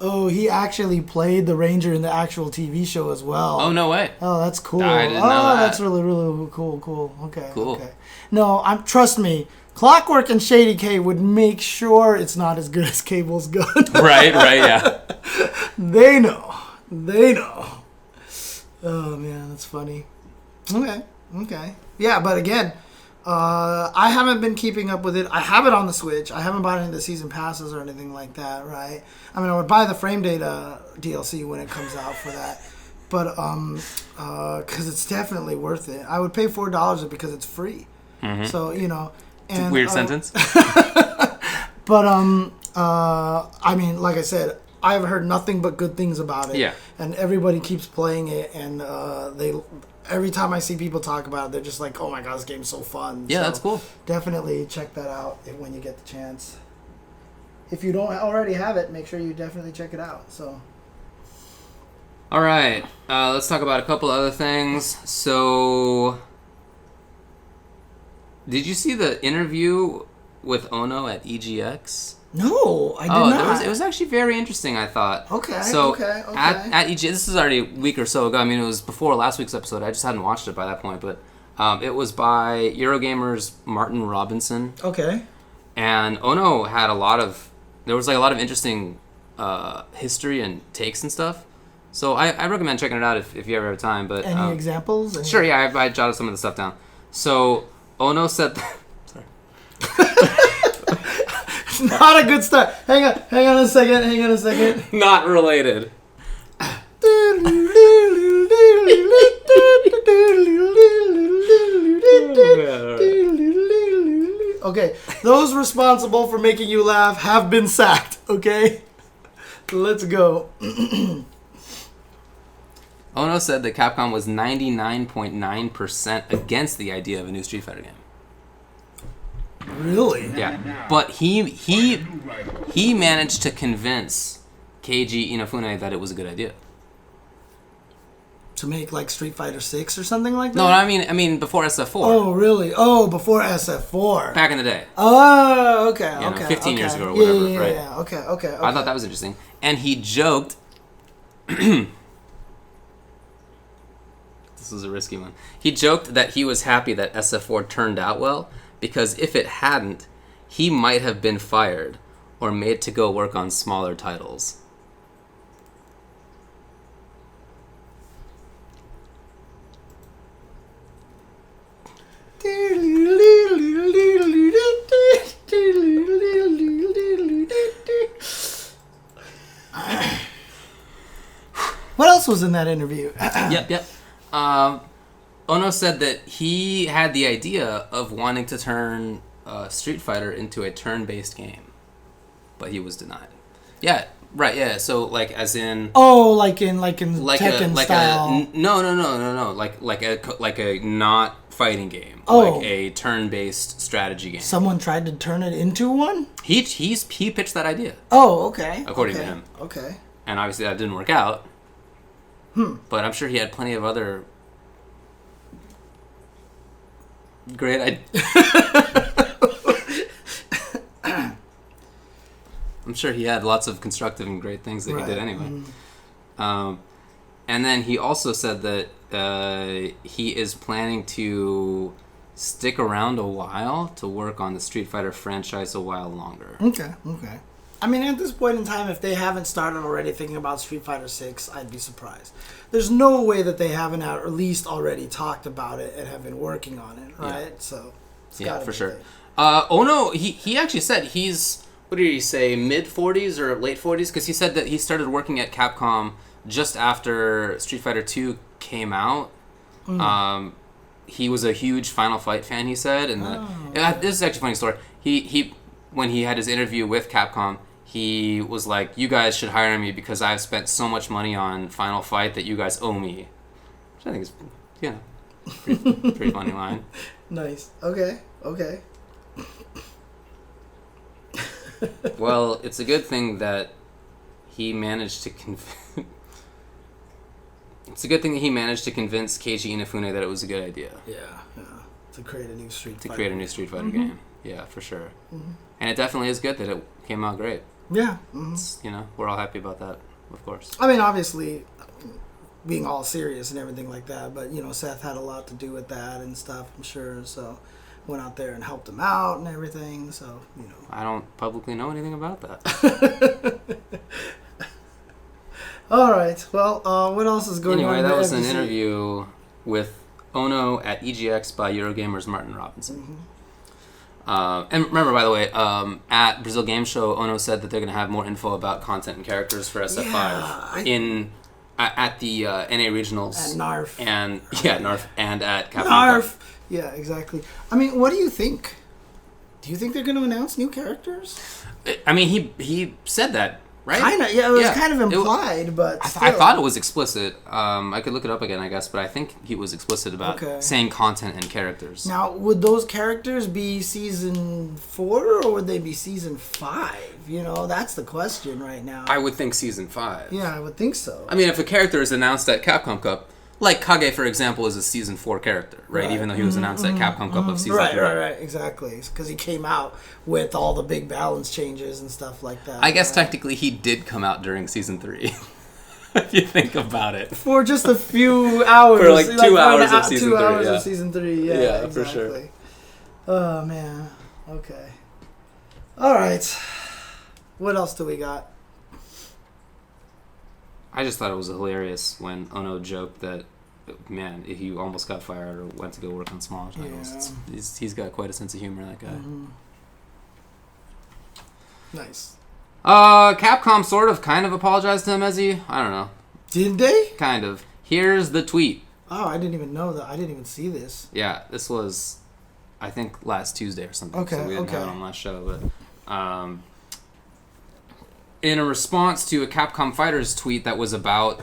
Oh, he actually played the Ranger in the actual TV show as well. Oh, no way. Oh, that's cool. I didn't know that. That's really, really cool. Okay. Cool. Okay. No, trust me, Clockwork and Shady K would make sure it's not as good as Cable's gun. Right, yeah. They know. Oh, man, that's funny. Okay. Yeah, but again... I haven't been keeping up with it. I have it on the Switch. I haven't bought any of the season passes or anything like that, right? I mean, I would buy the Frame Data DLC when it comes out for that. But, because it's definitely worth it. I would pay $4 because it's free. So, you know. And, it's a weird sentence. But, I mean, like I said, I've heard nothing but good things about it. Yeah. And everybody keeps playing it, and every time I see people talk about it, they're just like, "Oh my god, this game's so fun." Yeah, so that's cool. Definitely check that out when you get the chance. If you don't already have it, make sure you definitely check it out. So. All right, let's talk about a couple other things. So, did you see the interview with Ono at EGX? No, I did not. It was actually very interesting, I thought. Okay, so okay. At EGX, this is already a week or so ago. I mean, it was before last week's episode. I just hadn't watched it by that point, but it was by Eurogamer's Martin Robinson. Okay. And Ono had there was like a lot of interesting history and takes and stuff. So I recommend checking it out if you ever have time. But any examples? Sure, yeah, I jotted some of the stuff down. So Ono said, sorry. Not a good start. Hang on a second. Not related. Okay, those responsible for making you laugh have been sacked, okay? Let's go. Ono said that Capcom was 99.9% against the idea of a new Street Fighter game. Really? Yeah, but he managed to convince Keiji Inafune that it was a good idea. To make like Street Fighter 6 or something like that? No, I mean before SF4. Oh, really? Oh, before SF4. Back in the day. Oh, okay, You know, okay. 15 years okay. ago or whatever, yeah, right? Yeah, okay. I thought that was interesting. And he joked... This was a risky one. He joked that he was happy that SF4 turned out well, because if it hadn't, he might have been fired or made to go work on smaller titles. What else was in that interview? Yep. Ono said that he had the idea of wanting to turn Street Fighter into a turn-based game, but he was denied. Yeah, right. Yeah. So like, as in. Oh, like in Tekken style. No. Like a not fighting game. Oh. Like a turn-based strategy game. Someone tried to turn it into one? He pitched that idea. Oh, okay. According to him. Okay. And obviously that didn't work out. But I'm sure he had plenty of other great ideas. I'm sure he had lots of constructive and great things that he did anyway. And then he also said that he is planning to stick around a while to work on the Street Fighter franchise a while longer. Okay. I mean, at this point in time, if they haven't started already thinking about Street Fighter 6, I'd be surprised. There's no way that they haven't at least already talked about it and have been working on it, right? Yeah. So, it's yeah, for sure. Thing. Ono, he actually said he's, what did he say, mid-40s or late 40s? Because he said that he started working at Capcom just after Street Fighter 2 came out. He was a huge Final Fight fan, he said. And this is actually a funny story. He when he had his interview with Capcom, he was like, "You guys should hire me because I've spent so much money on Final Fight that you guys owe me." Which I think is, pretty funny line. Nice. Okay. Well, it's a good thing that he managed to It's a good thing that he managed to convince Keiji Inafune that it was a good idea. Yeah. To create a new Street Fighter. Game. Yeah, for sure. And it definitely is good that it came out great. Yeah. We're all happy about that, of course. I mean, obviously, being all serious and everything like that, but, Seth had a lot to do with that and stuff, I'm sure, so went out there and helped him out and everything, so, I don't publicly know anything about that. All right, well, what else is going on? Anyway, that was an interview with Ono at EGX by Eurogamer's Martin Robinson. And remember, by the way, at Brazil Game Show, Ono said that they're going to have more info about content and characters for SF5 at the NA regionals at NARF NARF and at Capcom. NARF, yeah, exactly. I mean, what do you think? Do you think they're going to announce new characters? I mean, he said that right? Kind of, yeah, it was kind of implied, but I thought it was explicit. I could look it up again, I guess, but I think he was explicit about saying content and characters. Now, would those characters be season 4 or would they be season 5? You know, that's the question right now. I would think season 5. Yeah, I would think so. I mean, if a character is announced at Capcom Cup, like Kage, for example, is a season 4 character, right? Even though he was announced at Capcom Cup of season 3. Right, exactly. Because he came out with all the big balance changes and stuff like that. I guess technically he did come out during season 3, if you think about it. For just a few hours. For like 2 hours of season 3. 2 hours of season 3, yeah, exactly. For sure. Oh, man. Okay. All right. What else do we got? I just thought it was hilarious when Ono joked that, man, he almost got fired or went to go work on smaller titles. Yeah. He's got quite a sense of humor, that guy. Mm-hmm. Nice. Capcom sort of kind of apologized to Emezie. I don't know. Did they? Kind of. Here's the tweet. Oh, I didn't even know that. I didn't even see this. Yeah, this was, I think, last Tuesday or something. Okay, so we didn't have it on last show, but... in a response to a Capcom Fighters tweet that was about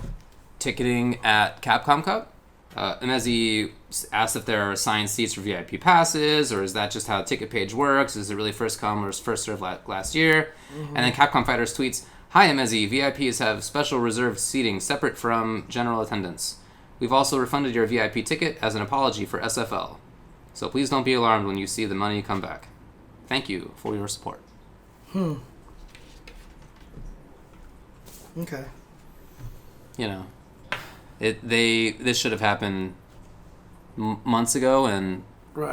ticketing at Capcom Cup, Emezie asked if there are assigned seats for VIP passes, or is that just how the ticket page works? Is it really first come or first served last year? Mm-hmm. And then Capcom Fighters tweets, "Hi Emezie, VIPs have special reserved seating separate from general attendance. We've also refunded your VIP ticket as an apology for SFL. So please don't be alarmed when you see the money come back. Thank you for your support." Okay. You know, this should have happened months ago and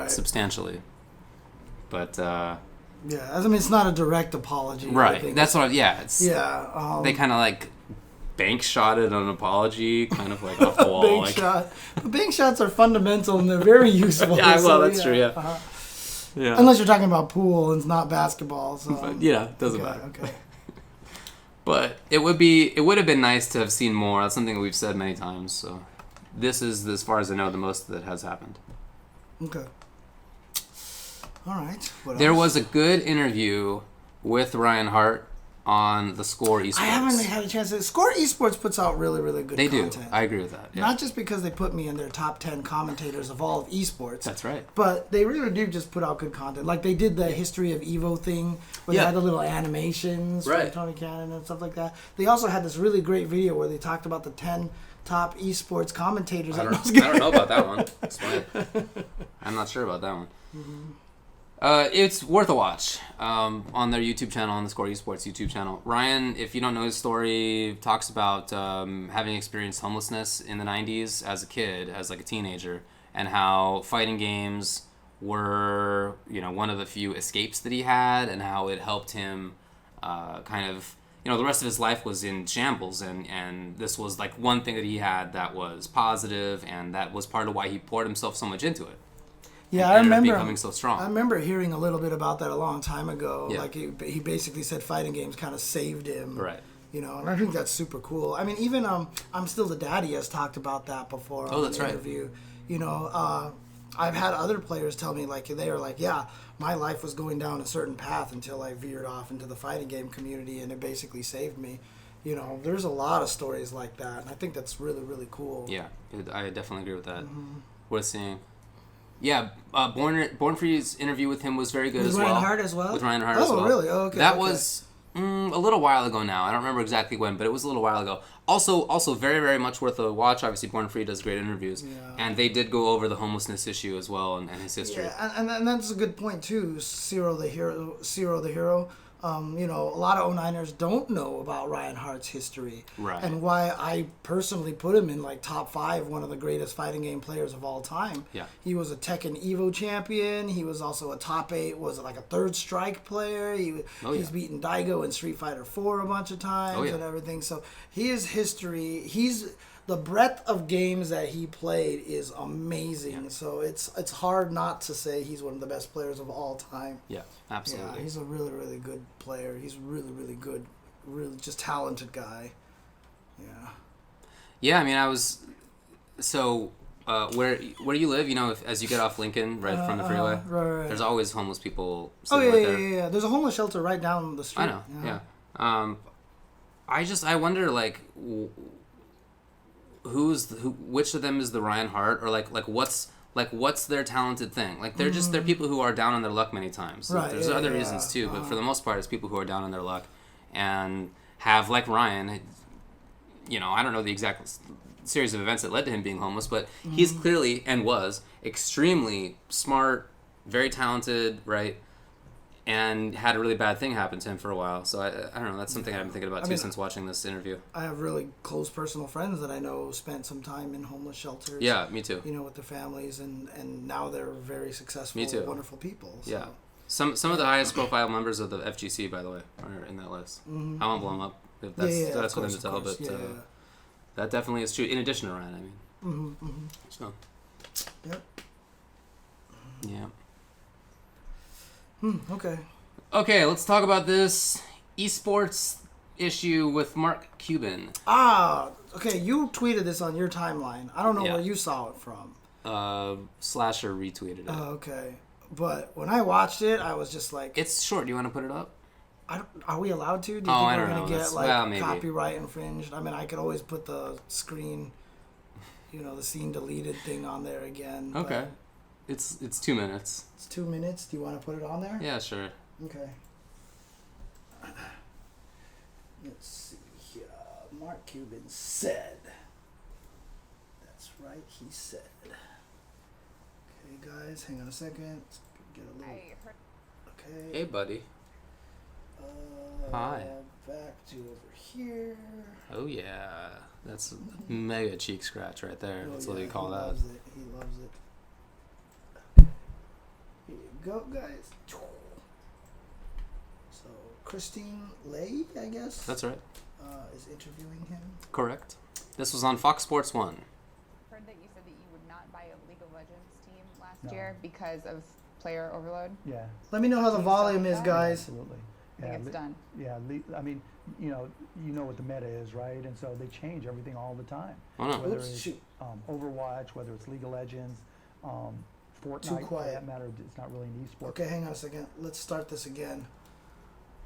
substantially, but yeah, I mean it's not a direct apology, right? That's what. It's they kind of like bank shotted an apology, kind of like off the wall. But bank shots are fundamental and they're very useful. That's true. Yeah. Uh-huh. Yeah. Unless you're talking about pool and it's not basketball, so but, it doesn't matter. Okay. But it would have been nice to have seen more. That's something we've said many times. So this is, as far as I know, the most that has happened. Okay. All right. There was a good interview with Ryan Hart on TheScoreEsports. I haven't had a chance to. TheScoreEsports puts out really, really good content. They do. I agree with that. Yeah. Not just because they put me in their top 10 commentators of all of esports. That's right. But they really do just put out good content. Like they did the history of Evo thing where they had the little animations from Tony Cannon and stuff like that. They also had this really great video where they talked about the 10 top esports commentators. I don't know about that one. Explain. I'm not sure about that one. Mm-hmm. It's worth a watch on their YouTube channel, on the TheScoreEsports YouTube channel. Ryan, if you don't know his story, talks about having experienced homelessness in the 90s as a kid, as like a teenager, and how fighting games were, one of the few escapes that he had, and how it helped him kind of, the rest of his life was in shambles, and this was like one thing that he had that was positive, and that was part of why he poured himself so much into it. Yeah, I remember becoming so strong. I remember hearing a little bit about that a long time ago. Yeah. Like he basically said fighting games kind of saved him. Right. And I think that's super cool. I mean, even I'm Still the Daddy has talked about that before on an interview. I've had other players tell me they were like, yeah, my life was going down a certain path until I veered off into the fighting game community, and it basically saved me. There's a lot of stories like that, and I think that's really, really cool. Yeah, I definitely agree with that. Mm-hmm. Worth seeing. Yeah, Born Free's interview with him was very good as well. With Ryan Hart as well? With Ryan Hart as well. Oh, really? Oh, okay. That was a little while ago now. I don't remember exactly when, but it was a little while ago. Also very, very much worth a watch. Obviously, Born Free does great interviews. Yeah. And they did go over the homelessness issue as well and his history. Yeah, and that's a good point, too. Ciro the Hero. A lot of 09ers don't know about Ryan Hart's history. Right. And why I personally put him in top 5, one of the greatest fighting game players of all time. Yeah. He was a Tekken Evo champion. He was also a top 8, was a third strike player. He's beaten Daigo in Street Fighter 4 a bunch of times and everything. So his history, the breadth of games that he played is amazing. Yeah. So it's hard not to say he's one of the best players of all time. Yeah, absolutely. Yeah, he's a really, really good player. He's really, really good, really just talented guy. Yeah. Yeah, I mean, I was... So, where you live, as you get off Lincoln, right from the freeway, right. There's always homeless people sitting right there. Yeah. There's a homeless shelter right down the street. I know, yeah. I wonder like which of them is the Ryan Hart, or like what's their talented thing? Like they're people who are down on their luck many times. Right, There's other reasons too, but for the most part, it's people who are down on their luck and have, like Ryan, I don't know the exact series of events that led to him being homeless, but he's clearly and was extremely smart, very talented, right? And had a really bad thing happen to him for a while. So I don't know. That's something I've been thinking about too since watching this interview. I have really close personal friends that I know spent some time in homeless shelters. Yeah, me too. With their families, and now they're very successful, wonderful people. So. Yeah. Some of the highest profile members of the FGC, by the way, are in that list. Mm-hmm. I won't blow them up. That's for them to tell, but that definitely is true. In addition to Ryan, I mean. So. Yep. Yeah. Okay. Okay, let's talk about this esports issue with Mark Cuban. Okay. You tweeted this on your timeline. I don't know where you saw it from. Slasher retweeted it. Oh, okay. But when I watched it, I was just like... It's short. Do you want to put it up? Are we allowed to? Do you think we're going to get copyright infringed? I mean, I could always put the screen, the scene deleted thing on there again. Okay. It's 2 minutes. It's 2 minutes. Do you want to put it on there? Yeah, sure. Okay. Let's see here. Mark Cuban said. That's right, he said. Okay, guys, hang on a second. Let's get a little. Okay. Hey, buddy. Hi. Back to over here. Oh yeah, that's a mega cheek scratch right there. That's what you call that. He loves it. Here you go, guys. So Christine Lay, I guess. That's right. Is interviewing him. Correct. This was on Fox Sports 1. Heard that you said that you would not buy a League of Legends team last year because of player overload. Yeah. Let me know how the volume is, guys. Absolutely. I think it's done. Yeah. I mean, you know what the meta is, right? And so they change everything all the time. Oh no. Whether it's Overwatch, whether it's League of Legends, Fortnite, for that matter, it's not really an esport. Okay, hang on a second. Let's start this again.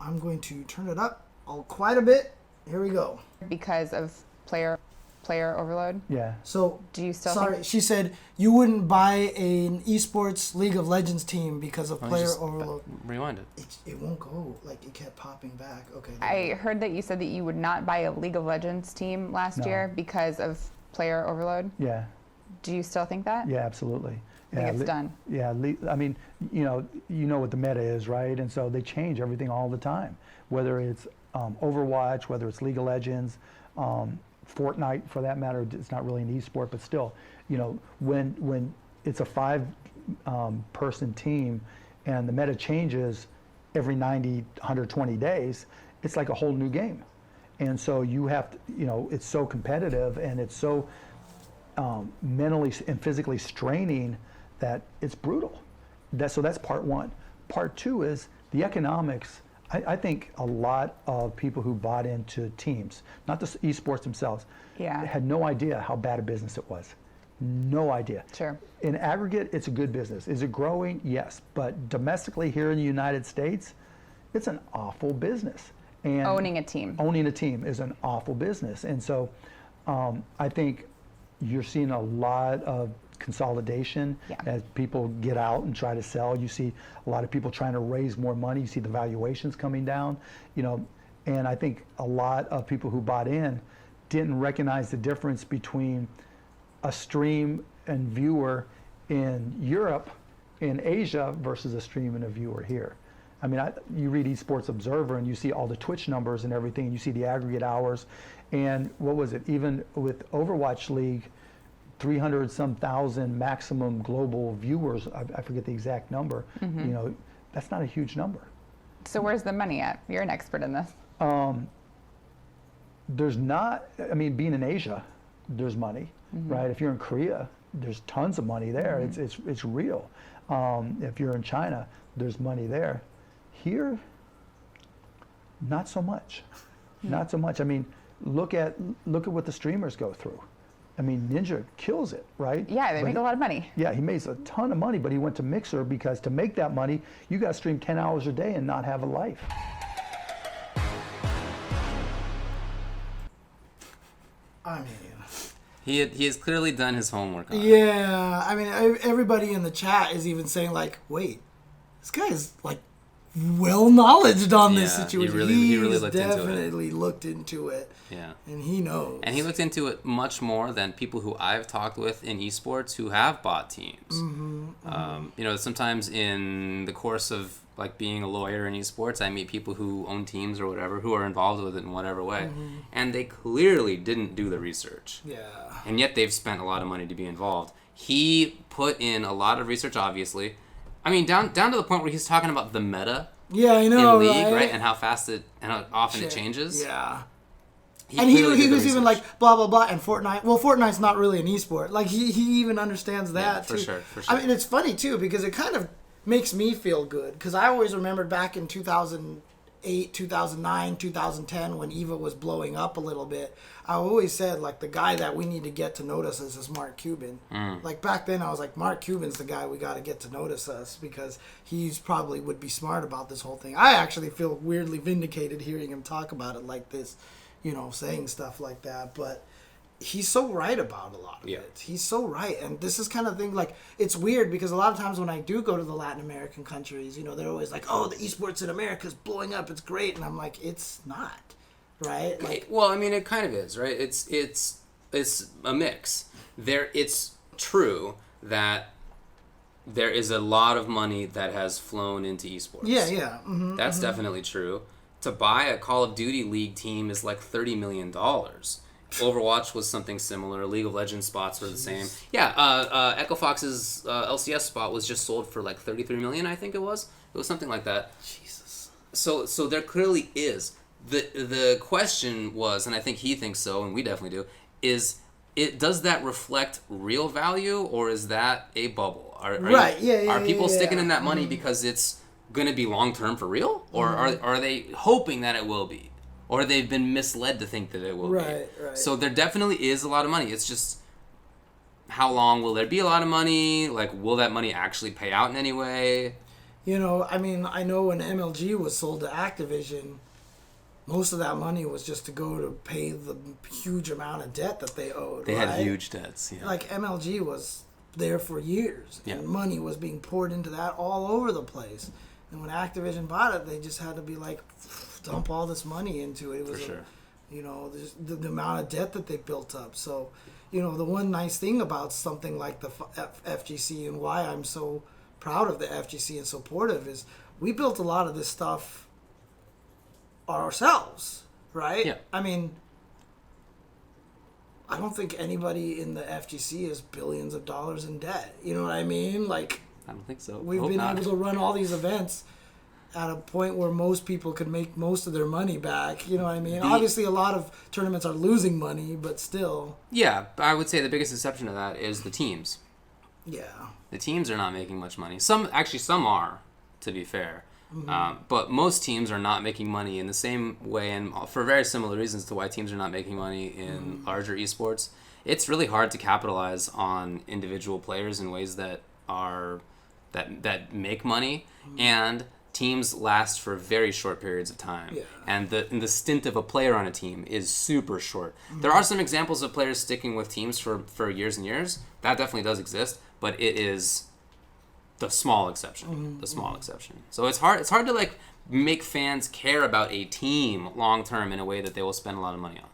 I'm going to turn it up quite a bit. Here we go. Because of player overload. Yeah. So, do you still? Sorry, she said you wouldn't buy an esports League of Legends team because of player overload. Rewind it. It won't go. Like, it kept popping back. Okay. I heard that you said that you would not buy a League of Legends team last year because of player overload. Yeah. Do you still think that? Yeah, absolutely. I think it's done. Yeah, I mean, you know what the meta is, right? And so they change everything all the time, whether it's Overwatch, whether it's League of Legends, Fortnite, for that matter. It's not really an esport, but still, when it's a 5 person team and the meta changes every 90, 120 days, it's like a whole new game. And so you have to, it's so competitive and it's so mentally and physically straining that it's brutal. So that's part one. Part two is the economics. I think a lot of people who bought into teams, not the esports themselves, had no idea how bad a business it was. No idea. Sure. In aggregate, it's a good business. Is it growing? Yes. But domestically here in the United States, it's an awful business. And owning a team is an awful business. And so I think you're seeing a lot of consolidation as people get out and try to sell. You see a lot of people trying to raise more money. You see the valuations coming down, and I think a lot of people who bought in didn't recognize the difference between a stream and viewer in Europe, in Asia, versus a stream and a viewer here. I mean, you read Esports Observer and you see all the Twitch numbers and everything, and you see the aggregate hours. And what was it? Even with Overwatch League, 300-some thousand maximum global viewers. I forget the exact number. Mm-hmm. That's not a huge number. So where's the money at? You're an expert in this. There's not. I mean, being in Asia, there's money, right? If you're in Korea, there's tons of money there. It's real. If you're in China, there's money there. Here, not so much. Not so much. I mean, look at what the streamers go through. I mean, Ninja kills it, right? Yeah, they make a lot of money. Yeah, he makes a ton of money, but he went to Mixer because to make that money, you got to stream 10 hours a day and not have a life. I mean, He has clearly done his homework on it. yeah. I mean, everybody in the chat is even saying like, wait, this guy is like well knowledged on this Yeah, situation. he really He's looked into it. definitely looked into it. Yeah. And he knows. And he looked into it much more than people who I've talked with in esports who have bought teams. You know, sometimes in the course of like being a lawyer in esports, I meet people who own teams or whatever who are involved with it in whatever way, and they clearly didn't do the research. Yeah. And yet they've spent a lot of money to be involved. He put in a lot of research, obviously. I mean, down to the point where he's talking about the meta Yeah, I know, in League, right? And how fast it and how often it changes. Yeah. He And he clearly did the was even research. like blah blah blah and Fortnite. Well, Fortnite's not really an esport. Like he even understands that Yeah, for too. sure. I mean, it's funny too because it kind of makes me feel good because I always remembered back in 2008, 2009, 2010 when EVA was blowing up a little bit. I always said like the guy that we need to get to notice us is Mark Cuban. Like back then I was like Mark Cuban's the guy we got to get to notice us because he's probably would be smart about this whole thing. I actually feel weirdly vindicated hearing him talk about it like this, you know, saying stuff like that, but he's so right about a lot of it. He's so right. And this is kind of thing like it's weird because a lot of times when I do go to the Latin American countries, you know, they're always like, "Oh, the esports in America is blowing up. It's great." And I'm like, "It's not." Right? Like Well, I mean, it kind of is, right? It's a mix. It's true that there is a lot of money that has flown into esports. yeah. That's definitely true. To buy a Call of Duty League team is like $30 million. Overwatch was something similar. League of Legends spots were the same. Yeah, Echo Fox's LCS spot was just sold for like $33 million, I think it was. It was something like that. Jesus. So there clearly is. The question was, and I think he thinks so, and we definitely do, does that reflect real value or is that a bubble? Are people sticking in that money because it's going to be long term for real, or are they hoping that it will be, or they've been misled to think that it will be? Right. So there definitely is a lot of money. It's just how long will there be a lot of money? Like, will that money actually pay out in any way? You know, I mean, I know when MLG was sold to Activision, most of that money was just to go to pay the huge amount of debt that they owed. They right? had huge debts. Yeah. Like MLG was there for years, and money was being poured into that all over the place. And when Activision bought it, they just had to be like, dump all this money into it. It was, you know, the amount of debt that they built up. So, you know, the one nice thing about something like the FGC and why I'm so proud of the FGC and supportive is we built a lot of this stuff ourselves, right? Yeah. I mean, I don't think anybody in the FGC is billions of dollars in debt. You know what I mean? Like, I don't think so. we've been able to run all these events at a point where most people could make most of their money back. You know what I mean? Obviously, a lot of tournaments are losing money, but still. Yeah, I would say the biggest exception to that is the teams. Yeah. The teams are not making much money. Some are, to be fair. But most teams are not making money in the same way, and for very similar reasons to why teams are not making money in larger esports. It's really hard to capitalize on individual players in ways that make money, and teams last for very short periods of time. Yeah. And the stint of a player on a team is super short. There are some examples of players sticking with teams for years and years. That definitely does exist, but it is the small exception. So it's hard to like make fans care about a team long term in a way that they will spend a lot of money on.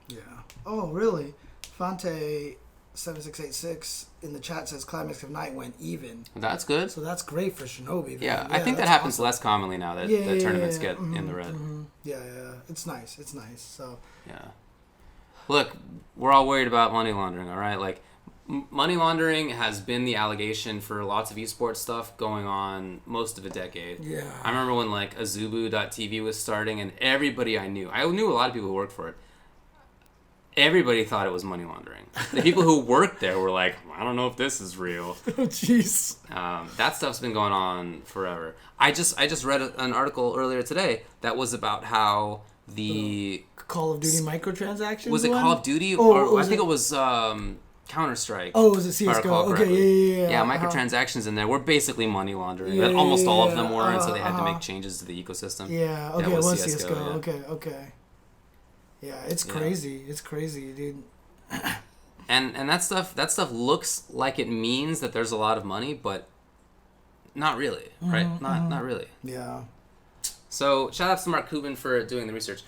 Yeah. Oh, really? Fonte7686 in the chat says Climax of Night went even. That's good. So that's great for Shinobi. Yeah, I think that happens less commonly now that tournaments get in the red. Yeah. It's nice. So. Yeah. Look, we're all worried about money laundering, all right? Like, money laundering has been the allegation for lots of esports stuff going on most of a decade. Yeah. I remember when, like, Azubu.tv was starting, and everybody I knew a lot of people who worked for it, everybody thought it was money laundering. The people who worked there were like, I don't know if this is real. Oh, jeez. That stuff's been going on forever. I just read an article earlier today that was about how the Call of Duty microtransactions. Was it one? Call of Duty? Or I think it was Counter-Strike. Oh, was it CSGO? Okay, yeah. Yeah, microtransactions in there were basically money laundering. Almost all of them were, and so they had to make changes to the ecosystem. Yeah, okay, it was CSGO. Yeah. Okay. Yeah, it's crazy. It's crazy, dude. And that stuff looks like it means that there's a lot of money, but not really, right? Not really. Yeah. So shout out to Mark Cuban for doing the research.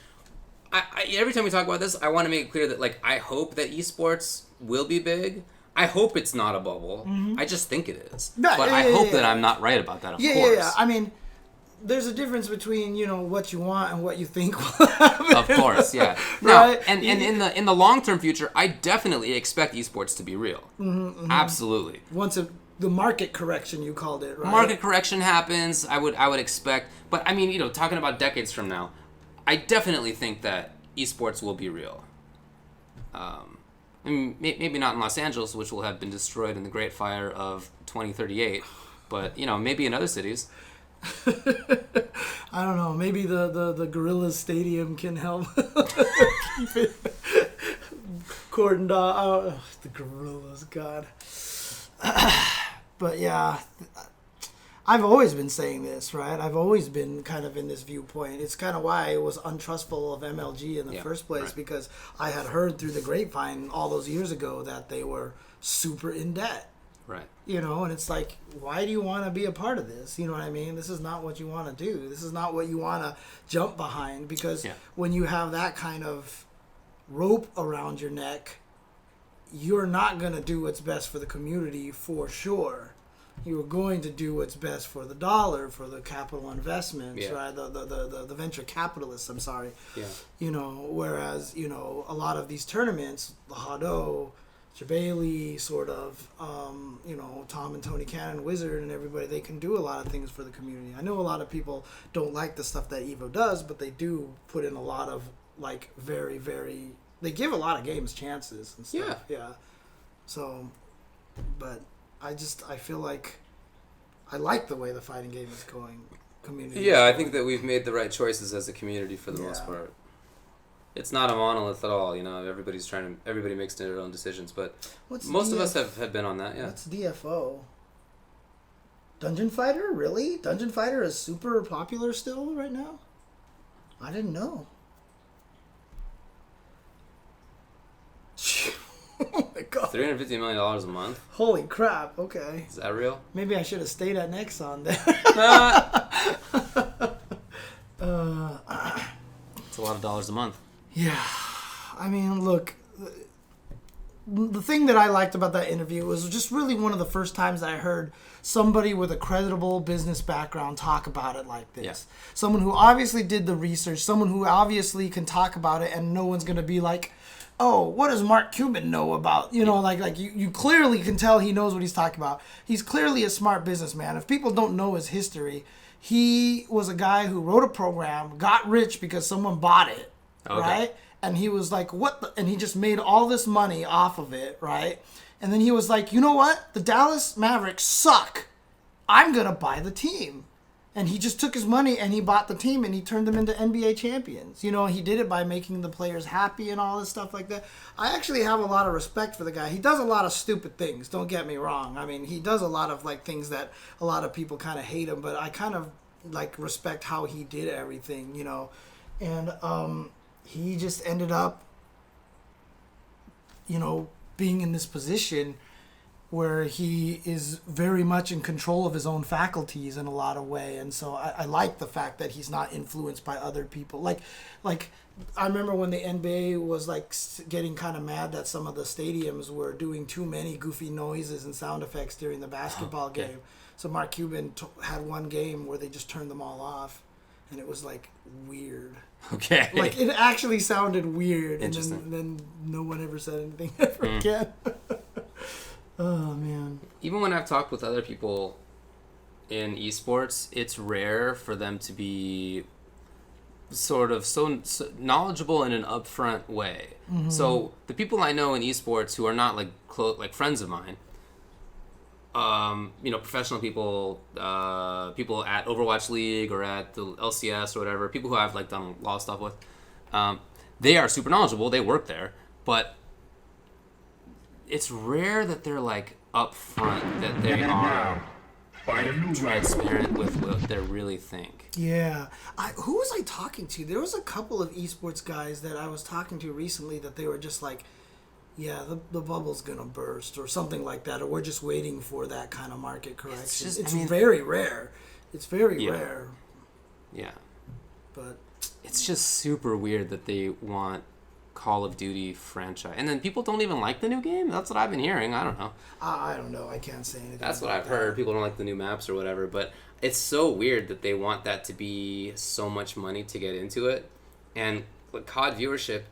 I every time we talk about this, I want to make it clear that like I hope that esports will be big. I hope it's not a bubble. I just think it is. Yeah, but yeah, I yeah, hope yeah. that I'm not right about that, of Yeah, course. yeah. I mean, there's a difference between, you know, what you want and what you think will happen. Of course, yeah. No, Right? and in the long term future, I definitely expect esports to be real. Absolutely. Once the market correction, you called it, right? Market correction happens, I would expect. But I mean, you know, talking about decades from now, I definitely think that esports will be real. I mean, maybe not in Los Angeles, which will have been destroyed in the Great Fire of 2038, but you know, maybe in other cities. I don't know. Maybe the Gorillas Stadium can help keep it cordoned off. Oh, the Gorillas, God. But yeah, I've always been saying this, right? I've always been kind of in this viewpoint. It's kind of why I was untrustful of MLG in the first place, because I had heard through the grapevine all those years ago that they were super in debt. Right. You know, and it's like, why do you want to be a part of this? You know what I mean? This is not what you want to do. This is not what you want to jump behind, because when you have that kind of rope around your neck, you're not going to do what's best for the community for sure. You're going to do what's best for the dollar, for the capital investments, right? The venture capitalists, I'm sorry. Yeah. You know, whereas, you know, a lot of these tournaments, the Hado, Jabali, sort of, you know, Tom and Tony Cannon, Wizard, and everybody, they can do a lot of things for the community. I know a lot of people don't like the stuff that Evo does, but they do put in a lot of, like, very, very... They give a lot of games chances and stuff. Yeah. So, but I feel like I like the way the fighting game is going. Community. Yeah, I think that we've made the right choices as a community for the most part. It's not a monolith at all, you know. Everybody makes their own decisions, but most of us have been on that. Yeah. What's DFO? Dungeon Fighter? Really? Dungeon Fighter is super popular still right now? I didn't know. Oh my God. $350 million a month? Holy crap, okay. Is that real? Maybe I should have stayed at Nexon then. It's a lot of dollars a month. Yeah. I mean, look, the thing that I liked about that interview was just really one of the first times I heard somebody with a credible business background talk about it like this. Yeah. Someone who obviously did the research, someone who obviously can talk about it, and no one's going to be like, oh, what does Mark Cuban know about? You know, like you clearly can tell he knows what he's talking about. He's clearly a smart businessman. If people don't know his history, he was a guy who wrote a program, got rich because someone bought it, right? And he was like, what the? And he just made all this money off of it, right? And then he was like, you know what? The Dallas Mavericks suck. I'm going to buy the team. And he just took his money and he bought the team and he turned them into NBA champions. You know, he did it by making the players happy and all this stuff like that. I actually have a lot of respect for the guy. He does a lot of stupid things, don't get me wrong. I mean, he does a lot of like things that a lot of people kind of hate him, but I kind of like respect how he did everything, you know. And he just ended up, you know, being in this position where he is very much in control of his own faculties in a lot of way. And so I like the fact that he's not influenced by other people. Like I remember when the NBA was like getting kind of mad that some of the stadiums were doing too many goofy noises and sound effects during the basketball game. So Mark Cuban had one game where they just turned them all off, and it was like weird. Okay. Like it actually sounded weird. Interesting. And then no one ever said anything ever again. Oh, man. Even when I've talked with other people in esports, it's rare for them to be sort of so knowledgeable in an upfront way. Mm-hmm. So the people I know in esports who are not like like friends of mine, you know, professional people, people at Overwatch League or at the LCS or whatever, people who I've like done a lot of stuff with, they are super knowledgeable. They work there, but it's rare that they're like upfront, that they are transparent with what they really think. Yeah. Who was I talking to? There was a couple of esports guys that I was talking to recently that they were just like, yeah, the bubble's gonna burst or something like that, or we're just waiting for that kind of market correction. It's very rare. It's very rare. Yeah. But it's just super weird that they want Call of Duty franchise, and then people don't even like the new game. That's what I've been hearing. I don't know. I don't know. I can't say anything. That's what I've heard. People don't like the new maps or whatever, but it's so weird that they want that to be so much money to get into it, and like COD viewership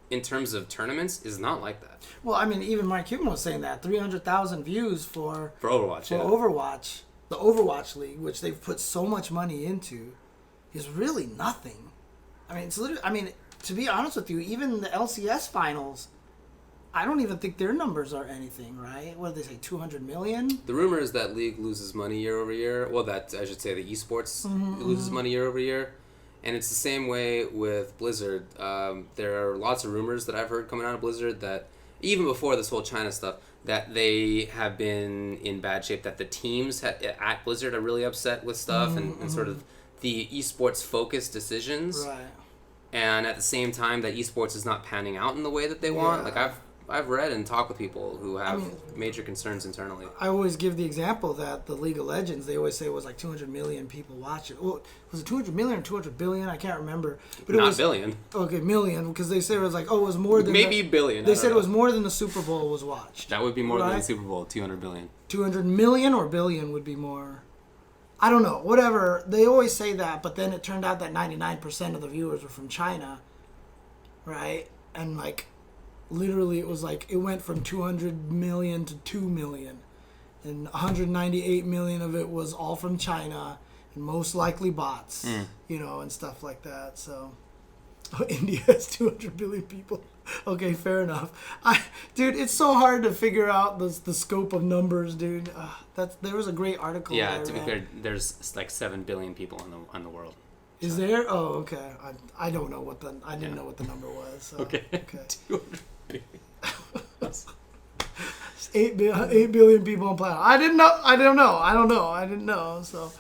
in terms of tournaments is not like that. Well, I mean, even Mike Cuban was saying that 300,000 views for Overwatch. Overwatch, the Overwatch League, which they've put so much money into, is really nothing. I mean, it's literally. I mean, to be honest with you, even the LCS finals, I don't even think their numbers are anything, right? What did they say, 200 million? The rumor is that League loses money year over year. Well, that I should say the Esports loses money year over year. And it's the same way with Blizzard. There are lots of rumors that I've heard coming out of Blizzard that, even before this whole China stuff, that they have been in bad shape, that the teams at Blizzard are really upset with stuff and sort of the esports focused decisions. Right. And at the same time that esports is not panning out in the way that they want. Like I've read and talked with people who have major concerns internally. I always give the example that the League of Legends, they always say it was like 200 million people watch it. Well, was it 200 million or 200 billion? I can't remember. But it Not was, billion. Okay, million, because they said it was like, it was more than... Maybe billion. They said it was more than the Super Bowl was watched. That would be more than the Super Bowl, 200 billion. 200 million or billion would be more... I don't know, whatever. They always say that, but then it turned out that 99% of the viewers were from China, right? And like, literally it was like, it went from 200 million to 2 million. And 198 million of it was all from China, and most likely bots, you know, and stuff like that. So, India has 200 billion people. Okay, fair enough. Dude, it's so hard to figure out the scope of numbers, dude. There was a great article. Yeah, to be clear, there's like 7 billion people on the world. Is there? Oh, okay. I don't know what I didn't know what the number was. So. Okay. 200 billion. 8 billion people on planet. I didn't know. I don't know. I didn't know. So,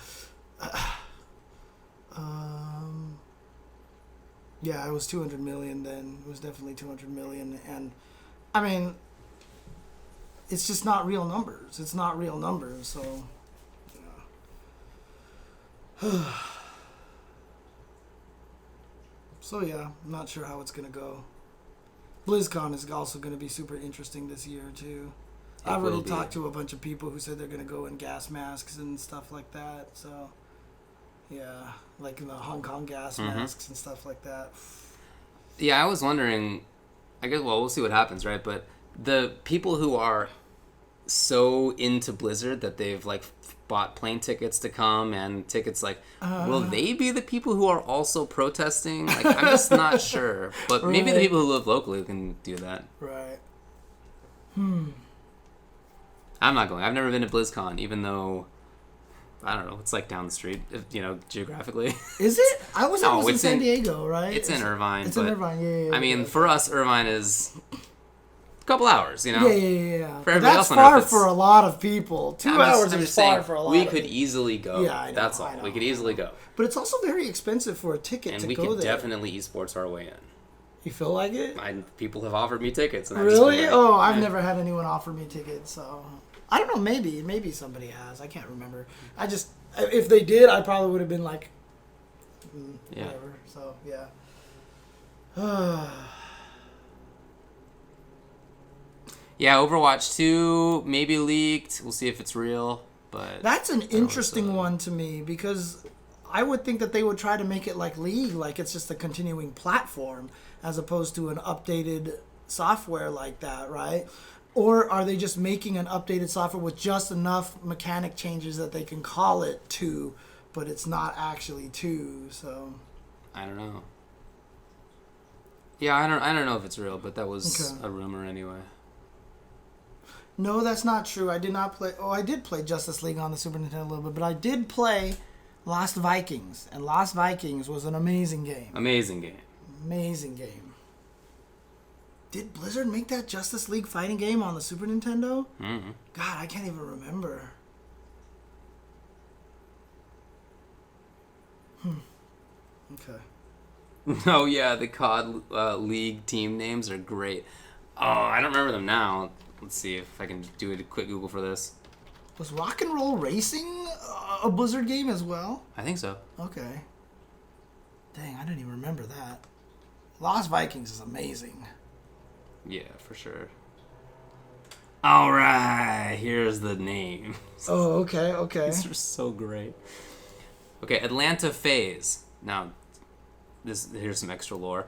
yeah, it was 200 million then. It was definitely 200 million. And, I mean, it's just not real numbers. It's not real numbers. So, yeah. So, yeah, I'm not sure how it's going to go. BlizzCon is also going to be super interesting this year, too. I've already talked to a bunch of people who said they're going to go in gas masks and stuff like that. So, yeah, like in the Hong Kong gas masks and stuff like that. Yeah, I was wondering, I guess, well, we'll see what happens, right? But the people who are so into Blizzard that they've, like, bought plane tickets to come and tickets, like, will they be the people who are also protesting? Like, I'm just not sure. But maybe the people who live locally can do that. Right. I'm not going. I've never been to BlizzCon, even though, I don't know, it's like down the street, you know, geographically. Is it? I was in San Diego, right? It's in Irvine. It's in Irvine, yeah. I mean, for us, Irvine is a couple hours, you know? Yeah. For everybody that's else on far Earth, for a lot of people. 2 hours is far for a lot we of could people. easily go. Yeah, I know. That's all. We could easily go. But it's also very expensive for a ticket and to we go could there. definitely esports our way in. You feel like it? People have offered me tickets. And Really? I've never had anyone offer me tickets, so... I don't know, maybe somebody has. I can't remember. If they did, I probably would have been like, whatever. So, yeah. Yeah, Overwatch 2 maybe leaked. We'll see if it's real, but... That's an interesting one to me, because I would think that they would try to make it like League, like it's just a continuing platform, as opposed to an updated software like that, right? Or are they just making an updated software with just enough mechanic changes that they can call it 2, but it's not actually 2, so... I don't know. Yeah, I don't know if it's real, but that was a rumor anyway. No, that's not true. I did not play... Oh, I did play Justice League on the Super Nintendo a little bit, but I did play Lost Vikings, and Lost Vikings was an amazing game. Amazing game. Amazing game. Did Blizzard make that Justice League fighting game on the Super Nintendo? Mm-hmm. God, I can't even remember. Okay. Oh, yeah, the COD League team names are great. Oh, I don't remember them now. Let's see if I can do a quick Google for this. Was Rock and Roll Racing a Blizzard game as well? I think so. Okay. Dang, I didn't even remember that. Lost Vikings is amazing. Yeah, for sure. All right, here's the name. Oh, okay. These are so great. Okay, Atlanta FaZe. Now, here's some extra lore.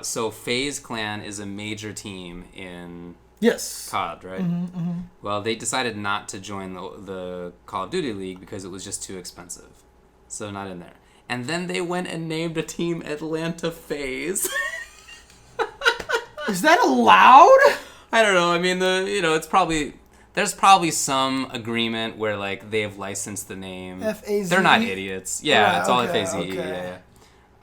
So FaZe Clan is a major team in Yes. COD, right? Mm-hmm. Well, they decided not to join the Call of Duty League because it was just too expensive. So not in there. And then they went and named a team Atlanta FaZe. Is that allowed? I don't know. I mean, there's probably some agreement where like they've licensed the name. F-A-Z-E? They're not idiots. Yeah, Right, it's all okay, F-A-Z-E. okay.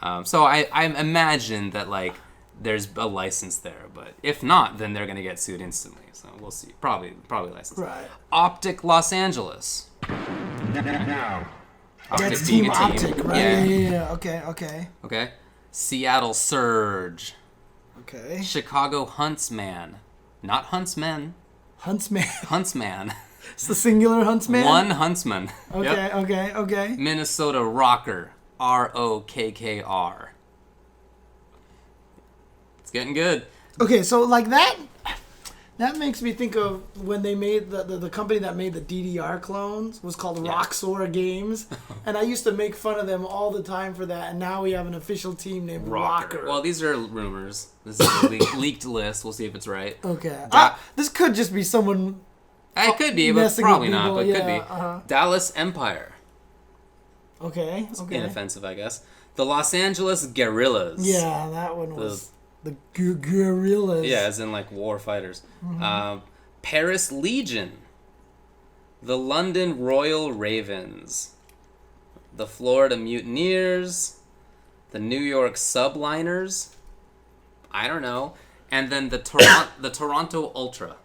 Yeah. So I imagine that like there's a license there, but if not, then they're gonna get sued instantly. So we'll see. Probably licensed. Right. Optic Los Angeles. That's being Team a Optic, right? Yeah. Yeah. Okay. Okay. Seattle Surge. Okay. Chicago Huntsman. Not Huntsmen. Huntsman. Huntsman. It's the singular Huntsman? One Huntsman. Okay, Yep. okay. Minnesota Rocker. ROKKR. It's getting good. Okay, so like that makes me think of when they made the company that made the DDR clones was called Roxor Games, and I used to make fun of them all the time for that, and now we have an official team named Rocker. Well, these are rumors. This is a leaked list. We'll see if it's right. Okay. This could just be someone It could be, but messing probably with not. people, But yeah, could be. uh-huh. Dallas Empire. Okay. Inoffensive, I guess. The Los Angeles Guerrillas. Yeah, that one was the Guerrillas. Yeah, as in like war fighters. Paris Legion. The London Royal Ravens. The Florida Mutineers. The New York Subliners. I don't know. And then the Toronto Ultra.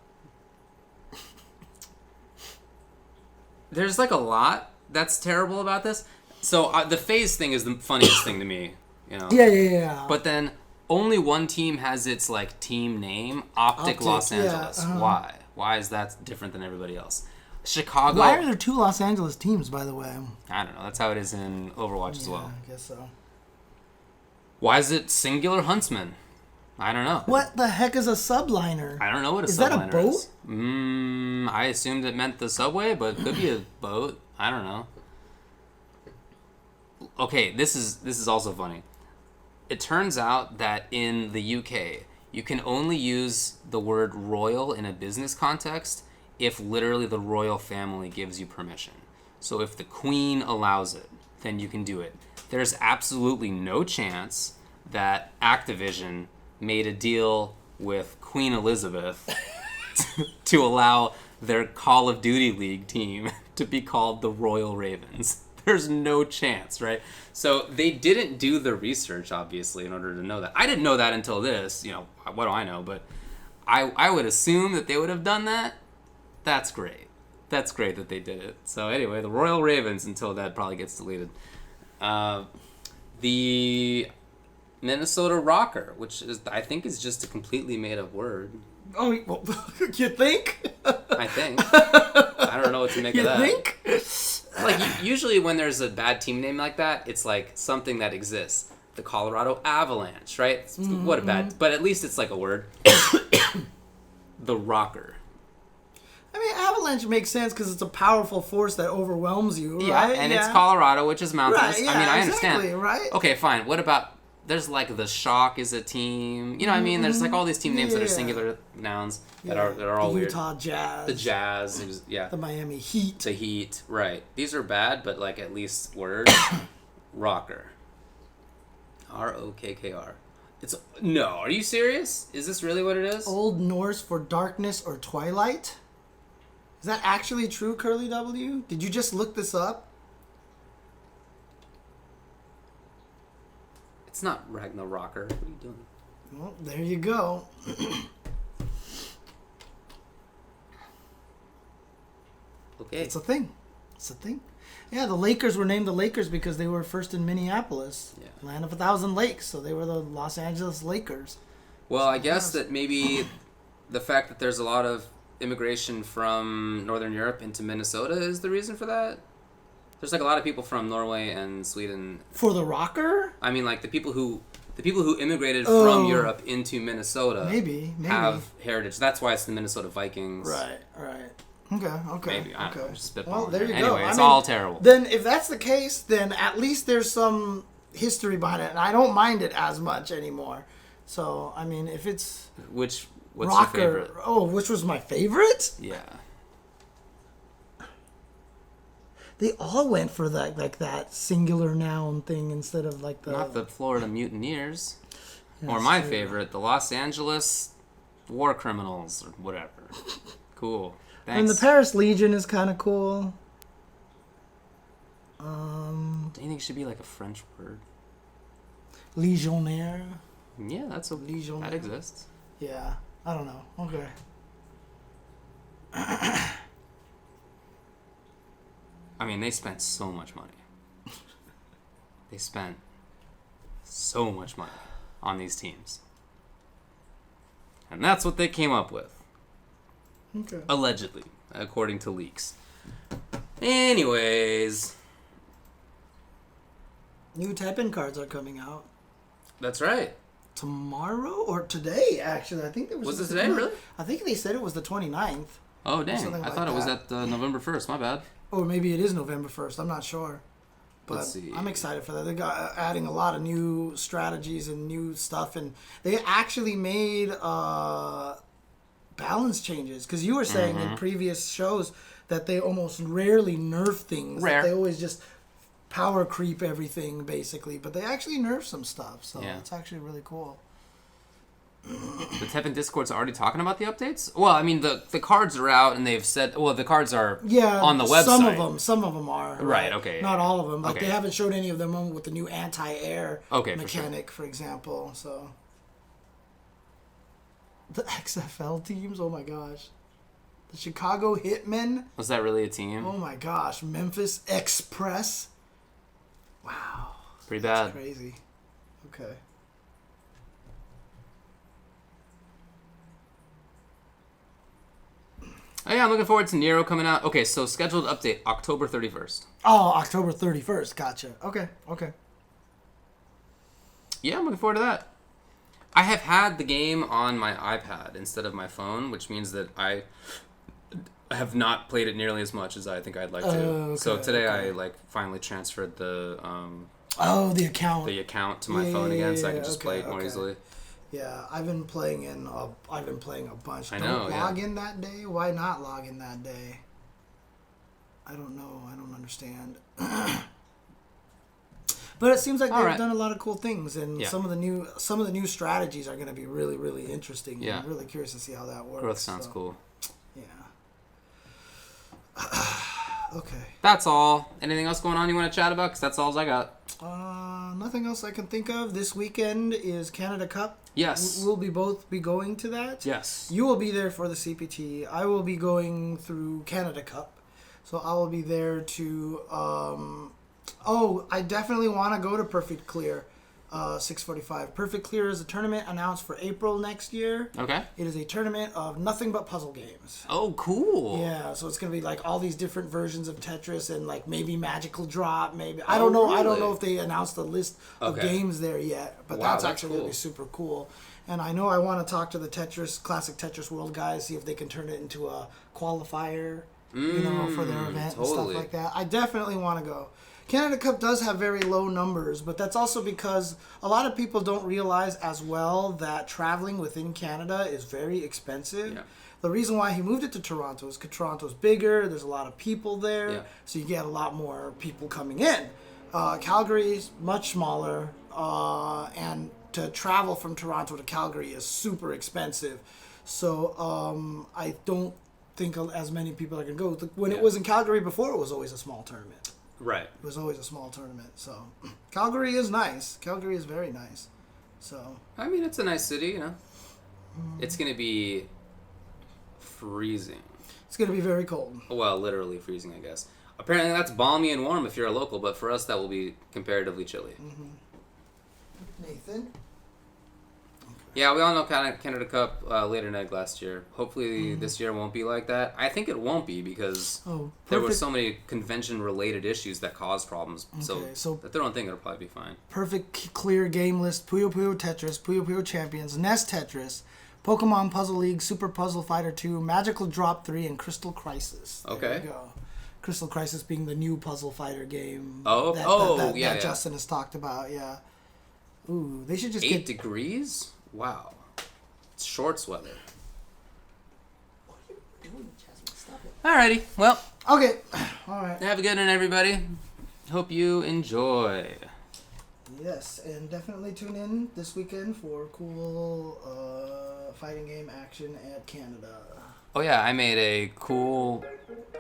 There's like a lot that's terrible about this. So the FaZe thing is the funniest thing to me. You know? Yeah. But then only one team has its like team name, Optic Los Angeles. uh-huh. Why? Why is that different than everybody else? Chicago. Why are there two Los Angeles teams, by the way? I don't know. That's how it is in Overwatch as well. I guess so. Why is it singular Huntsman? I don't know. What the heck is a subliner? I don't know what a Is subliner that a boat? is. I assumed it meant the subway, but it could be a boat. I don't know. Okay, this is also funny. It turns out that in the UK, you can only use the word royal in a business context if literally the royal family gives you permission. So if the Queen allows it, then you can do it. There's absolutely no chance that Activision made a deal with Queen Elizabeth to allow their Call of Duty League team to be called the Royal Ravens. There's no chance, right? So they didn't do the research, obviously, in order to know that. I didn't know that until this. You know, what do I know? But I would assume that they would have done that. That's great. That's great that they did it. So anyway, the Royal Ravens, until that probably gets deleted. The Minnesota Rocker, which I think is just a completely made-up word. Oh, well, you think? I think. I don't know what to make of that. You think? Like, usually when there's a bad team name like that, it's like something that exists. The Colorado Avalanche, right? What a bad... But at least it's like a word. The Rocker. I mean, Avalanche makes sense because it's a powerful force that overwhelms you, right? Yeah, and it's Colorado, which is mountainous. Right, yeah, I mean, I understand. exactly, right? Okay, fine. What about... There's like the Shock is a team. You know what I mean? There's like all these team names that are singular nouns that are all the weird. Utah Jazz. The Jazz, The Miami Heat. The Heat, right. These are bad, but like at least words. Rocker. ROKKR. No, are you serious? Is this really what it is? Old Norse for darkness or twilight? Is that actually true, Curly W? Did you just look this up? It's not Ragnarrocker. What are you doing? Well, there you go. Okay. It's a thing. Yeah, the Lakers were named the Lakers because they were first in Minneapolis. Yeah. Land of 1,000 lakes, so they were the Los Angeles Lakers. Well, I guess that maybe the fact that there's a lot of immigration from Northern Europe into Minnesota is the reason for that? There's like a lot of people from Norway and Sweden. For the rocker? I mean, like the people who immigrated from Europe into Minnesota maybe have heritage. That's why it's the Minnesota Vikings. Right. Okay. Maybe. I don't know. I'm just spitballing. Well, there you anyway, go. It's all terrible. Then if that's the case, then at least there's some history behind it, and I don't mind it as much anymore. So, I mean, if it's What's rocker, your favorite? Oh, which was my favorite? Yeah. They all went for that, like that singular noun thing instead of like the... Not the Florida Mutineers. Yeah, or my true. favorite, the Los Angeles War Criminals, or whatever. Cool. Thanks. And the Paris Legion is kind of cool. Do you think it should be like a French word? Legionnaire. Yeah, that's a Legionnaire. that exists. Yeah, I don't know. Okay. I mean, they spent so much money. They spent so much money on these teams. And that's what they came up with. Okay. Allegedly, according to leaks. Anyways. New Teppen cards are coming out That's right. tomorrow or today, actually. I think it Was it today, really? I think they said it was the 29th. Oh, dang. Something I like thought it was that. at November 1st. My bad. Or maybe it is November 1st. I'm not sure. But Let's see. I'm excited for that. They're adding a lot of new strategies and new stuff. And they actually made balance changes. Because you were saying in previous shows that they almost rarely nerf things. Rare. They always just power creep everything, basically. But they actually nerf some stuff. So Yeah. it's actually really cool. The Teppen Discord's already talking about the updates? Well, I mean, the cards are out, and they've said... Well, the cards are on the website. Some of them are. Right, okay. Not all of them. Like, Okay. they haven't showed any of them with the new anti-air Okay, for sure. mechanic, for example. So... The XFL teams? Oh, my gosh. The Chicago Hitmen? Was that really a team? Oh, my gosh. Memphis Express? Wow. Pretty bad. Crazy. Okay. Oh, yeah, I'm looking forward to Nero coming out. Okay, so scheduled update, October 31st. Oh, October 31st. Gotcha. Okay. Yeah, I'm looking forward to that. I have had the game on my iPad instead of my phone, which means that I have not played it nearly as much as I think I'd like to. Okay, So today okay. I finally transferred the The account. account to my phone again, so I can just okay, play it more okay. easily. Yeah, I've been playing a bunch. I Don't know, yeah. log in that day? Why not log in that day? I don't know. I don't understand. But it seems like they've Alright. done a lot of cool things, and Yeah. some of the new strategies are going to be really, really interesting. Yeah. I'm really curious to see how that works. Growth sounds so, cool. Yeah. Okay. That's all. Anything else going on you want to chat about? Because that's all I got. Nothing else I can think of. This weekend is Canada Cup. Yes. We'll both be going to that. Yes. You will be there for the CPT. I will be going through Canada Cup. So I will be there to... I definitely want to go to Perfect Clear 645. Perfect Clear is a tournament announced for April next year. Okay. It is a tournament of nothing but puzzle games. Oh, cool. Yeah, so it's going to be like all these different versions of Tetris and like maybe Magical Drop, maybe. I don't know. I don't really? know if they announced the list of Okay. games there yet, but Wow, that's that's actually going to cool. be super cool. And I know I want to talk to the Classic Tetris World guys, see if they can turn it into a qualifier, for their event and totally. stuff like that. I definitely want to go. Canada Cup does have very low numbers, but that's also because a lot of people don't realize as well that traveling within Canada is very expensive. Yeah. The reason why he moved it to Toronto is because Toronto's bigger, there's a lot of people there, Yeah. so you get a lot more people coming in. Calgary's much smaller, and to travel from Toronto to Calgary is super expensive. So I don't think as many people are going to go. When it was in Calgary before, it was always a small tournament. Right. It was always a small tournament. So Calgary is nice. Calgary is very nice. So I mean, it's a nice city, It's going to be freezing. it's going to be very cold. Well, literally freezing, I guess. Apparently that's balmy and warm if you're a local, but for us that will be comparatively chilly. Nathan? Yeah, we all know Canada Cup laid an egg last year. Hopefully this year won't be like that. I think it won't be because there were so many convention-related issues that caused problems. So if they don't think it'll probably be fine. Perfect clear game list: Puyo Puyo Tetris, Puyo Puyo Champions, Nest Tetris, Pokemon Puzzle League, Super Puzzle Fighter 2, Magical Drop 3, and Crystal Crisis. There you go. Crystal Crisis being the new puzzle fighter game. That Justin has talked about. Yeah. Ooh, they should just 8 degrees? Wow. It's shorts weather. What are you doing, Jasmine? Stop it. Alrighty. Well. Okay. All right. Have a good one, everybody. Hope you enjoy. Yes, and definitely tune in this weekend for cool fighting game action at Canada. Oh yeah, I made a cool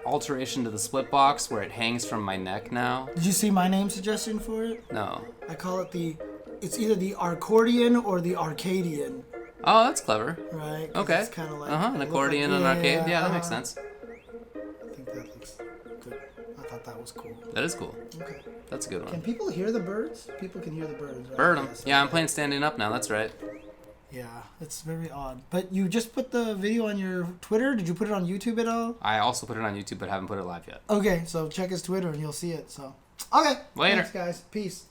alteration to the split box where it hangs from my neck now. Did you see my name suggestion for it? No. I call it it's either the Arcordian or the Arcadian. Oh, that's clever. Right? Okay. It's kind of like an accordion and an arcade. Yeah, that makes sense. I think that looks good. I thought that was cool. That is cool. Okay. That's a good one. Can people hear the birds? People can hear the birds, right? Bird 'em. Yes, Yeah, I'm okay. playing standing up now. That's right. Yeah, it's very odd. But you just put the video on your Twitter? Did you put it on YouTube at all? I also put it on YouTube, but haven't put it live yet. Okay, so check his Twitter and you'll see it. So, okay. Later. Thanks, guys. Peace.